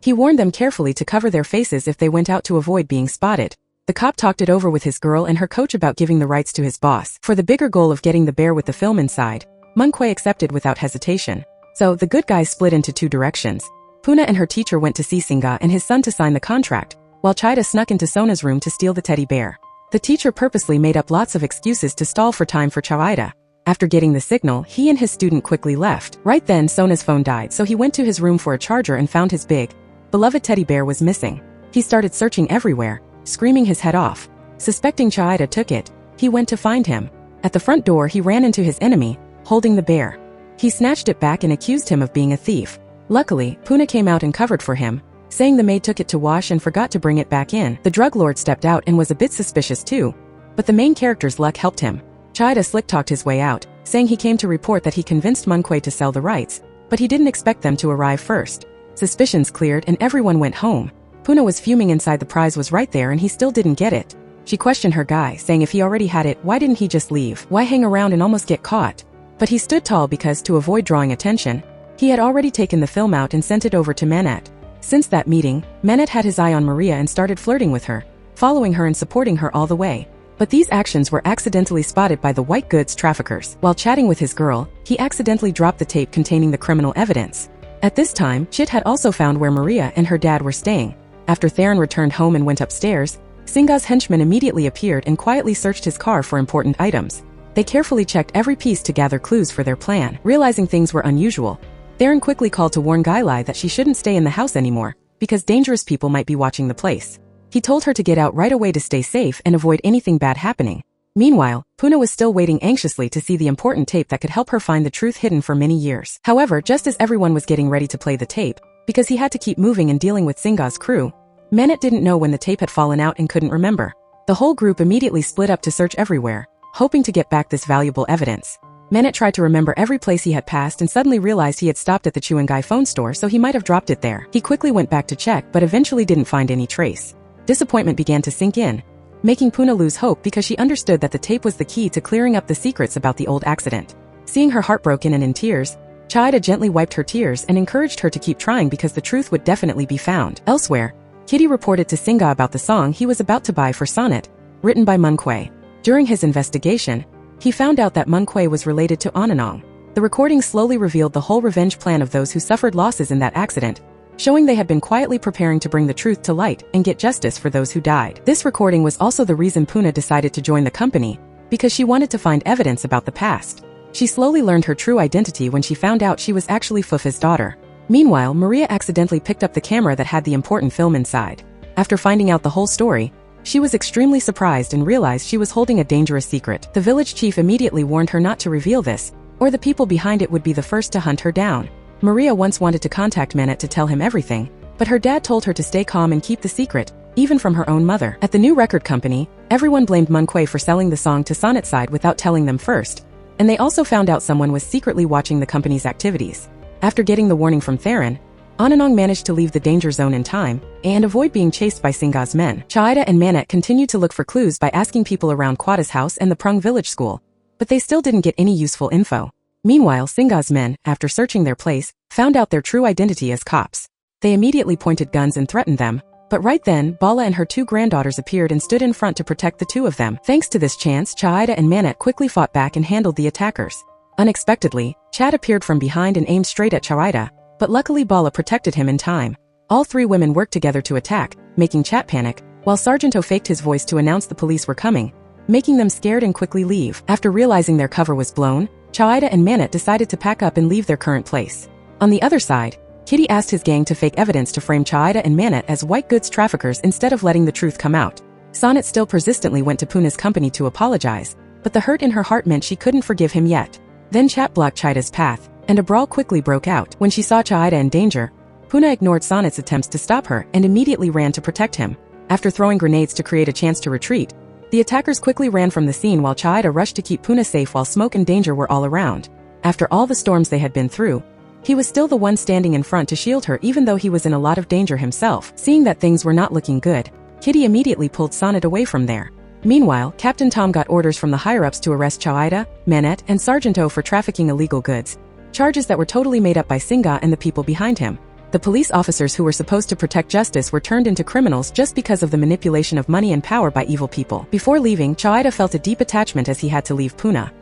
He warned them carefully to cover their faces if they went out to avoid being spotted. The cop talked it over with his girl and her coach about giving the rights to his boss. For the bigger goal of getting the bear with the film inside, Munkway accepted without hesitation. So the good guys split into 2 directions. Puna and her teacher went to see Singa and his son to sign the contract, while Chaiya snuck into Sona's room to steal the teddy bear. The teacher purposely made up lots of excuses to stall for time for Chaiya. After getting the signal, he and his student quickly left. Right then, Sona's phone died, so he went to his room for a charger and found his big, beloved teddy bear was missing. He started searching everywhere, screaming his head off. Suspecting Chaiya took it, he went to find him. At the front door, he ran into his enemy, holding the bear. He snatched it back and accused him of being a thief. Luckily, Puna came out and covered for him, saying the maid took it to wash and forgot to bring it back in. The drug lord stepped out and was a bit suspicious too, but the main character's luck helped him. Chaiya slick-talked his way out, saying he came to report that he convinced Munkway to sell the rights, but he didn't expect them to arrive first. Suspicions cleared and everyone went home. Puna was fuming inside. The prize was right there and he still didn't get it. She questioned her guy, saying if he already had it, why didn't he just leave? Why hang around and almost get caught? But he stood tall because, to avoid drawing attention, he had already taken the film out and sent it over to Manette. Since that meeting, Manette had his eye on Maria and started flirting with her, following her and supporting her all the way. But these actions were accidentally spotted by the white goods traffickers. While chatting with his girl, he accidentally dropped the tape containing the criminal evidence. At this time, Chit had also found where Maria and her dad were staying. After Theron returned home and went upstairs, Singa's henchman immediately appeared and quietly searched his car for important items. They carefully checked every piece to gather clues for their plan. Realizing things were unusual, Theron quickly called to warn Gailai that she shouldn't stay in the house anymore, because dangerous people might be watching the place. He told her to get out right away to stay safe and avoid anything bad happening. Meanwhile, Puna was still waiting anxiously to see the important tape that could help her find the truth hidden for many years. However, just as everyone was getting ready to play the tape, because he had to keep moving and dealing with Singa's crew, Manette didn't know when the tape had fallen out and couldn't remember. The whole group immediately split up to search everywhere, hoping to get back this valuable evidence. Manette tried to remember every place he had passed and suddenly realized he had stopped at the Chuangai phone store, so he might have dropped it there. He quickly went back to check but eventually didn't find any trace. Disappointment began to sink in, making Puna lose hope because she understood that the tape was the key to clearing up the secrets about the old accident. Seeing her heartbroken and in tears, Chaiya gently wiped her tears and encouraged her to keep trying because the truth would definitely be found. Elsewhere, Kitty reported to Singa about the song he was about to buy for Sonnet, written by Munkway. During his investigation, he found out that Munkway was related to Ananong. The recording slowly revealed the whole revenge plan of those who suffered losses in that accident, showing they had been quietly preparing to bring the truth to light and get justice for those who died. This recording was also the reason Puna decided to join the company, because she wanted to find evidence about the past. She slowly learned her true identity when she found out she was actually Fufa's daughter. Meanwhile, Maria accidentally picked up the camera that had the important film inside. After finding out the whole story, she was extremely surprised and realized she was holding a dangerous secret. The village chief immediately warned her not to reveal this, or the people behind it would be the first to hunt her down. Maria once wanted to contact Manette to tell him everything, but her dad told her to stay calm and keep the secret, even from her own mother. At the new record company, everyone blamed Munkway for selling the song to Sonnet's side without telling them first, and they also found out someone was secretly watching the company's activities. After getting the warning from Theron, Ananong managed to leave the danger zone in time and avoid being chased by Singa's men. Chaiya and Manette continued to look for clues by asking people around Quada's house and the Prung village school, but they still didn't get any useful info. Meanwhile, Singa's men, after searching their place, found out their true identity as cops. They immediately pointed guns and threatened them, but right then, Bala and her two granddaughters appeared and stood in front to protect the two of them. Thanks to this chance, Chaiya and Manette quickly fought back and handled the attackers. Unexpectedly, Chad appeared from behind and aimed straight at Chaiya, but luckily Bala protected him in time. All three women worked together to attack, making Chat panic, while Sargento faked his voice to announce the police were coming, making them scared and quickly leave. After realizing their cover was blown, Chaiya and Manette decided to pack up and leave their current place. On the other side, Kitty asked his gang to fake evidence to frame Chaiya and Manette as white goods traffickers instead of letting the truth come out. Sonnet still persistently went to Puna's company to apologize, but the hurt in her heart meant she couldn't forgive him yet. Then Chat blocked Chaiya's path, and a brawl quickly broke out. When she saw Chaiya in danger, Puna ignored Sonnet's attempts to stop her and immediately ran to protect him. After throwing grenades to create a chance to retreat, the attackers quickly ran from the scene while Chaiya rushed to keep Puna safe while smoke and danger were all around. After all the storms they had been through, he was still the one standing in front to shield her even though he was in a lot of danger himself. Seeing that things were not looking good, Kitty immediately pulled Sonnet away from there. Meanwhile, Captain Tom got orders from the higher-ups to arrest Chaiya, Manette, and Sargento for trafficking illegal goods, charges that were totally made up by Singa and the people behind him. The police officers who were supposed to protect justice were turned into criminals just because of the manipulation of money and power by evil people. Before leaving, Chaiya felt a deep attachment as he had to leave Puna.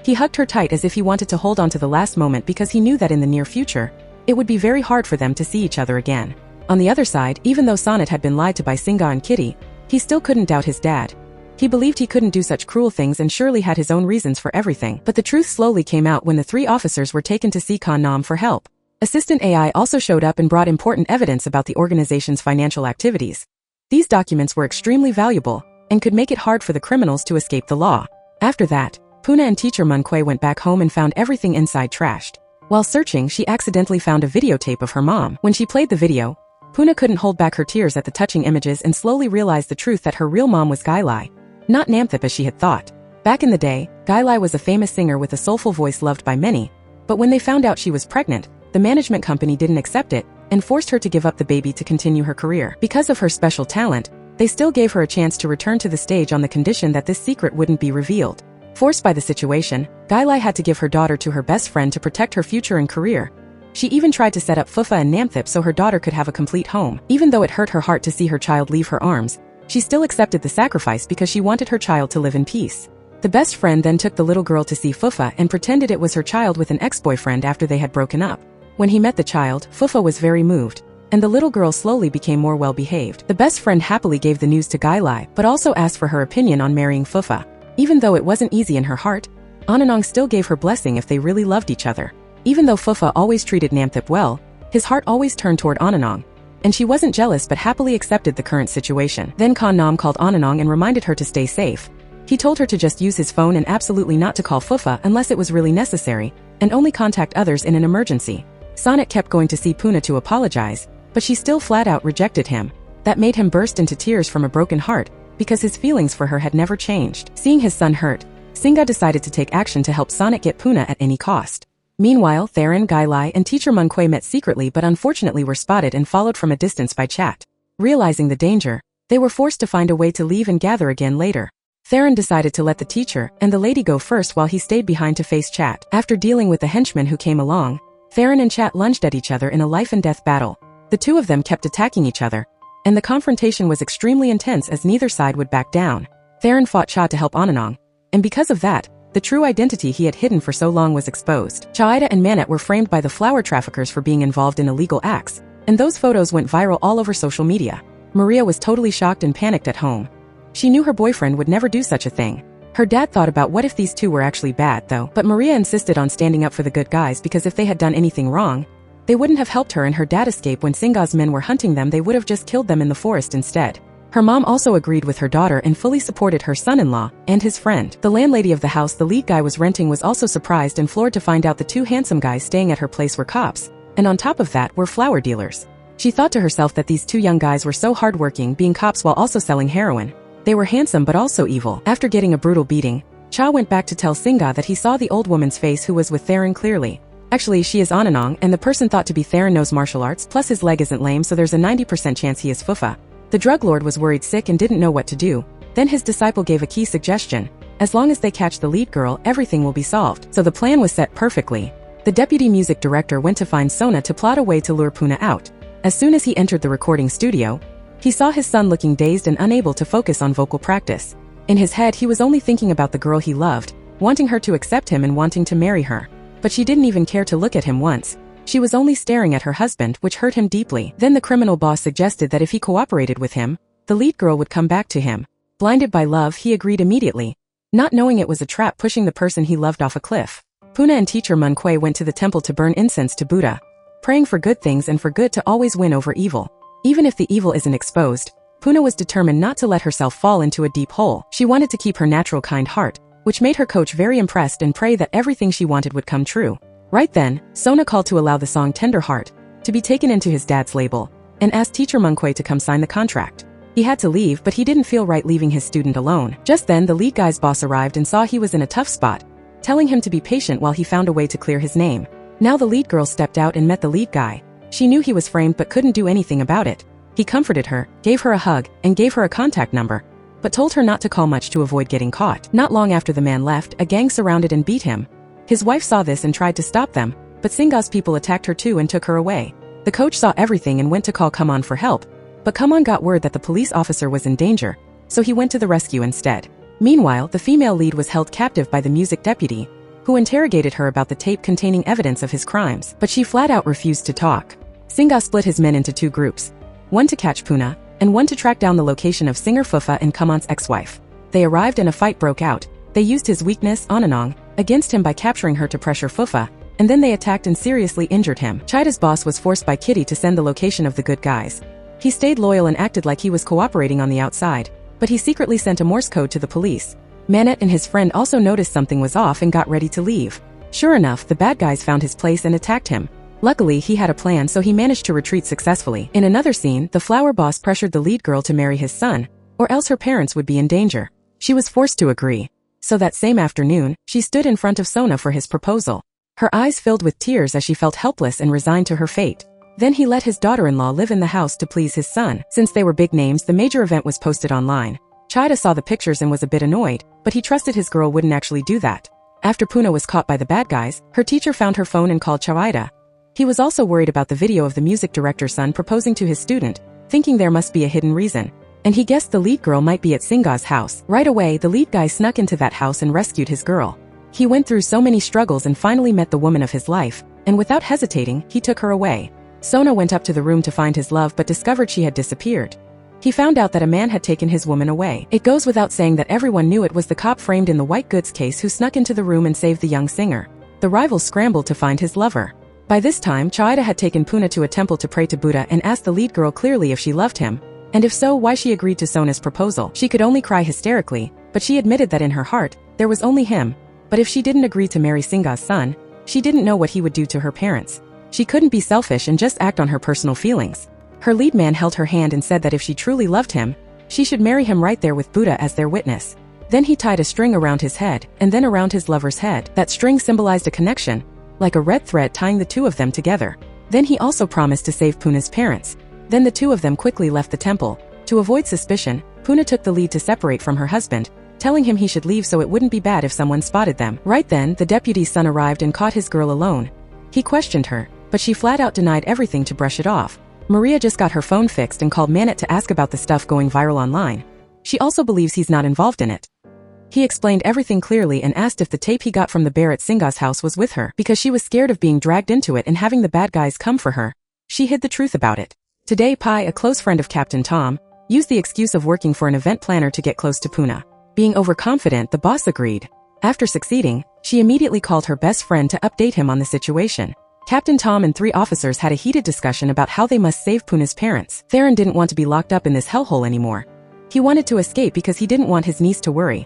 He hugged her tight as if he wanted to hold on to the last moment because he knew that in the near future, it would be very hard for them to see each other again. On the other side, even though Sonnet had been lied to by Singa and Kitty, he still couldn't doubt his dad. He believed he couldn't do such cruel things and surely had his own reasons for everything. But the truth slowly came out when the 3 officers were taken to see Khan Nam for help. Assistant AI also showed up and brought important evidence about the organization's financial activities. These documents were extremely valuable and could make it hard for the criminals to escape the law. After that, Puna and teacher Munkwe went back home and found everything inside trashed. While searching, she accidentally found a videotape of her mom. When she played the video, Puna couldn't hold back her tears at the touching images and slowly realized the truth that her real mom was Gailai, not Namthip as she had thought. Back in the day, Gailai was a famous singer with a soulful voice loved by many, but when they found out she was pregnant, the management company didn't accept it and forced her to give up the baby to continue her career. Because of her special talent, they still gave her a chance to return to the stage on the condition that this secret wouldn't be revealed. Forced by the situation, Gailai had to give her daughter to her best friend to protect her future and career. She even tried to set up Fufa and Namthip so her daughter could have a complete home. Even though it hurt her heart to see her child leave her arms, she still accepted the sacrifice because she wanted her child to live in peace. The best friend then took the little girl to see Fufa and pretended it was her child with an ex-boyfriend after they had broken up. When he met the child, Fufa was very moved, and the little girl slowly became more well-behaved. The best friend happily gave the news to Gailai, but also asked for her opinion on marrying Fufa. Even though it wasn't easy in her heart, Ananong still gave her blessing if they really loved each other. Even though Fufa always treated Namthip well, his heart always turned toward Ananong, and she wasn't jealous but happily accepted the current situation. Then Khan Nam called Ananong and reminded her to stay safe. He told her to just use his phone and absolutely not to call Fufa unless it was really necessary, and only contact others in an emergency. Sonnet kept going to see Puna to apologize, but she still flat-out rejected him. That made him burst into tears from a broken heart, because his feelings for her had never changed. Seeing his son hurt, Singa decided to take action to help Sonnet get Puna at any cost. Meanwhile, Theron, Gailai, and teacher Munkwe met secretly but unfortunately were spotted and followed from a distance by Chat. Realizing the danger, they were forced to find a way to leave and gather again later. Theron decided to let the teacher and the lady go first while he stayed behind to face Chat. After dealing with the henchmen who came along, Theron and Chat lunged at each other in a life-and-death battle. The two of them kept attacking each other, and the confrontation was extremely intense as neither side would back down. Theron fought Cha to help Ananong, and because of that, the true identity he had hidden for so long was exposed. Chaiya and Manet were framed by the flower traffickers for being involved in illegal acts, and those photos went viral all over social media. Maria was totally shocked and panicked at home. She knew her boyfriend would never do such a thing. Her dad thought about what if these two were actually bad though, but Maria insisted on standing up for the good guys because if they had done anything wrong, they wouldn't have helped her and her dad escape. When Singa's men were hunting them, they would have just killed them in the forest instead. Her mom also agreed with her daughter and fully supported her son-in-law and his friend. The landlady of the house the lead guy was renting was also surprised and floored to find out the two handsome guys staying at her place were cops, and on top of that were flower dealers. She thought to herself that these two young guys were so hardworking being cops while also selling heroin. They were handsome but also evil. After getting a brutal beating, Cha went back to tell Singa that he saw the old woman's face who was with Theron clearly. Actually, she is Ananong, and the person thought to be Theron knows martial arts, plus his leg isn't lame, so there's a 90% chance he is Fufa. The drug lord was worried sick and didn't know what to do. Then his disciple gave a key suggestion. As long as they catch the lead girl, everything will be solved. So the plan was set perfectly. The deputy music director went to find Sona to plot a way to lure Puna out. As soon as he entered the recording studio, he saw his son looking dazed and unable to focus on vocal practice. In his head, he was only thinking about the girl he loved, wanting her to accept him and wanting to marry her. But she didn't even care to look at him once. She was only staring at her husband, which hurt him deeply. Then the criminal boss suggested that if he cooperated with him, the lead girl would come back to him. Blinded by love, he agreed immediately, not knowing it was a trap pushing the person he loved off a cliff. Puna and teacher Munkwe went to the temple to burn incense to Buddha, praying for good things and for good to always win over evil. Even if the evil isn't exposed, Puna was determined not to let herself fall into a deep hole. She wanted to keep her natural kind heart, which made her coach very impressed and pray that everything she wanted would come true. Right then, Sona called to allow the song Tender Heart to be taken into his dad's label, and asked teacher Munkwe to come sign the contract. He had to leave, but he didn't feel right leaving his student alone. Just then the lead guy's boss arrived and saw he was in a tough spot, telling him to be patient while he found a way to clear his name. Now the lead girl stepped out and met the lead guy. She knew he was framed but couldn't do anything about it. He comforted her, gave her a hug, and gave her a contact number, but told her not to call much to avoid getting caught. Not long after the man left, a gang surrounded and beat him. His wife saw this and tried to stop them, but Singa's people attacked her too and took her away. The coach saw everything and went to call Come On for help, but Come On got word that the police officer was in danger, so he went to the rescue instead. Meanwhile, the female lead was held captive by the music deputy, who interrogated her about the tape containing evidence of his crimes, but she flat out refused to talk. Singa split his men into two groups, one to catch Puna, and one to track down the location of singer Fufa and Kaman's ex-wife. They arrived and a fight broke out. They used his weakness, Ananong, against him by capturing her to pressure Fufa, and then they attacked and seriously injured him. Chaiya's boss was forced by Kitty to send the location of the good guys. He stayed loyal and acted like he was cooperating on the outside, but he secretly sent a Morse code to the police. Manette and his friend also noticed something was off and got ready to leave. Sure enough, the bad guys found his place and attacked him. Luckily, he had a plan, so he managed to retreat successfully. In another scene, the flower boss pressured the lead girl to marry his son, or else her parents would be in danger. She was forced to agree. So that same afternoon, she stood in front of Sona for his proposal. Her eyes filled with tears as she felt helpless and resigned to her fate. Then he let his daughter-in-law live in the house to please his son. Since they were big names, the major event was posted online. Chaiya saw the pictures and was a bit annoyed, but he trusted his girl wouldn't actually do that. After Puna was caught by the bad guys, her teacher found her phone and called Chaiya. He was also worried about the video of the music director's son proposing to his student, thinking there must be a hidden reason. And he guessed the lead girl might be at Singa's house. Right away, the lead guy snuck into that house and rescued his girl. He went through so many struggles and finally met the woman of his life, and without hesitating, he took her away. Sona went up to the room to find his love but discovered she had disappeared. He found out that a man had taken his woman away. It goes without saying that everyone knew it was the cop framed in the white goods case who snuck into the room and saved the young singer. The rival scrambled to find his lover. By this time, Chaiya had taken Puna to a temple to pray to Buddha and asked the lead girl clearly if she loved him, and if so, why she agreed to Sona's proposal. She could only cry hysterically, but she admitted that in her heart, there was only him. But if she didn't agree to marry Singa's son, she didn't know what he would do to her parents. She couldn't be selfish and just act on her personal feelings. Her lead man held her hand and said that if she truly loved him, she should marry him right there with Buddha as their witness. Then he tied a string around his head, and then around his lover's head. That string symbolized a connection, like a red thread tying the two of them together. Then he also promised to save Puna's parents. Then the two of them quickly left the temple. To avoid suspicion, Puna took the lead to separate from her husband, telling him he should leave so it wouldn't be bad if someone spotted them. Right then, the deputy's son arrived and caught his girl alone. He questioned her, but she flat out denied everything to brush it off. Maria just got her phone fixed and called Manette to ask about the stuff going viral online. She also believes he's not involved in it. He explained everything clearly and asked if the tape he got from the bear at Singa's house was with her because she was scared of being dragged into it and having the bad guys come for her. She hid the truth about it. Today Pai, a close friend of Captain Tom, used the excuse of working for an event planner to get close to Puna. Being overconfident, the boss agreed. After succeeding, she immediately called her best friend to update him on the situation. Captain Tom and 3 officers had a heated discussion about how they must save Puna's parents. Theron didn't want to be locked up in this hellhole anymore. He wanted to escape because he didn't want his niece to worry.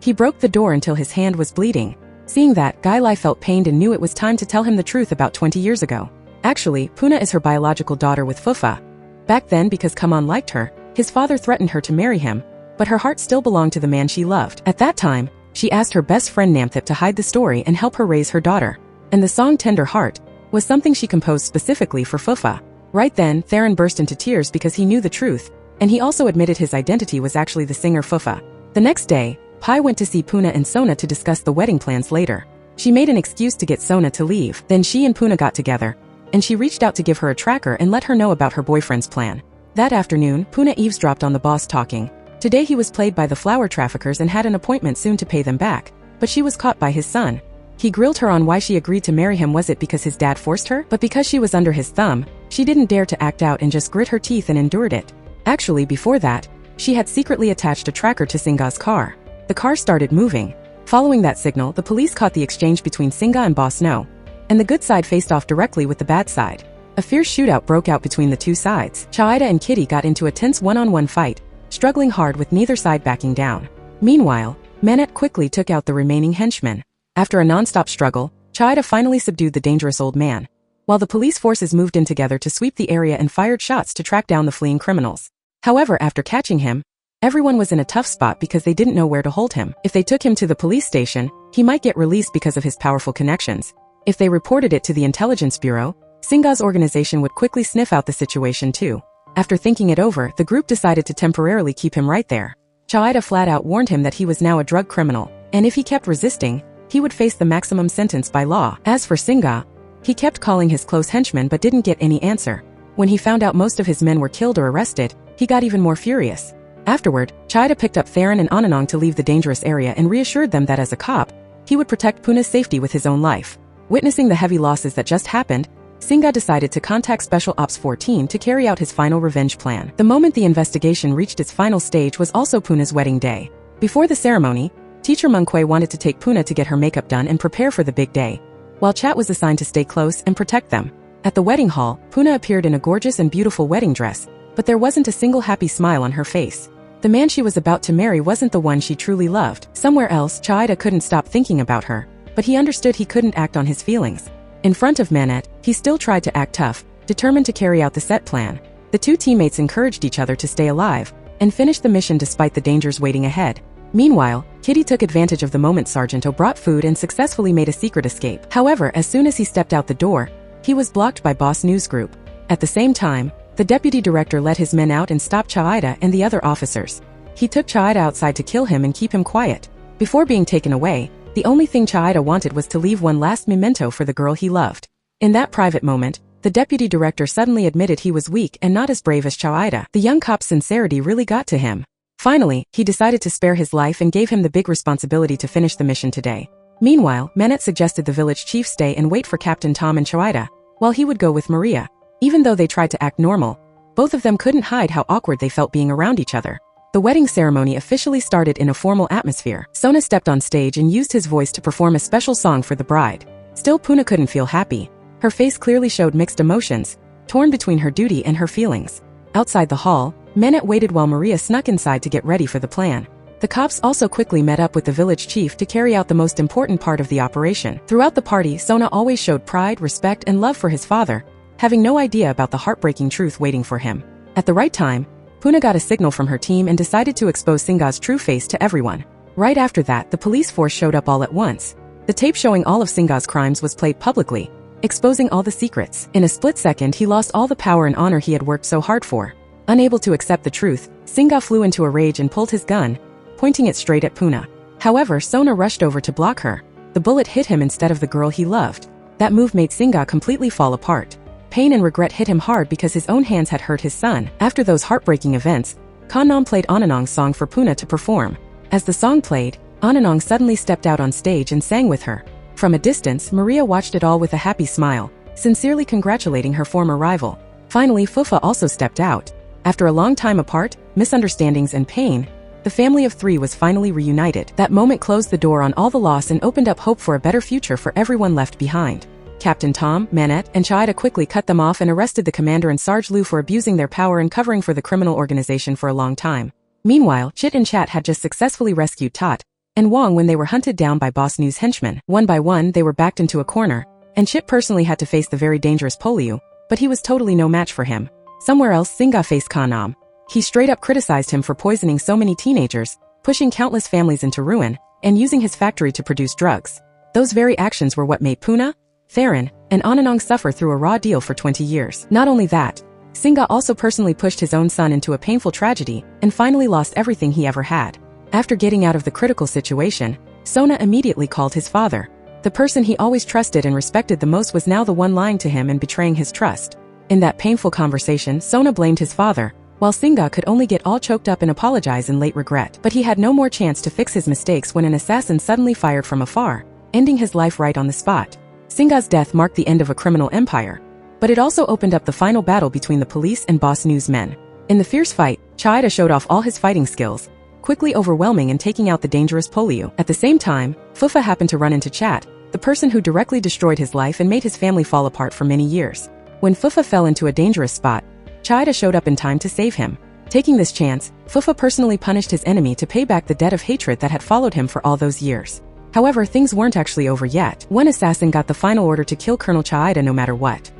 He broke the door until his hand was bleeding. Seeing that, Guy Lai felt pained and knew it was time to tell him the truth about 20 years ago. Actually, Puna is her biological daughter with Fufa. Back then, because Kaman liked her, his father threatened her to marry him, but her heart still belonged to the man she loved. At that time, she asked her best friend Namthip to hide the story and help her raise her daughter. And the song Tender Heart was something she composed specifically for Fufa. Right then, Theron burst into tears because he knew the truth, and he also admitted his identity was actually the singer Fufa. The next day, Pai went to see Puna and Sona to discuss the wedding plans later. She made an excuse to get Sona to leave. Then she and Puna got together, and she reached out to give her a tracker and let her know about her boyfriend's plan. That afternoon, Puna eavesdropped on the boss talking. Today he was played by the flower traffickers and had an appointment soon to pay them back, but she was caught by his son. He grilled her on why she agreed to marry him. Was it because his dad forced her? But because she was under his thumb, she didn't dare to act out and just grit her teeth and endured it. Actually, before that, she had secretly attached a tracker to Singa's car. The car started moving. Following that signal, the police caught the exchange between Singa and Boss No, and the good side faced off directly with the bad side. A fierce shootout broke out between the two sides. Chaiya and Kitty got into a tense one-on-one fight, struggling hard with neither side backing down. Meanwhile, Manette quickly took out the remaining henchmen. After a non-stop struggle, Chaiya finally subdued the dangerous old man, while the police forces moved in together to sweep the area and fired shots to track down the fleeing criminals. However, after catching him, everyone was in a tough spot because they didn't know where to hold him. If they took him to the police station, he might get released because of his powerful connections. If they reported it to the intelligence bureau, Singa's organization would quickly sniff out the situation too. After thinking it over, the group decided to temporarily keep him right there. Chaiya flat out warned him that he was now a drug criminal, and if he kept resisting, he would face the maximum sentence by law. As for Singa, he kept calling his close henchmen but didn't get any answer. When he found out most of his men were killed or arrested, he got even more furious. Afterward, Chaiya picked up Theron and Ananong to leave the dangerous area and reassured them that as a cop, he would protect Puna's safety with his own life. Witnessing the heavy losses that just happened, Singa decided to contact Special Ops 14 to carry out his final revenge plan. The moment the investigation reached its final stage was also Puna's wedding day. Before the ceremony, teacher Mungkwe wanted to take Puna to get her makeup done and prepare for the big day, while Chat was assigned to stay close and protect them. At the wedding hall, Puna appeared in a gorgeous and beautiful wedding dress, but there wasn't a single happy smile on her face. The man she was about to marry wasn't the one she truly loved. Somewhere else, Chaiya couldn't stop thinking about her, but he understood he couldn't act on his feelings. In front of Manette, he still tried to act tough, determined to carry out the set plan. The two teammates encouraged each other to stay alive and finish the mission despite the dangers waiting ahead. Meanwhile, Kitty took advantage of the moment Sergeant O brought food and successfully made a secret escape. However, as soon as he stepped out the door, he was blocked by Boss News Group. At the same time, the deputy director let his men out and stopped Chaiya and the other officers. He took Chaiya outside to kill him and keep him quiet. Before being taken away, the only thing Chaiya wanted was to leave one last memento for the girl he loved. In that private moment, the deputy director suddenly admitted he was weak and not as brave as Chaiya. The young cop's sincerity really got to him. Finally, he decided to spare his life and gave him the big responsibility to finish the mission today. Meanwhile, Manette suggested the village chief stay and wait for Captain Tom and Chaiya, while he would go with Maria. Even though they tried to act normal, both of them couldn't hide how awkward they felt being around each other. The wedding ceremony officially started in a formal atmosphere. Sona stepped on stage and used his voice to perform a special song for the bride. Still, Puna couldn't feel happy. Her face clearly showed mixed emotions, torn between her duty and her feelings. Outside the hall, Manette waited while Maria snuck inside to get ready for the plan. The cops also quickly met up with the village chief to carry out the most important part of the operation. Throughout the party, Sona always showed pride, respect, and love for his father, having no idea about the heartbreaking truth waiting for him. At the right time, Puna got a signal from her team and decided to expose Singa's true face to everyone. Right after that, the police force showed up all at once. The tape showing all of Singa's crimes was played publicly, exposing all the secrets. In a split second, he lost all the power and honor he had worked so hard for. Unable to accept the truth, Singa flew into a rage and pulled his gun, pointing it straight at Puna. However, Sona rushed over to block her. The bullet hit him instead of the girl he loved. That move made Singa completely fall apart. Pain and regret hit him hard because his own hands had hurt his son. After those heartbreaking events, Kannam played Ananong's song for Puna to perform. As the song played, Ananong suddenly stepped out on stage and sang with her. From a distance, Maria watched it all with a happy smile, sincerely congratulating her former rival. Finally, Fufa also stepped out. After a long time apart, misunderstandings and pain, the family of three was finally reunited. That moment closed the door on all the loss and opened up hope for a better future for everyone left behind. Captain Tom, Manette, and Chaiya quickly cut them off and arrested the commander and Sarge Lu for abusing their power and covering for the criminal organization for a long time. Meanwhile, Chit and Chat had just successfully rescued Tot and Wong when they were hunted down by Boss News henchmen. One by one, they were backed into a corner, and Chit personally had to face the very dangerous Poliu, but he was totally no match for him. Somewhere else, Singa faced Kannam. He straight up criticized him for poisoning so many teenagers, pushing countless families into ruin, and using his factory to produce drugs. Those very actions were what made Puna, Theron, and Ananong suffer through a raw deal for 20 years. Not only that, Singa also personally pushed his own son into a painful tragedy and finally lost everything he ever had. After getting out of the critical situation, Sona immediately called his father. The person he always trusted and respected the most was now the one lying to him and betraying his trust. In that painful conversation, Sona blamed his father, while Singa could only get all choked up and apologize in late regret. But he had no more chance to fix his mistakes when an assassin suddenly fired from afar, ending his life right on the spot. Singa's death marked the end of a criminal empire, but it also opened up the final battle between the police and Boss News men. In the fierce fight, Chaiya showed off all his fighting skills, quickly overwhelming and taking out the dangerous Poliu. At the same time, Fufa happened to run into Chat, the person who directly destroyed his life and made his family fall apart for many years. When Fufa fell into a dangerous spot, Chaiya showed up in time to save him. Taking this chance, Fufa personally punished his enemy to pay back the debt of hatred that had followed him for all those years. However, things weren't actually over yet. One assassin got the final order to kill Colonel Chaiya no matter what.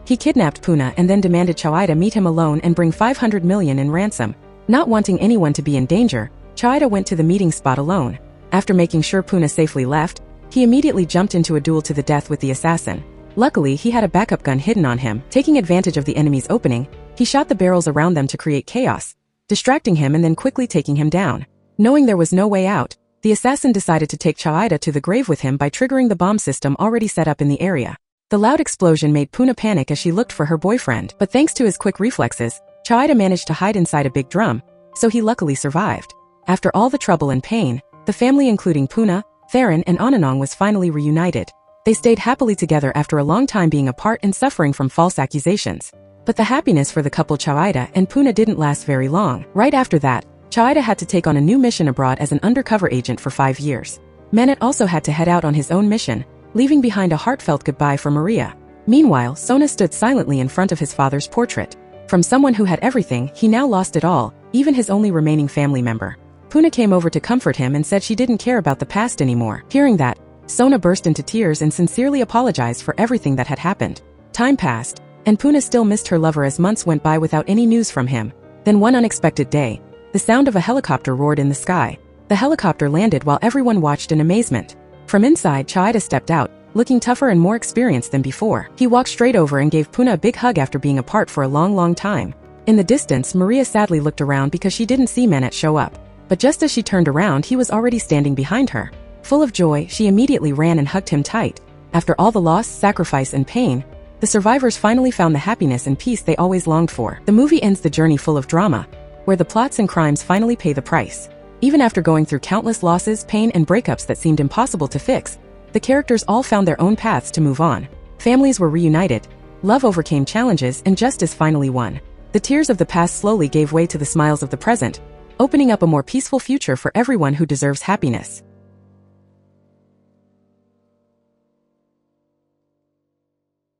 He kidnapped Puna and then demanded Chaiya meet him alone and bring 500 million in ransom. Not wanting anyone to be in danger, Chaiya went to the meeting spot alone. After making sure Puna safely left, he immediately jumped into a duel to the death with the assassin. Luckily, he had a backup gun hidden on him. Taking advantage of the enemy's opening, he shot the barrels around them to create chaos, distracting him and then quickly taking him down. Knowing there was no way out, the assassin decided to take Chaiya to the grave with him by triggering the bomb system already set up in the area. The loud explosion made Puna panic as she looked for her boyfriend, but thanks to his quick reflexes, Chaiya managed to hide inside a big drum, so he luckily survived. After all the trouble and pain, the family including Puna, Theron and Ananong was finally reunited. They stayed happily together after a long time being apart and suffering from false accusations. But the happiness for the couple Chaiya and Puna didn't last very long. Right after that, Chaiya had to take on a new mission abroad as an undercover agent for 5 years. Manet also had to head out on his own mission, leaving behind a heartfelt goodbye for Maria. Meanwhile, Sona stood silently in front of his father's portrait. From someone who had everything, he now lost it all, even his only remaining family member. Puna came over to comfort him and said she didn't care about the past anymore. Hearing that, Sona burst into tears and sincerely apologized for everything that had happened. Time passed, and Puna still missed her lover as months went by without any news from him. Then one unexpected day, the sound of a helicopter roared in the sky. The helicopter landed while everyone watched in amazement. From inside, Chaiya stepped out, looking tougher and more experienced than before. He walked straight over and gave Puna a big hug after being apart for a long time. In the distance, Maria sadly looked around because she didn't see Manet show up. But just as she turned around, he was already standing behind her. Full of joy, she immediately ran and hugged him tight. After all the loss, sacrifice, and pain, the survivors finally found the happiness and peace they always longed for. The movie ends the journey full of drama, where the plots and crimes finally pay the price. Even after going through countless losses, pain, and breakups that seemed impossible to fix, the characters all found their own paths to move on. Families were reunited, love overcame challenges, and justice finally won. The tears of the past slowly gave way to the smiles of the present, opening up a more peaceful future for everyone who deserves happiness.